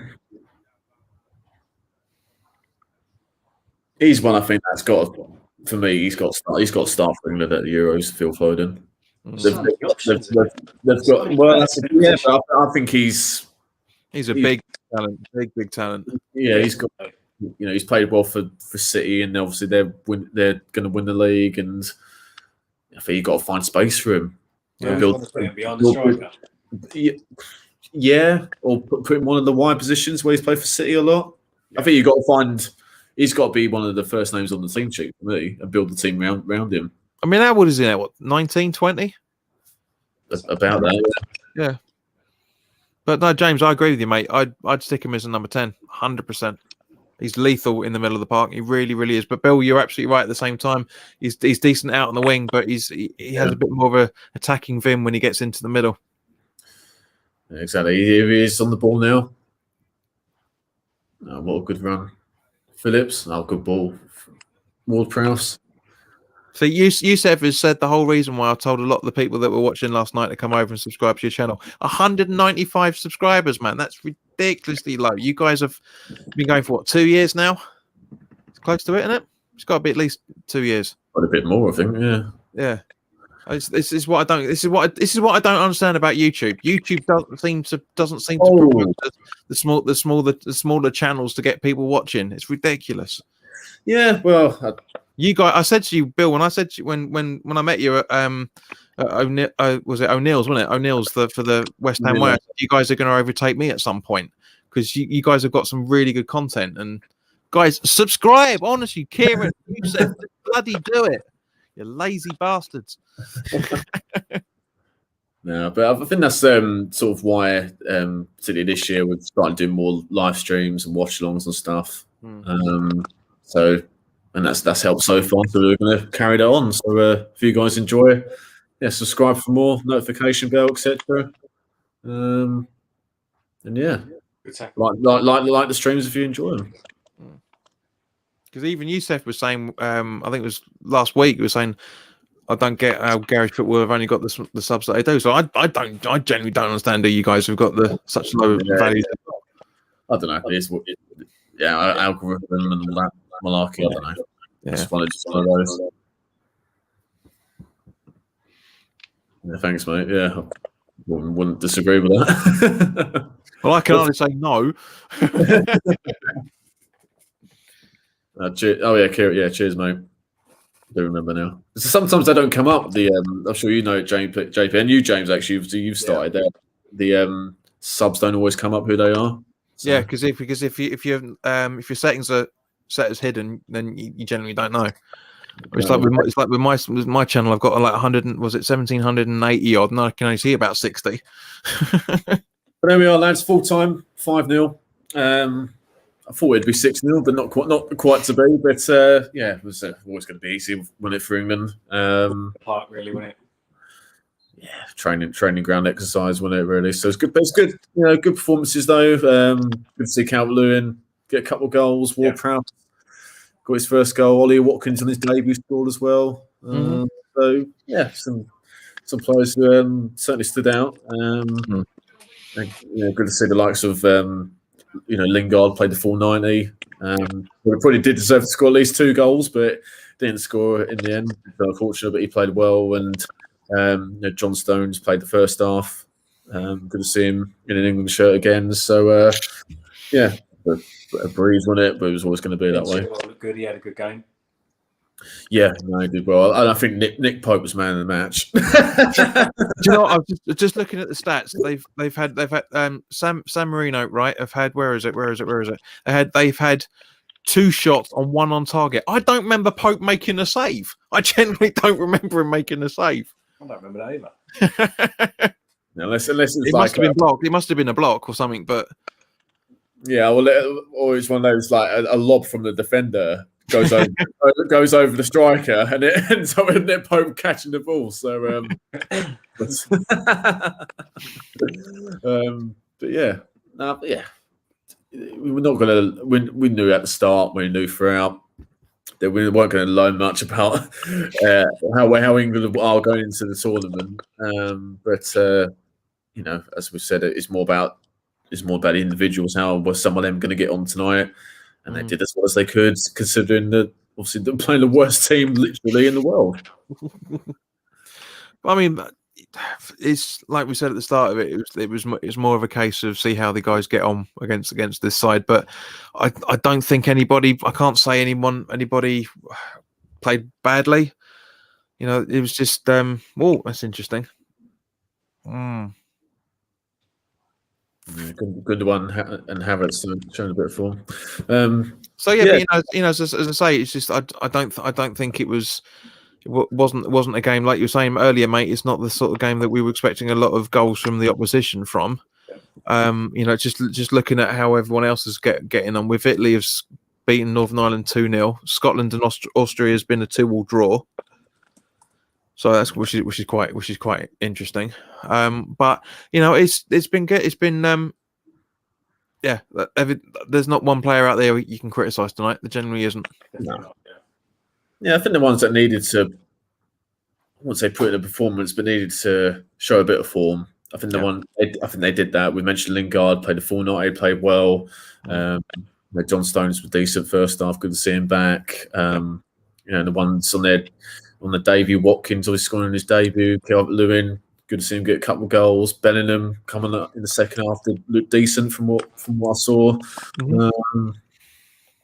He's one I think that's got, for me, he's got to start for England at the Euros, Phil Foden. They've got, well, yeah, but I think he's a big talent, big talent. Yeah, he's got, he's played well for City, and obviously they're going to win the league, and I think you've got to find space for him. Yeah, beyond the striker. Yeah, or put him one of the wide positions where he's played for City a lot. Yeah. I think you've got to find. He's got to be one of the first names on the team sheet for me, and build the team around him. I mean, how old is he now? What, 19, 20? About that. Yeah. But no, James, I agree with you, mate. I'd stick him as a number 10, 100%. He's lethal in the middle of the park. He really, really is. But Bill, you're absolutely right. At the same time, he's decent out on the wing, but he has a bit more of a attacking vim when he gets into the middle. Yeah, exactly. Here he is on the ball now. What a good run. Phillips, good ball. Ward-Prowse. So Yusef has said the whole reason why I told a lot of the people that were watching last night to come over and subscribe to your channel. 195 subscribers, man. That's ridiculously low. You guys have been going for what, 2 years now? It's close to it, isn't it? It's got to be at least 2 years. Quite a bit more, I think. Yeah. Yeah. This is what I don't understand about YouTube. YouTube doesn't seem to promote the smaller channels to get people watching. It's ridiculous. Yeah, well, you guys, I said to you, Bill, when I said to you, when I met you at was it O'Neill's, wasn't it? O'Neill's for the West Ham way. You guys are going to overtake me at some point because you guys have got some really good content. And guys, subscribe. Honestly, Kieran, you said bloody do it. You lazy bastards. No, but I think that's sort of why, particularly this year, we've started doing more live streams and watch-alongs and stuff. So, and that's helped so far. So we're going to carry that on. So if you guys enjoy, subscribe for more, notification bell, etc. And yeah, like the streams if you enjoy them. Because even Yusef was saying, I think it was last week, he was saying, I don't get how Garage Football have only got the subs that they do. So I genuinely don't understand how you guys have got such low values. I don't know. Algorithm and all that malarkey. I don't know. Yeah. Just one of those. Yeah, thanks, mate. Yeah, I wouldn't disagree with that. Well, I can only say no. Cheers, mate. I do remember now. So sometimes they don't come up. I'm sure you know, JP, and you, James. Actually, you've started there. The subs don't always come up who they are. So. Yeah, because if your settings are set as hidden, then you generally don't know. It's like with my channel, I've got like 1,780 odd, and I can only see about 60. But there we are, lads. Full time, 5-0. I thought it'd be 6-0, but not quite to be. But it was always going to be easy. Win it for England. Park really, wasn't it? Yeah, training ground exercise, wasn't it? Really. So it's good. But it's good. Good performances though. Good to see Calvert-Lewin get a couple of goals. Ward-Prowse got his first goal. Ollie Watkins on his debut scored as well. So yeah, some players who certainly stood out. And, good to see the likes of. Lingard played the full 90. Probably did deserve to score at least 2 goals, but didn't score in the end. Unfortunate, but he played well. And John Stones played the first half. Good to see him in an England shirt again. So a breeze on it, but it was always going to be that way. Good. He had a good game. Yeah, no, he did well. And I think Nick Pope was man of the match. Do you know what? I was just looking at the stats. They've had San Marino, right? Have had where is it? They've had 2 shots on 1 on target. I don't remember Pope making a save. I genuinely don't remember him making a save. I don't remember that either. Unless it's It like must have been blocked. It must have been a block or something. But yeah, well, or it's one of those like a lob from the defender goes over the striker, and it ends up with Nick Pope catching the ball. So, but yeah, yeah, we were not going to. We knew at the start, we knew throughout that we weren't going to learn much about how England are going into the tournament. But you know, as we said, it's more about the individuals. How was some of them going to get on tonight? And they did as well as they could, considering that obviously they're playing the worst team literally in the world. I mean, it's like we said at the start of it. It was more of a case of see how the guys get on against this side. But I don't think anybody. I can't say anybody played badly. You know, it was just oh, that's interesting. Yeah, good one, and Havertz showing a bit of form. So yeah, but, you know, as I say, it's just I don't think it wasn't a game like you were saying earlier, mate. It's not the sort of game that we were expecting a lot of goals from the opposition from. You know, just looking at how everyone else is getting on with Italy have beaten Northern Ireland 2-0. Scotland and Austria has been a 2-2 draw. So that's which is quite interesting. But you know, it's been good. It's been yeah. There's not one player out there you can criticise tonight. There generally isn't. No. Yeah, I think the ones that needed to, I wouldn't say put in a performance, but needed to show a bit of form. I think I think they did that. We mentioned Lingard played a full night. He played well. John Stones was decent first half. Good to see him back. You know, the ones on the debut, Watkins obviously scoring his debut. Calvert-Lewin, good to see him get a couple of goals. Bellingham coming up in the second half did look decent from what I saw.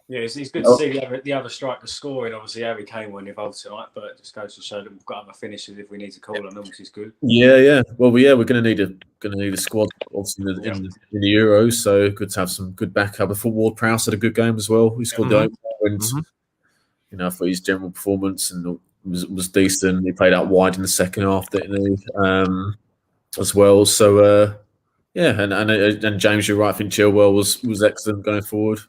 Yeah, it's good to see the other strikers scoring. Obviously, Harry Kane wasn't involved tonight, but it just goes to show that we've got other finishers if we need to call on them, which is good. Yeah. Well, we're going to need a squad obviously in the Euros. So good to have some good backup. I thought Ward-Prowse had a good game as well. He scored the opener, and you know, I thought his general performance and was decent. He played out wide in the second half, didn't he? As well. So yeah, and James, you're right. I think Chilwell was excellent going forward.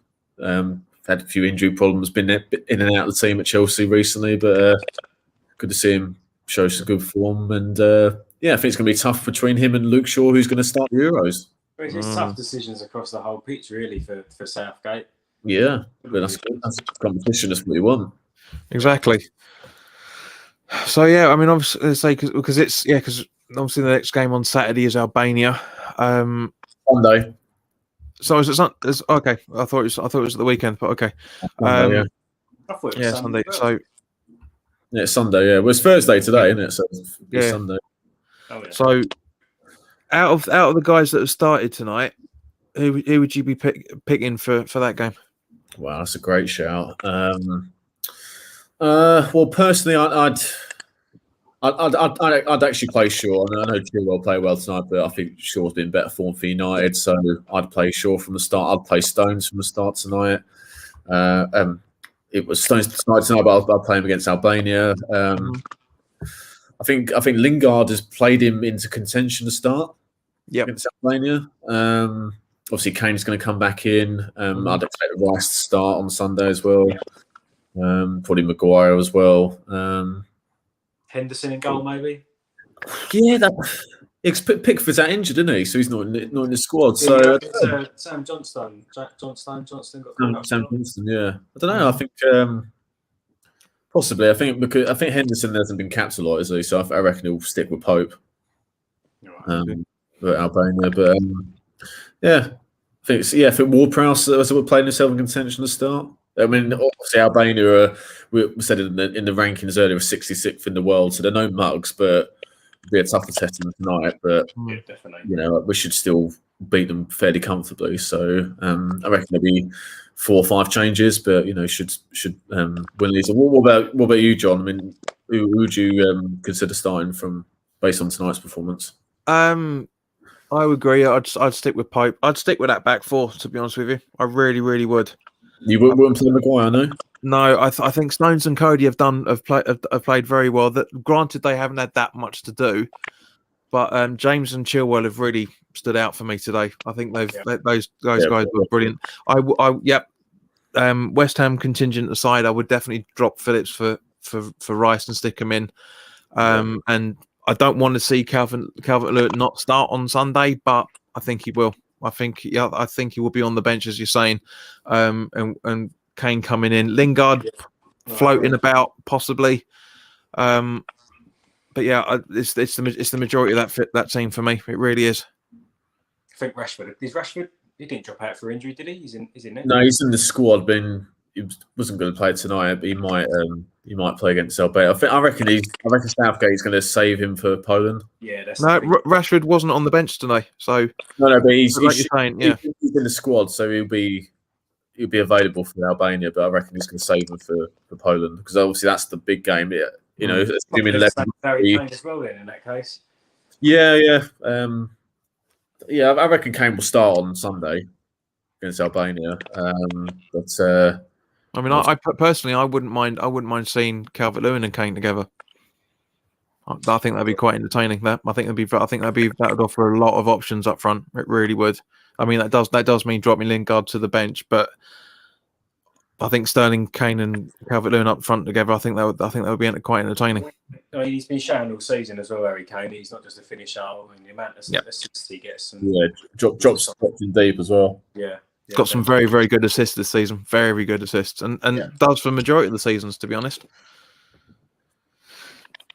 Had a few injury problems, been in and out of the team at Chelsea recently, but good to see him show some good form. And yeah, I think it's going to be tough between him and Luke Shaw, who's going to start the Euros. It's tough decisions across the whole pitch, really, for Southgate. Yeah, but that's good. That's competition. That's what you want. Exactly. So yeah, I mean, obviously, say because obviously the next game on Saturday is Albania. Sunday. So is it okay? I thought it was the weekend, but okay. Sunday, I thought it was Sunday. So yeah, it's Sunday. Yeah, well, it's Thursday today, isn't it? So it's Sunday. Oh, yeah. So out of the guys that have started tonight, who would you be picking for that game? Wow, that's a great shout. Well, personally, I'd actually play Shaw. I know Chilwell played well tonight, but I think Shaw's been better form for United, so I'd play Shaw from the start. I'd play Stones from the start tonight. It was Stones tonight, but I'll play him against Albania. I think Lingard has played him into contention to start against Albania. Obviously, Kane's going to come back in. I'd expect Rice to start on Sunday as well. Probably Maguire as well. Henderson in goal, maybe. Yeah, Pickford's out injured, isn't he? So he's not in the squad. So Sam Johnston. Johnston got Sam Johnston. Yeah, I don't know. I think possibly. I think Henderson hasn't been capped a lot, is he? So I reckon he'll stick with Pope. For Albania, but yeah, I think if Ward-Prowse was playing himself in contention to start. I mean, obviously Albania we said in the rankings earlier, 66th in the world, so they're no mugs, but it'll be a tougher test tonight. But definitely, you know, we should still beat them fairly comfortably. So I reckon there'll be 4 or 5 changes, but should win these. What about you, John? I mean, who would you consider starting from based on tonight's performance? I would agree. I'd stick with Pope. I'd stick with that back 4. To be honest with you, I really, really would. You wouldn't play Maguire, no? No, I think Stones and Cody have played very well. That granted, they haven't had that much to do, but James and Chilwell have really stood out for me today. I think those guys were brilliant. West Ham contingent aside, I would definitely drop Phillips for Rice and stick him in. And I don't want to see Calvert-Lewin not start on Sunday, but I think he will. I think he will be on the bench, as you're saying, and Kane coming in, Lingard floating about possibly. But yeah, it's the majority of that team for me. It really is. I think Rashford. Is Rashford? He didn't drop out for injury, did he? He's in there. No, he's in the squad. He wasn't going to play tonight, but he might play against Albeit. I reckon Southgate's going to save him for Poland. Yeah, that's Rashford wasn't on the bench tonight, so no, but he's you're saying, yeah, he's in the squad, so he'll be available for Albania. But I reckon he's going to save him for Poland because obviously that's the big game. Assuming 11 as well then in that case. Yeah. I reckon Kane will start on Sunday against Albania. I mean, I personally, I wouldn't mind seeing Calvert-Lewin and Kane together. I think that'd be quite entertaining. That would offer a lot of options up front. It really would. I mean, that does mean dropping Lingard to the bench, but I think Sterling, Kane, and Calvert-Lewin up front together. I think that would be quite entertaining. I mean, he's been shown all season as well, Harry Kane. He's not just a finisher. I mean, the amount of assists he gets. Drops in deep as well. Yeah. He's got some very, very good assists this season. Very, very good assists, and does for the majority of the seasons, to be honest.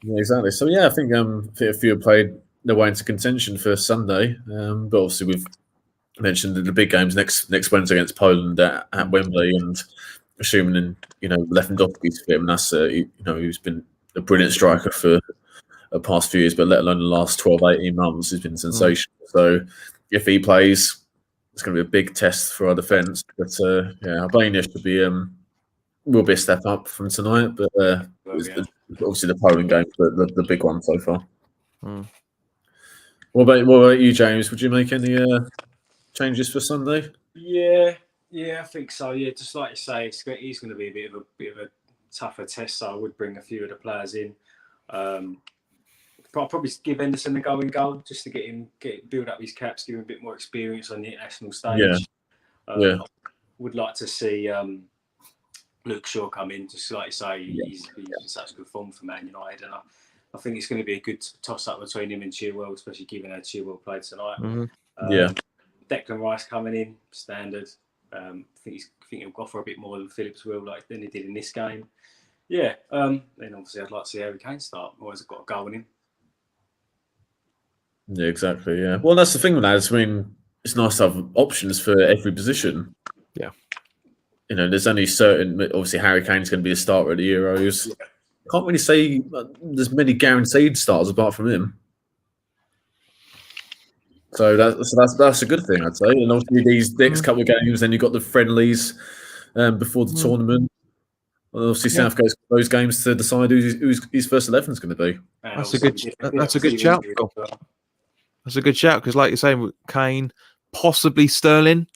Yeah, exactly. So I think a few have played their way into contention for Sunday, but obviously we've mentioned that the big games next Wednesday against Poland at Wembley, and assuming Lewandowski's fit, and that's he's been a brilliant striker for the past few years, but let alone the last 12, 18 months, he's been sensational. So if he plays, it's going to be a big test for our defence. But Albania will be a step up from tonight, but obviously the Poland game, the big one so far. What about you, James? Would you make any changes for Sunday? Yeah, I think so. Yeah, just like you say, it's going to be a bit of a tougher test. So I would bring a few of the players in. I'll probably give Henderson a go in goal just to build up his caps, give him a bit more experience on the international stage. Would like to see Luke Shaw come in, just like you say, he's in such good form for Man United, and I think it's going to be a good toss-up between him and Chilwell, especially given how Chilwell played tonight. Declan Rice coming in, standard. I think he'll offer a bit more than Phillips will, than he did in this game. Yeah, then obviously I'd like to see Harry Kane start. Always got a goal in him. Yeah, exactly. Yeah. Well, that's the thing with that. I mean, it's nice to have options for every position. Yeah. There's only certain. Obviously, Harry Kane's going to be a starter at the Euros. Yeah. Can't really say there's many guaranteed starters apart from him. So that's a good thing, I'd say. And obviously, these next couple of games, then you've got the friendlies before the tournament. And obviously, Southgate's got those games to decide who's his first 11 is going to be. That's a good shout. That's a good shout because, like you're saying, with Kane, possibly Sterling,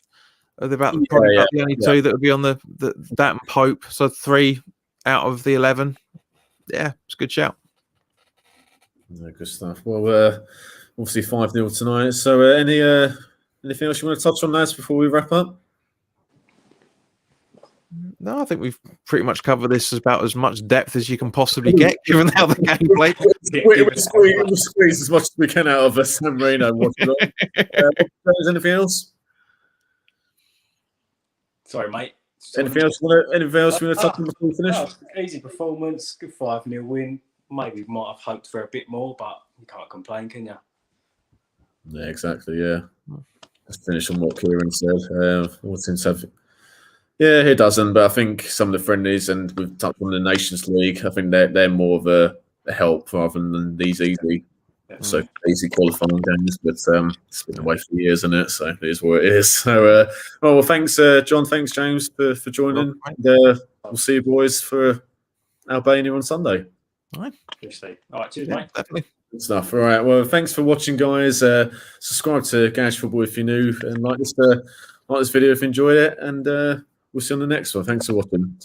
probably about the only two that would be on that and Pope. So 3 out of the 11. Yeah, it's a good shout. Yeah, good stuff. Well, obviously 5-0 tonight. So, anything else you want to touch on, lads, before we wrap up? No, I think we've pretty much covered this about as much depth as you can possibly get, given how the game played. We'll squeeze as much as we can out of San Marino. Anything else? Sorry, mate. Anything else you want to touch on before we finish? Easy performance, good 5-0 win. Maybe we might have hoped for a bit more, but you can't complain, can you? Yeah, exactly. Yeah. Let's finish on what Kieran said. Yeah, it doesn't. But I think some of the friendlies, and we've touched on the Nations League, I think they're more of a help rather than these easy So easy qualifying games, but it's been away for years, isn't it? So it is what it is. So, well, thanks, John. Thanks, James, for joining. And, we'll see you boys for Albania on Sunday. All right. All right, cheers, mate. Definitely. Good stuff. All right. Well, thanks for watching, guys. Subscribe to Garage Football if you're new, and like this video if you enjoyed it. And we'll see you on the next one. Thanks for watching.